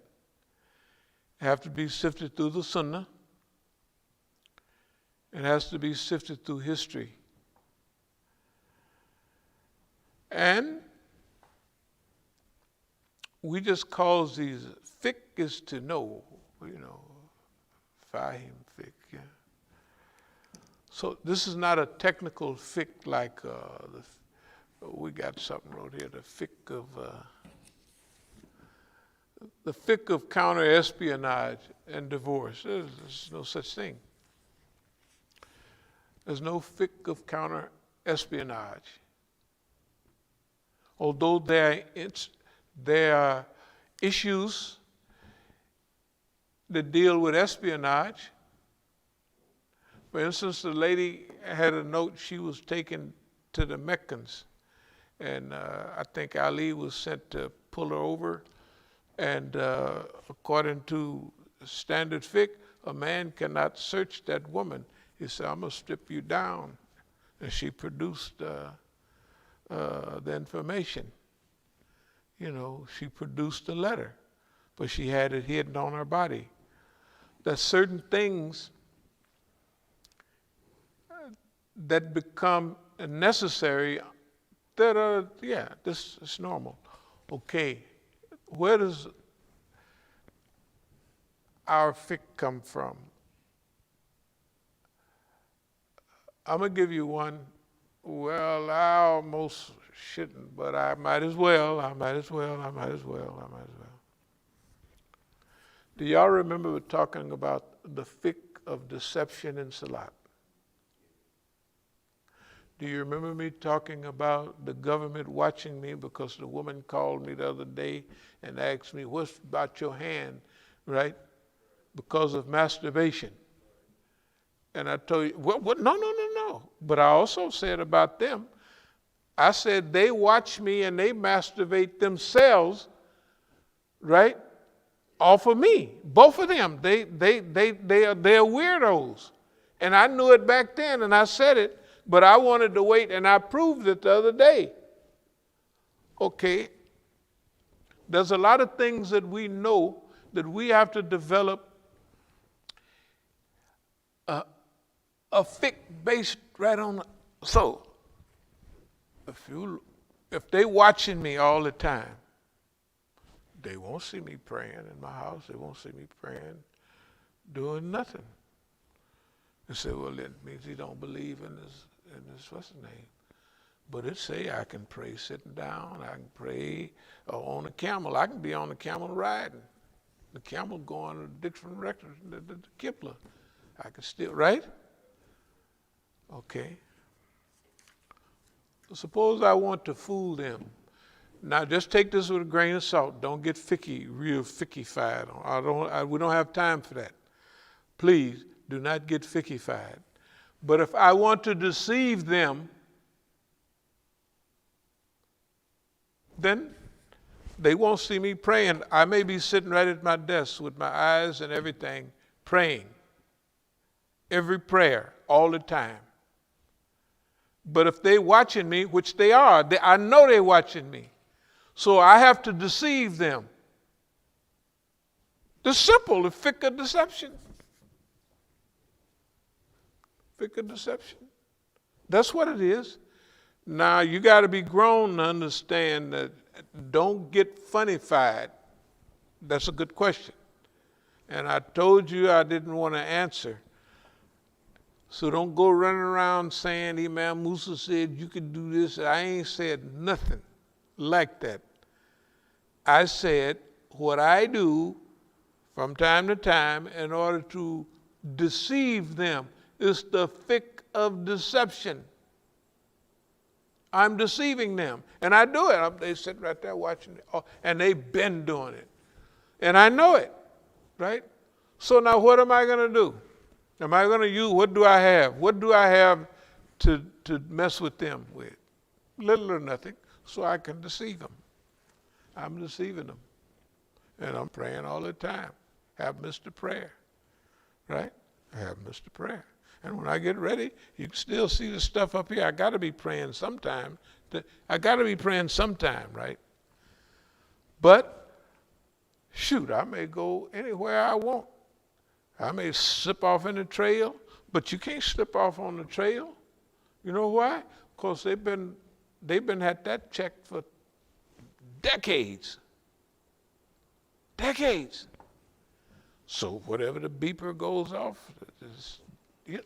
Speaker 1: It has to be sifted through the Sunnah. It has to be sifted through history. And we just cause these fiqh is to know, you know, fahim fiqh, yeah. So this is not a technical fiqh like we got something wrote here, the fiqh of counter-espionage and divorce. There's no such thing. There's no fiqh of counter-espionage. Although there are issues that deal with espionage. For instance, the lady had a note she was taken to the Meccans, and I think Ali was sent to pull her over, and according to standard fiqh, a man cannot search that woman. He said, I'm going to strip you down. And she produced the information. You know, she produced the letter, but she had it hidden on her body. There's certain things that become necessary that are, yeah, this is normal. Okay, where does our fiqh come from? I'm going to give you one. Well, I almost shouldn't, but I might as well. Do y'all remember we're talking about the fiqh of deception in Salat? Do you remember me talking about the government watching me because the woman called me the other day and asked me, what's about your hand, right? Because of masturbation. And I told you, what? No. But I also said about them, I said they watch me and they masturbate themselves, right? Off of me, both of them. They are weirdos, and I knew it back then, and I said it. But I wanted to wait, and I proved it the other day. Okay, there's a lot of things that we know that we have to develop a fiqh based right on. So, if they watching me all the time, they won't see me praying in my house. They won't see me praying, doing nothing. They say, well, that means he don't believe in this what's the name? But it say I can pray sitting down. I can pray on a camel. I can be on a camel riding. The camel going to different directions, the Qibla. I can still, right? Okay. Suppose I want to fool them Now, just take this with a grain of salt. Don't get real fickified. We don't have time for that. Please do not get fickified. But if I want to deceive them, then they won't see me praying. I may be sitting right at my desk with my eyes and everything, praying. Every prayer, all the time. But if they're watching me, which they are, I know they're watching me. So I have to deceive them. The simple, the fiqh of deception. Fiqh of deception. That's what it is. Now, you got to be grown to understand that. Don't get funnified. That's a good question. And I told you I didn't want to answer. So don't go running around saying, Imam Musa said you could do this. I ain't said nothing like that. I said what I do from time to time in order to deceive them is the fiqh of deception. I'm deceiving them. And I do it. They sit right there watching it. And they've been doing it. And I know it. Right? So now what am I going to do? Am I going to use, what do I have? What do I have to mess with them with? Little or nothing. So I can deceive them. I'm deceiving them. And I'm praying all the time. Have Mr. Prayer. Right? I have Mr. Prayer. And when I get ready, you can still see the stuff up here. I got to be praying sometime. Right? But, shoot, I may go anywhere I want. I may slip off in the trail, but you can't slip off on the trail. You know why? Because they've been at that check for decades. Decades. So whatever the beeper goes off,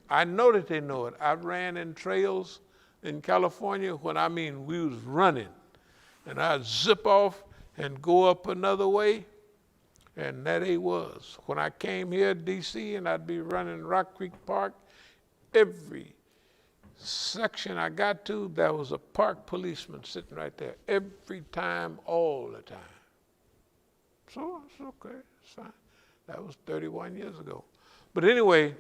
Speaker 1: I know that they know it. I ran in trails in California when we was running. And I'd zip off and go up another way. And that it was. When I came here to D.C. and I'd be running Rock Creek Park, every section I got to, there was a park policeman sitting right there. Every time, all the time. So it's okay, it's fine. That was 31 years ago. But anyway,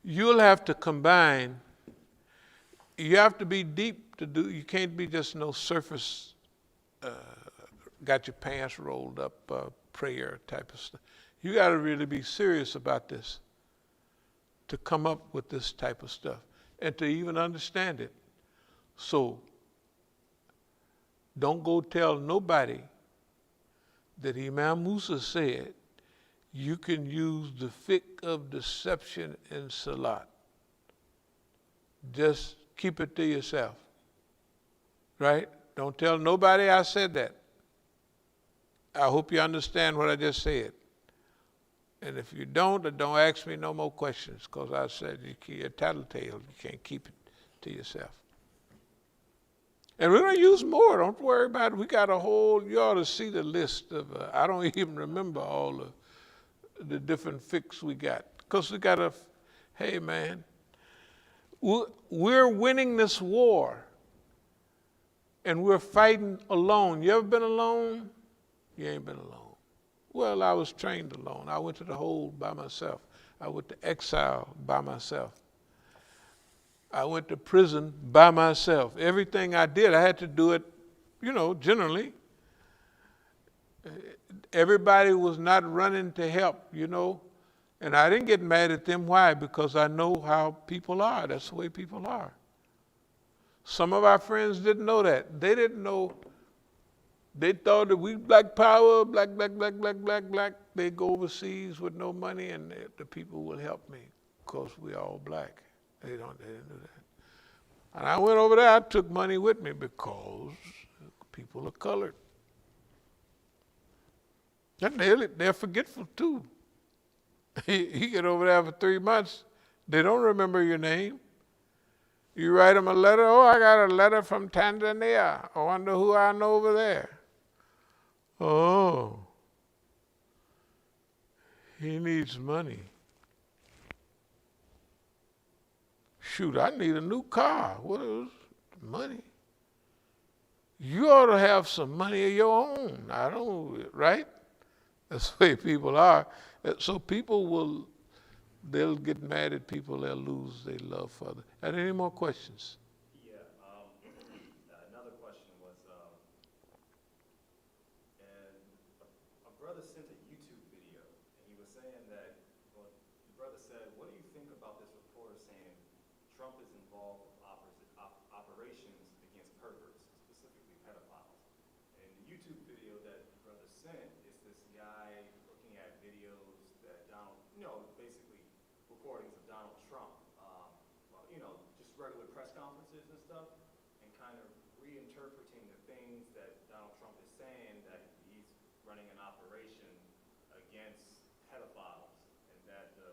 Speaker 1: you'll have to combine. You have to be deep to do. You can't be just no surface. Got your pants rolled up, prayer type of stuff. You got to really be serious about this to come up with this type of stuff and to even understand it. So don't go tell nobody that Imam Musa said you can use the fiqh of deception in Salat. Just keep it to yourself. Right? Don't tell nobody I said that. I hope you understand what I just said. And if you don't ask me no more questions, because I said you're a tattletale. You can't keep it to yourself. And we're going to use more. Don't worry about it. We got a whole, you ought to see the list of, I don't even remember all of the different fiqhs we got. Because we got hey man, we're winning this war. And we're fighting alone. You ever been alone? You ain't been alone. Well, I was trained alone. I went to the hold by myself. I went to exile by myself. I went to prison by myself. Everything I did, I had to do it, generally. Everybody was not running to help, And I didn't get mad at them. Why? Because I know how people are. That's the way people are. Some of our friends didn't know that. They didn't know. They thought that we black power, black. They go overseas with no money and the people will help me because we all black. They didn't do that. And I went over there, I took money with me because people are colored. And they're forgetful too. You get over there for 3 months, they don't remember your name. You write them a letter, I got a letter from Tanzania. I wonder who I know over there. Oh, he needs money. Shoot, I need a new car. What is money? You ought to have some money of your own. I don't, right? That's the way people are. So they'll get mad at people, they'll lose their love for them. Are there any more questions?
Speaker 3: Yeah, another question was, and a brother sent a YouTube video, and he was saying that, well, the brother said, what do you think about this reporter saying Trump is involved with operations against perverts, specifically pedophiles? And the YouTube video that the brother sent is this guy looking at videos that basically recordings of Donald Trump, just regular press conferences and stuff, and kind of reinterpreting the things that Donald Trump is saying, that he's running an operation against pedophiles, and that the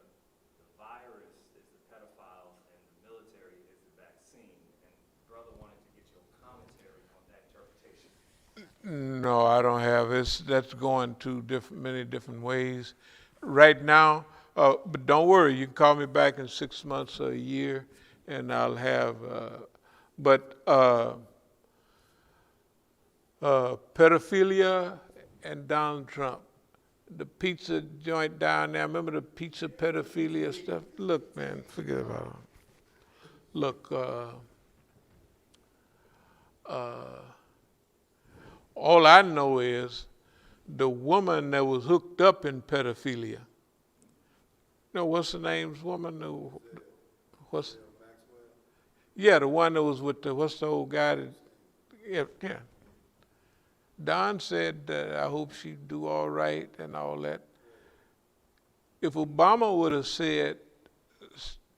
Speaker 3: virus is the pedophiles and the military is the vaccine. And brother wanted to get your commentary on that interpretation.
Speaker 1: No, I don't have. That's going many different ways. Right now, but don't worry, you can call me back in 6 months or a year, and I'll have. Pedophilia and Donald Trump, the pizza joint down there. Remember the pizza pedophilia stuff? Look, man, forget about it. Look, all I know is the woman that was hooked up in pedophilia. What's the name's woman? Yeah, the one that was with what's the old guy that, yeah. Don said that I hope she do all right and all that. If Obama would have said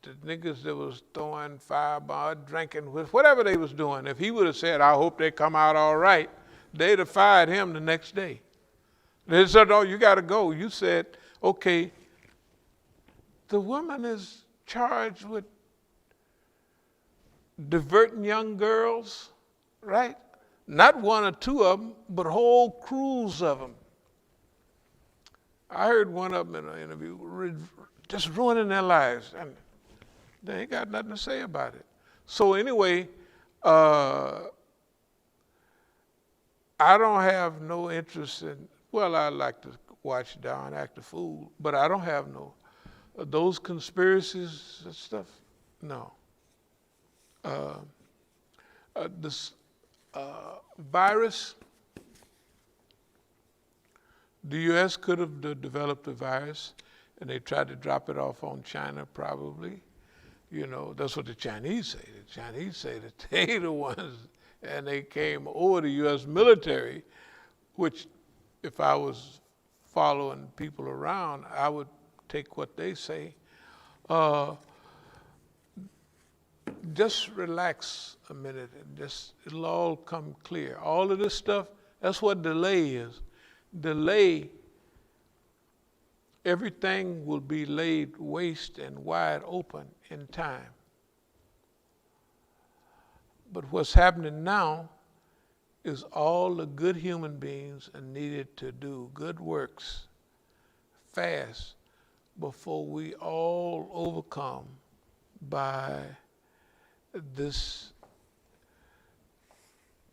Speaker 1: the niggas that was throwing fireball, drinking, whatever they was doing, if he would have said, I hope they come out all right, they'd have fired him the next day. They said, oh, you got to go. You said, okay, the woman is charged with diverting young girls, right? Not one or two of them, but whole crews of them. I heard one of them in an interview, just ruining their lives, and they ain't got nothing to say about it. So anyway, I don't have no interest in, well, I like to watch Don act a fool, but I don't have those conspiracies and stuff, no. This virus, the U.S. could have developed a virus, and they tried to drop it off on China probably. That's what the Chinese say. The Chinese say that they the ones, and they came over the U.S. military, which if I was following people around, I would take what they say. Just relax a minute and it'll all come clear. All of this stuff, that's what delay is. Delay, everything will be laid waste and wide open in time. But what's happening now is all the good human beings are needed to do good works fast before we all overcome by this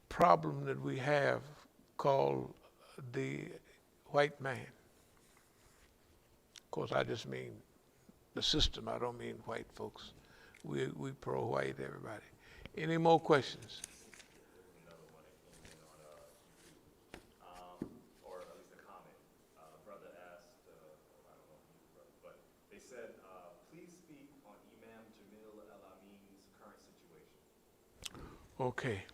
Speaker 1: problem that we have called the white man. Of course, I just mean the system. I don't mean white folks. We pro-white, everybody. Any more questions?
Speaker 3: Another one that came in on YouTube, or at least a comment. Brother asked, I don't know if you, brother, but they said, please speak on Imam Jamil El-Amin's current situation.
Speaker 1: Okay.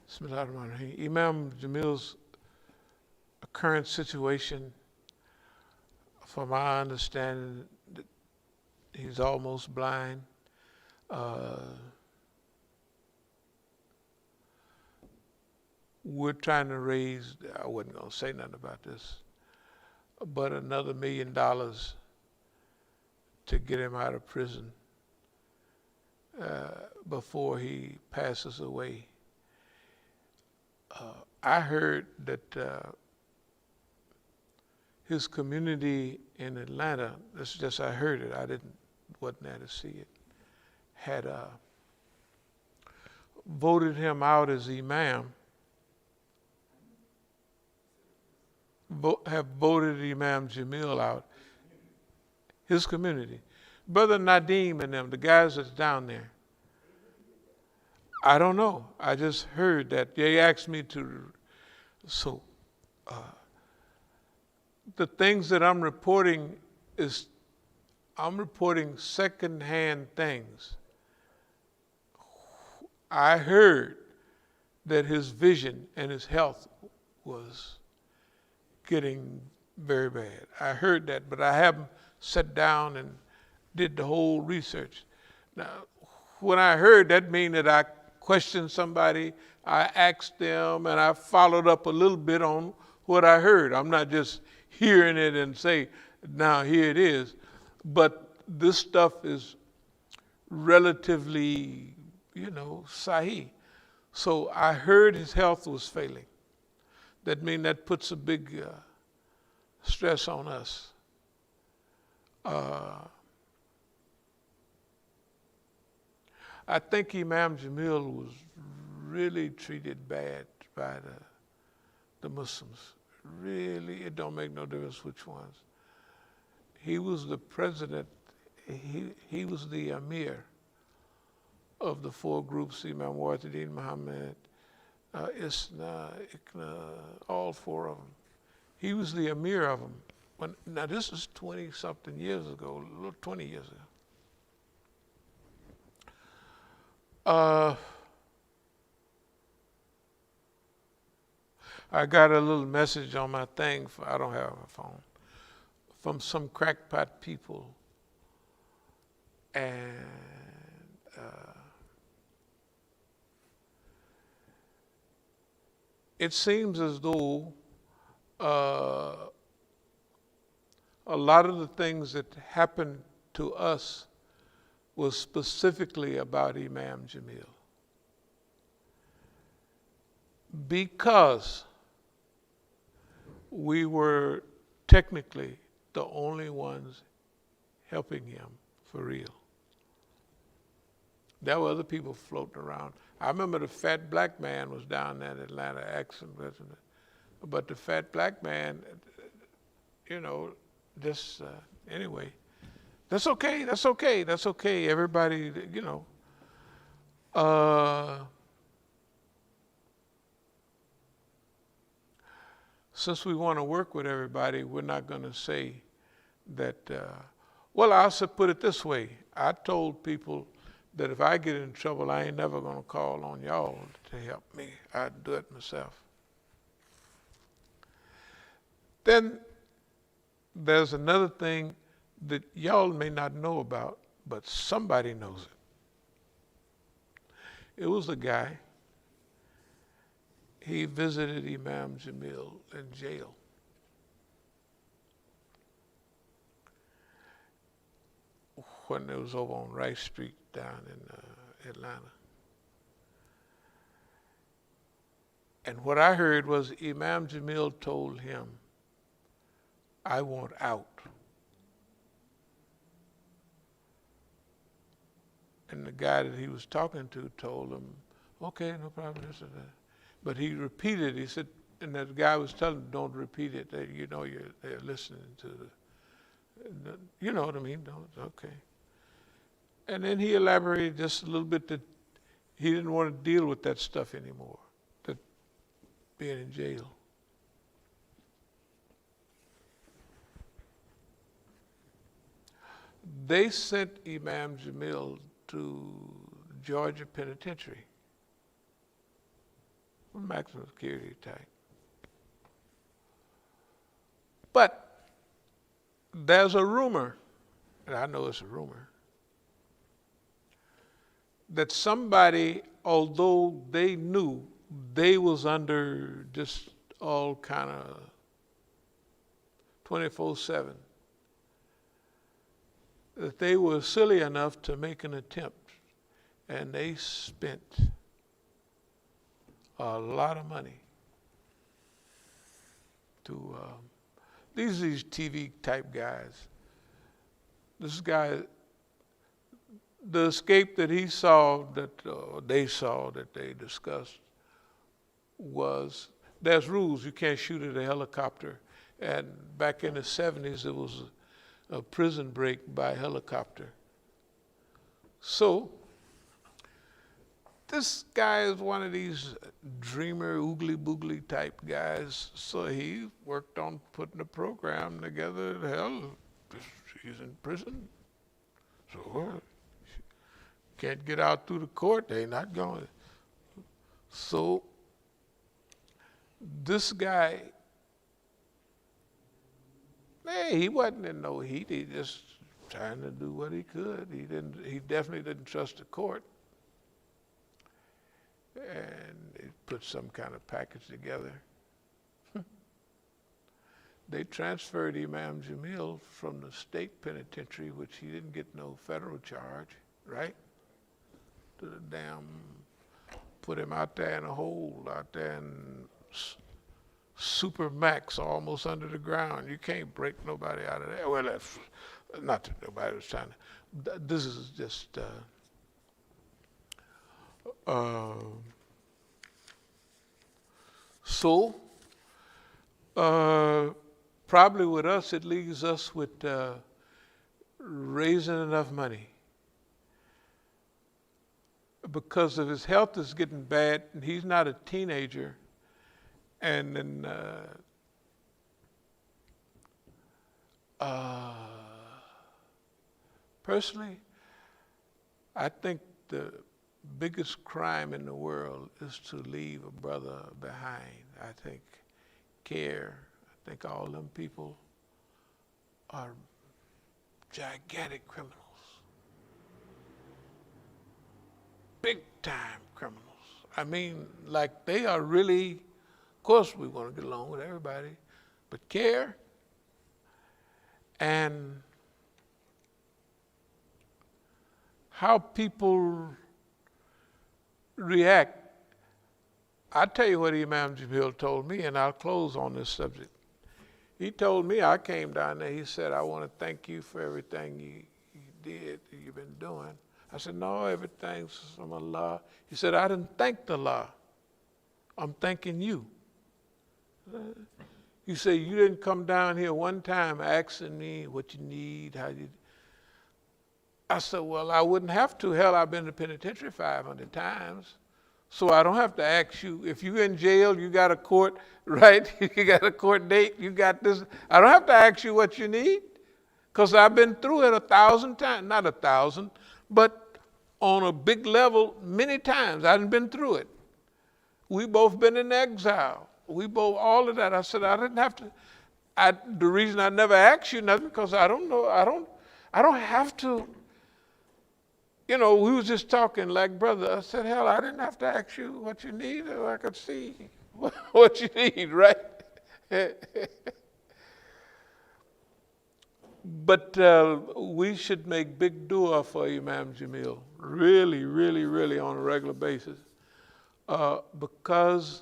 Speaker 1: Bismillahirrahmanirrahim. Imam Jamil's current situation, from my understanding, he's almost blind. We're trying to raise, I wasn't going to say nothing about this, but another $1 million to get him out of prison before he passes away. I heard that his community in Atlanta, that's just I heard it, wasn't there to see it, had voted him out as imam, have voted Imam Jamil out. His community. Brother Nadeem and them, the guys that's down there. I don't know. I just heard that. They asked me to. So, the things that I'm reporting is, I'm reporting secondhand things. I heard that his vision and his health was getting very bad. I heard that, but I haven't sat down and did the whole research. Now, when I heard that, mean that I questioned somebody, I asked them, and I followed up a little bit on what I heard. I'm not just hearing it and say, now here it is. But this stuff is relatively, sahih. So I heard his health was failing. That means that puts a big stress on us. I think Imam Jamil was really treated bad by the Muslims. Really, it don't make no difference which ones. He was the president, he was the Amir of the four groups, Imam Wahiduddin Muhammad, Isna, Ikna, all four of them. He was the Amir of them. Now this is 20-something years ago, a little 20 years ago. I got a little message on my thing, I don't have a phone, from some crackpot people. And it seems as though a lot of the things that happened to us was specifically about Imam Jamil. Because we were technically the only ones helping him for real. There were other people floating around. I remember the fat black man was down there in Atlanta asking, but the fat black man, anyway. That's okay. Everybody, since we want to work with everybody, we're not going to say that, I'll put it this way. I told people that if I get in trouble, I ain't never going to call on y'all to help me. I'd do it myself. Then there's another thing that y'all may not know about, but somebody knows it. It was a guy. He visited Imam Jamil in jail. When it was over on Rice Street down in Atlanta. And what I heard was Imam Jamil told him, I want out. And the guy that he was talking to told him, okay, no problem, this and that. But he repeated, he said, and the guy was telling him, don't repeat it, they're listening to you know what I mean? Okay. And then he elaborated just a little bit that he didn't want to deal with that stuff anymore, that being in jail. They sent Imam Jamil to Georgia Penitentiary, maximum security type. But there's a rumor, and I know it's a rumor, that somebody, although they knew they was under just all kind of 24/7, that they were silly enough to make an attempt, and they spent a lot of money to these TV type guys. This guy, The escape that he saw, that they discussed, was there's rules. You can't shoot at a helicopter. And back in the 70s, it was a prison break by helicopter. So this guy is one of these dreamer, oogly boogly type guys. So he worked on putting a program together. Hell, he's in prison. So can't get out through the court. They're not going. So this guy, hey, he wasn't in no heat. He just trying to do what he could. He definitely didn't trust the court. And they put some kind of package together. They transferred Imam Jamil from the state penitentiary, which he didn't get no federal charge, right? To the damn, put him out there in a hole, out there in super max, almost under the ground. You can't break nobody out of there. Well, that's not that nobody was trying to. This is just so probably with us, it leaves us with raising enough money, because if his health is getting bad and he's not a teenager, and then personally, I think the biggest crime in the world is to leave a brother behind. I think I think all them people are gigantic criminals. Big time criminals. I mean, like they are really, of course we want to get along with everybody, but care and how people react. I tell you what Imam Jamil told me, and I'll close on this subject. He told me, I came down there, he said, I want to thank you for everything you did, you've been doing. I said, no, everything's from Allah. He said, I didn't thank Allah. I'm thanking you. You say, you didn't come down here one time asking me what you need, how you. I said, well, I wouldn't have to. Hell, I've been to penitentiary 500 times. So I don't have to ask you. If you're in jail, you got a court, right? You got a court date, you got this. I don't have to ask you what you need, because I've been through it 1,000 times. Not 1,000, but on a big level, many times. I've been through it. We both been in exile. We both, all of that. I said, I didn't have to. The reason I never asked you nothing, because I don't know, I don't have to. You know, we was just talking like brother. I said, hell, I didn't have to ask you what you need, or I could see what you need, right? But we should make big dua for Imam Jamil, really, really, really on a regular basis, because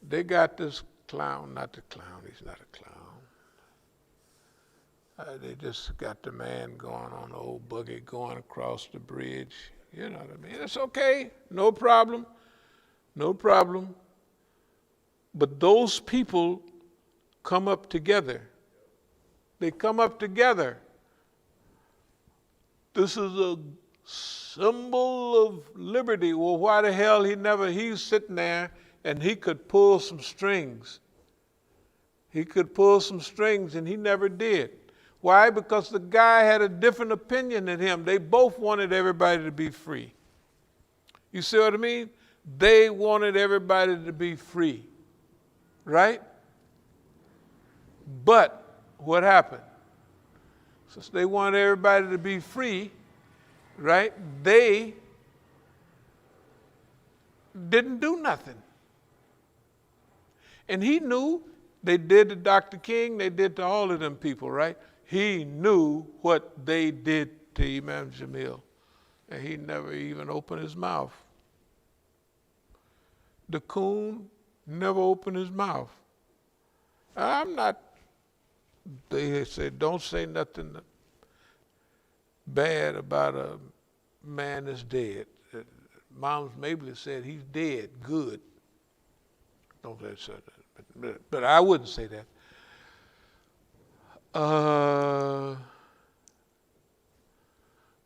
Speaker 1: they got this clown, not the clown, he's not a clown. They just got the man going on the old buggy going across the bridge. You know what I mean? It's okay, no problem, no problem. But those people come up together. They come up together. This is a symbol of liberty. Well, why the hell he's sitting there and he could pull some strings. He could pull some strings and he never did. Why? Because the guy had a different opinion than him. They both wanted everybody to be free. You see what I mean? They wanted everybody to be free, right? But what happened? Since they wanted everybody to be free, right, they didn't do nothing. And he knew they did to Dr. King, they did to all of them people, right? He knew what they did to Imam Jamil, and he never even opened his mouth. The coon never opened his mouth. I'm not they said, don't say nothing bad about a man that's dead. Moms Mabley said he's dead, good. Don't say that, but I wouldn't say that.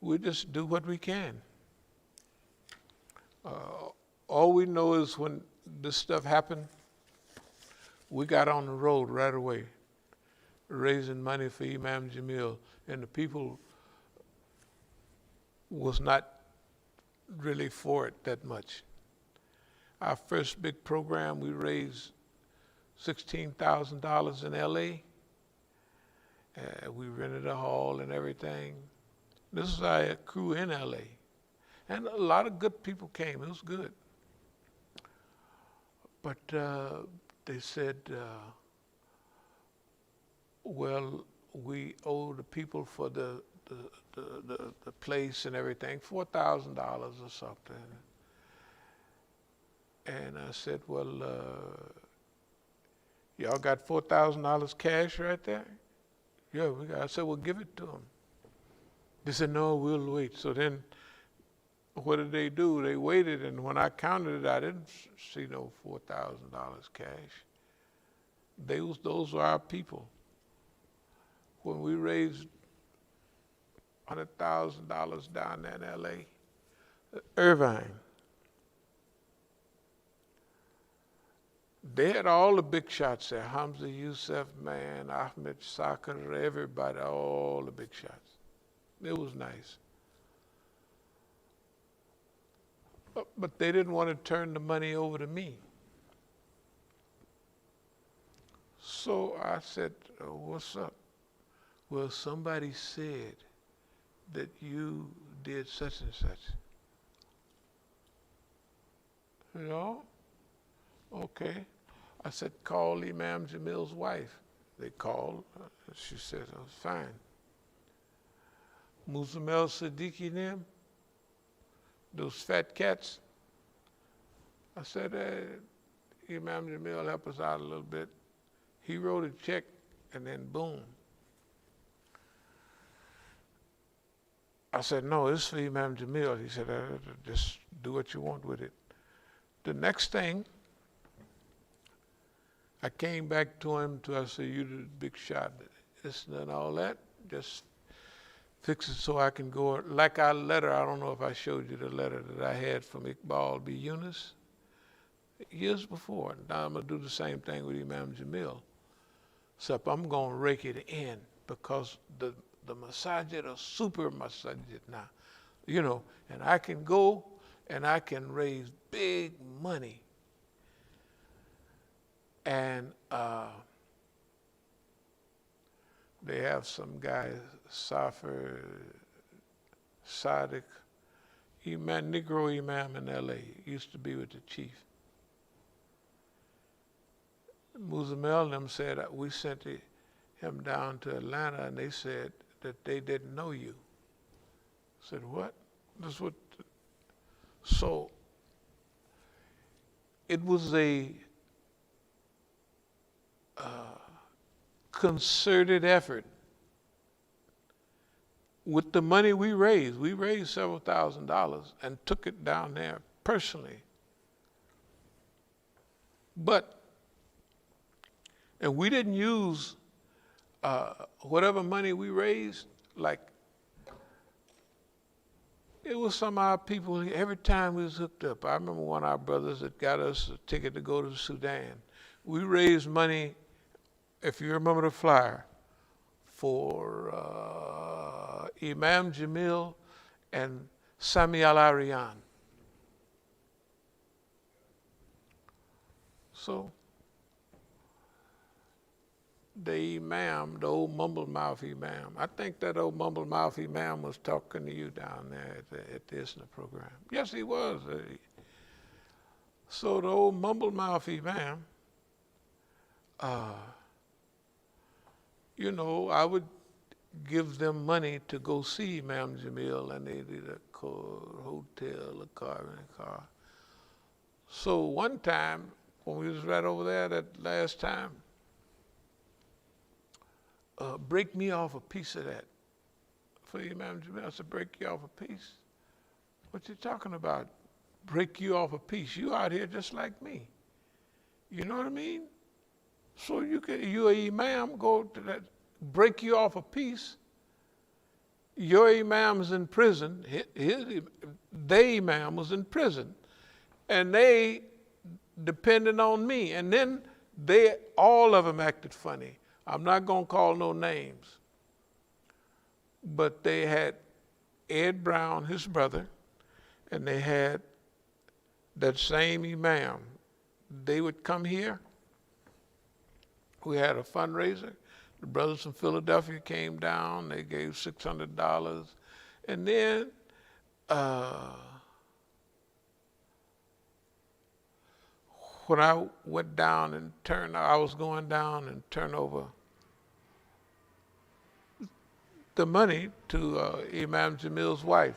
Speaker 1: We just do what we can. All we know is when this stuff happened, we got on the road right away, raising money for Imam Jamil, and the people was not really for it that much. Our first big program, we raised $16,000 in LA. We rented a hall and everything. This is our crew in LA. And a lot of good people came. It was good. But they said, well, we owe the people for the place and everything $4,000 or something. And I said, well, y'all got $4,000 cash right there? Yeah, we got. I said, well, give it to them. They said, no, we'll wait. So then, what did they do? They waited, and when I counted it, I didn't see no $4,000 cash. Those were our people. When we raised $100,000 down there in L.A., Irvine, they had all the big shots there. Hamza Youssef, man, Ahmed Sakr, everybody, all the big shots. It was nice. But they didn't want to turn the money over to me. So I said, what's up? Well, somebody said that you did such and such. You know? Okay. I said, call Imam Jamil's wife. They called. She said, oh, fine. Muzamel Siddiqui and them, those fat cats. I said, Imam Jamil, help us out a little bit. He wrote a check, and then boom. I said, no, this is for Imam Jamil. He said, just do what you want with it. The next thing, I came back to him, I said, you the big shot, this and all that, just fix it so I can go. Like our letter, I don't know if I showed you the letter that I had from Iqbal B. Yunus years before. Now I'm going to do the same thing with Imam Jamil. Except I'm going to rake it in because the masajid are super masajid now. You know, and I can go and I can raise big money. And they have some guy, Safar Sadiq, Imam, Negro Imam in LA, used to be with the chief. Muzamel and them said, we sent him down to Atlanta and they said that they didn't know you. I said, what? That's what, so it was a concerted effort. With the money we raised several $1,000s and took it down there personally. And we didn't use whatever money we raised, like, it was some of our people, every time we was hooked up. I remember one of our brothers that got us a ticket to go to Sudan. We raised money, if you remember the flyer, for Imam Jamil and Sami Al-Arian. So the Imam, the old mumble-mouth Imam, I think that old mumble-mouth Imam was talking to you down there at the ISNA program. Yes, he was. So the old mumble-mouth Imam, you know, I would give them money to go see Imam Jamil, and they did a hotel, a car, and a car. So one time, when we was right over there that last time, break me off a piece of that for Imam Jamil. I said, break you off a piece? What you talking about? Break you off a piece? You out here just like me. You know what I mean? So you're an imam, go to that, break you off a piece. Your imam is in prison. Their imam was in prison. And they depended on me. And then all of them acted funny. I'm not going to call no names. But they had Ed Brown, his brother, and they had that same imam. They would come here. We had a fundraiser. The brothers from Philadelphia came down. They gave $600. And then when I went down and I was going down and turned over the money to Imam Jamil's wife.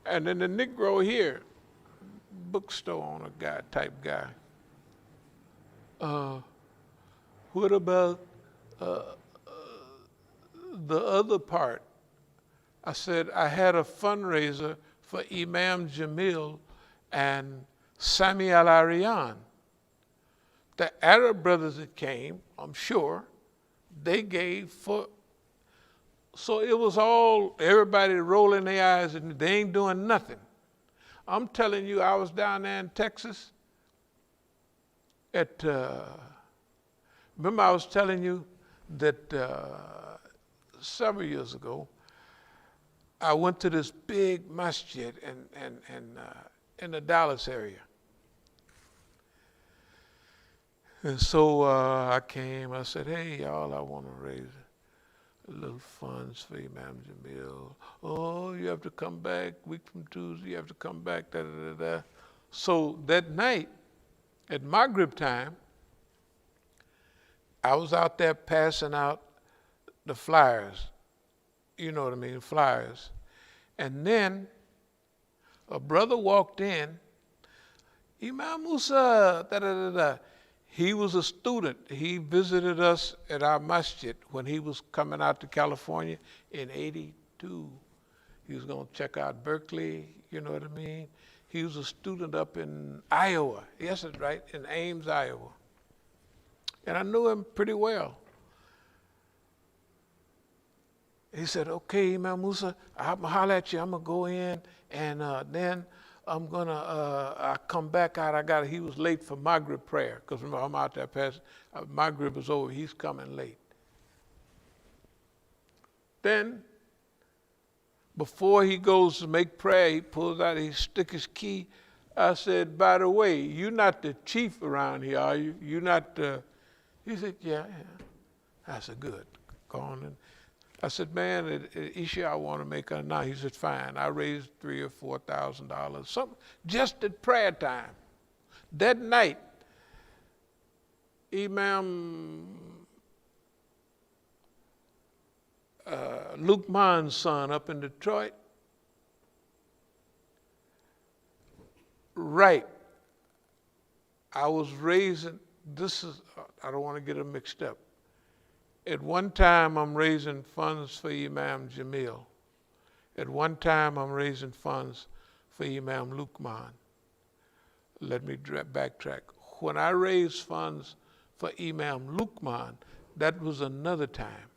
Speaker 1: And then the Negro here, bookstore owner type guy. What about the other part? I said I had a fundraiser for Imam Jamil and Sami Al-Arian. The Arab brothers that came, I'm sure, they gave for, so it was all, everybody rolling their eyes and they ain't doing nothing. I'm telling you, I was down there in Texas at, remember I was telling you that several years ago, I went to this big masjid in the Dallas area. And so I came, I said, hey, y'all, I want to raise a little funds for Imam Jamil. Oh, you have to come back, week from Tuesday, you have to come back, da-da-da-da. So that night, at Maghrib time, I was out there passing out the flyers. You know what I mean, flyers. And then a brother walked in, Imam Musa, da-da-da-da. He was a student. He visited us at our masjid when he was coming out to California in '82. He was going to check out Berkeley, you know what I mean? He was a student up in Iowa. Yes, that's right, in Ames, Iowa. And I knew him pretty well. He said, okay, Imam Musa, I'm going to holler at you. I'm going to go in, and then I'm going to I come back out. He was late for Maghrib prayer, because remember, I'm out there past, Maghrib is over. He's coming late. Then, before he goes to make prayer, he pulls out, he stick his key. I said, by the way, you're not the chief around here, are you? You're not the, he said, yeah. I said, good, go on in. I said, man, the issue I want to make now. He said, fine. I raised $3,000 or $4,000, something, just at prayer time. That night, Imam Luke Mann's son up in Detroit, right. I was raising, I don't want to get them mixed up. At one time, I'm raising funds for Imam Jamil. At one time, I'm raising funds for Imam Luqman. Let me backtrack. When I raised funds for Imam Luqman, that was another time.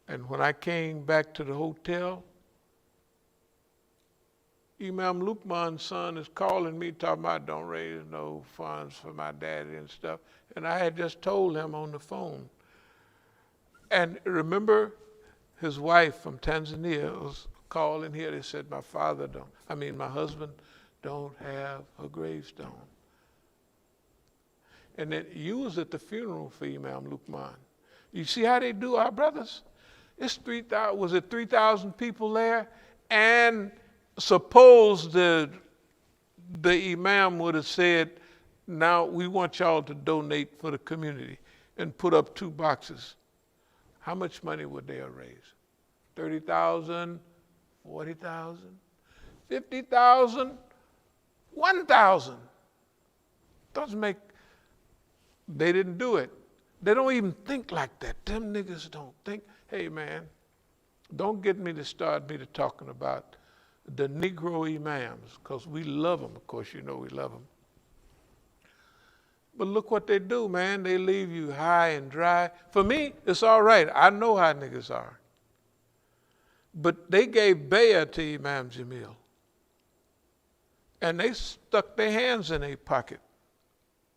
Speaker 1: And when I came back to the hotel, Imam Luqman's son is calling me, talking about don't raise no funds for my daddy and stuff. And I had just told him on the phone. And remember, his wife from Tanzania was calling here. They said, my husband don't have a gravestone. And then you was at the funeral for Imam Luqman. You see how they do our brothers? It's 3,000, was it 3,000 people there? And suppose the imam would have said, now we want y'all to donate for the community and put up 2 boxes. How much money would they have raised? 30,000, 40,000, 50,000, 1,000. Doesn't make They didn't do it. They don't even think like that. Them niggas don't think. Hey, man, don't get me to start me to talking about the Negro imams, because we love them. Of course, you know we love them. But look what they do, man. They leave you high and dry. For me, it's all right. I know how niggas are. But they gave bayah to Imam Jamil. And they stuck their hands in their pocket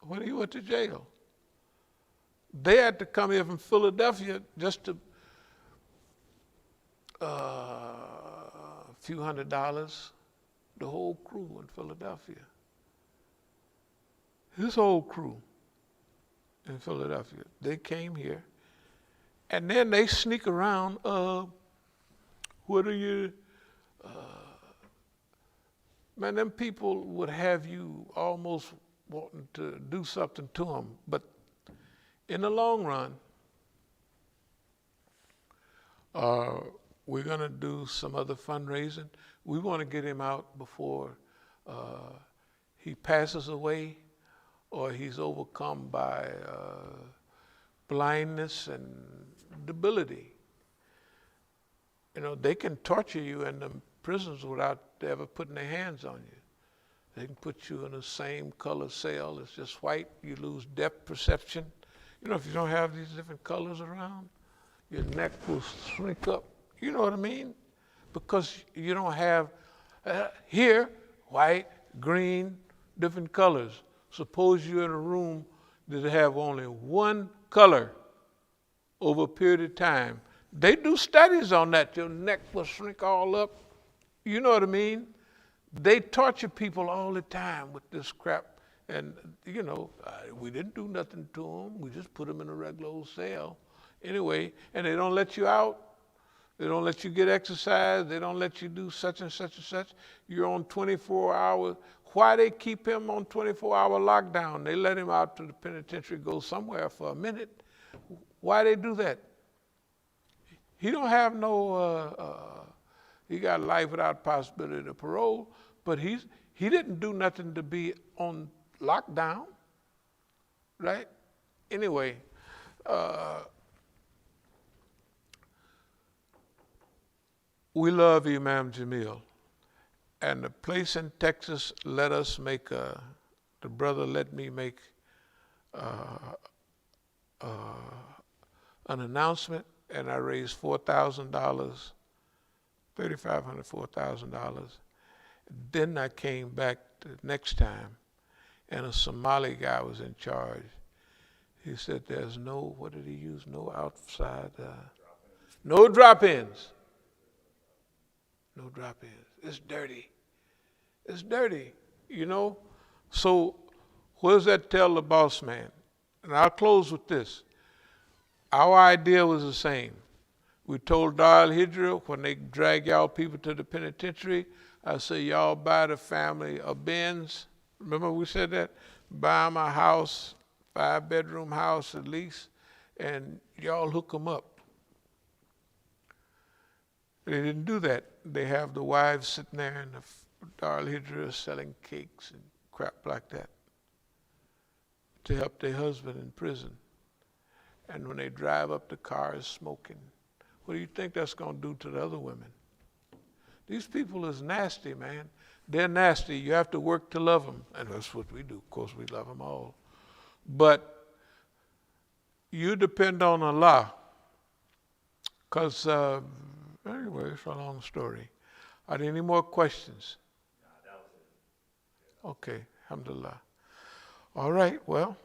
Speaker 1: when he went to jail. They had to come here from Philadelphia just to a few $100s. The whole crew in Philadelphia. His whole crew in Philadelphia. They came here. And then they sneak around, what are you, man, them people would have you almost wanting to do something to them. But in the long run, we're going to do some other fundraising. We want to get him out before he passes away or he's overcome by blindness and debility. You know, they can torture you in the prisons without ever putting their hands on you. They can put you in the same color cell. It's just white. You lose depth perception. You know, if you don't have these different colors around, your neck will shrink up. You know what I mean? Because you don't have, here, white, green, different colors. Suppose you're in a room that have only one color over a period of time. They do studies on that. Your neck will shrink all up. You know what I mean? They torture people all the time with this crap. And, you know, we didn't do nothing to them. We just put them in a regular old cell. Anyway, and they don't let you out. They don't let you get exercise. They don't let you do such and such and such. You're on 24 hours. Why they keep him on 24-hour lockdown? They let him out to the penitentiary, go somewhere for a minute. Why they do that? He don't have no, he got life without possibility of parole, but he didn't do nothing to be on lockdown, right? Anyway, we love Imam Jamil. And the place in Texas let us make, the brother let me make an announcement, and I raised $4,000, $3,500, $4,000. Then I came back the next time, and a Somali guy was in charge. He said, there's no, what did he use? No outside, no drop-ins. No drop-ins. It's dirty. It's dirty, you know? So what does that tell the boss man? And I'll close with this. Our idea was the same. We told Dar al-Hijra when they drag y'all people to the penitentiary, I say, y'all buy the family a Benz. Remember we said that? Buy them a house, 5-bedroom house at least, and y'all hook them up. They didn't do that. They have the wives sitting there in the Dar al-Hijra selling cakes and crap like that to help their husband in prison. And when they drive up, the car is smoking. What do you think that's going to do to the other women? These people is nasty, man. They're nasty. You have to work to love them. And that's what we do. Of course, we love them all. But you depend on Allah. Because, anyway, it's a long story. Are there any more questions?
Speaker 3: Nah, that was it.
Speaker 1: Okay, alhamdulillah. All right, well.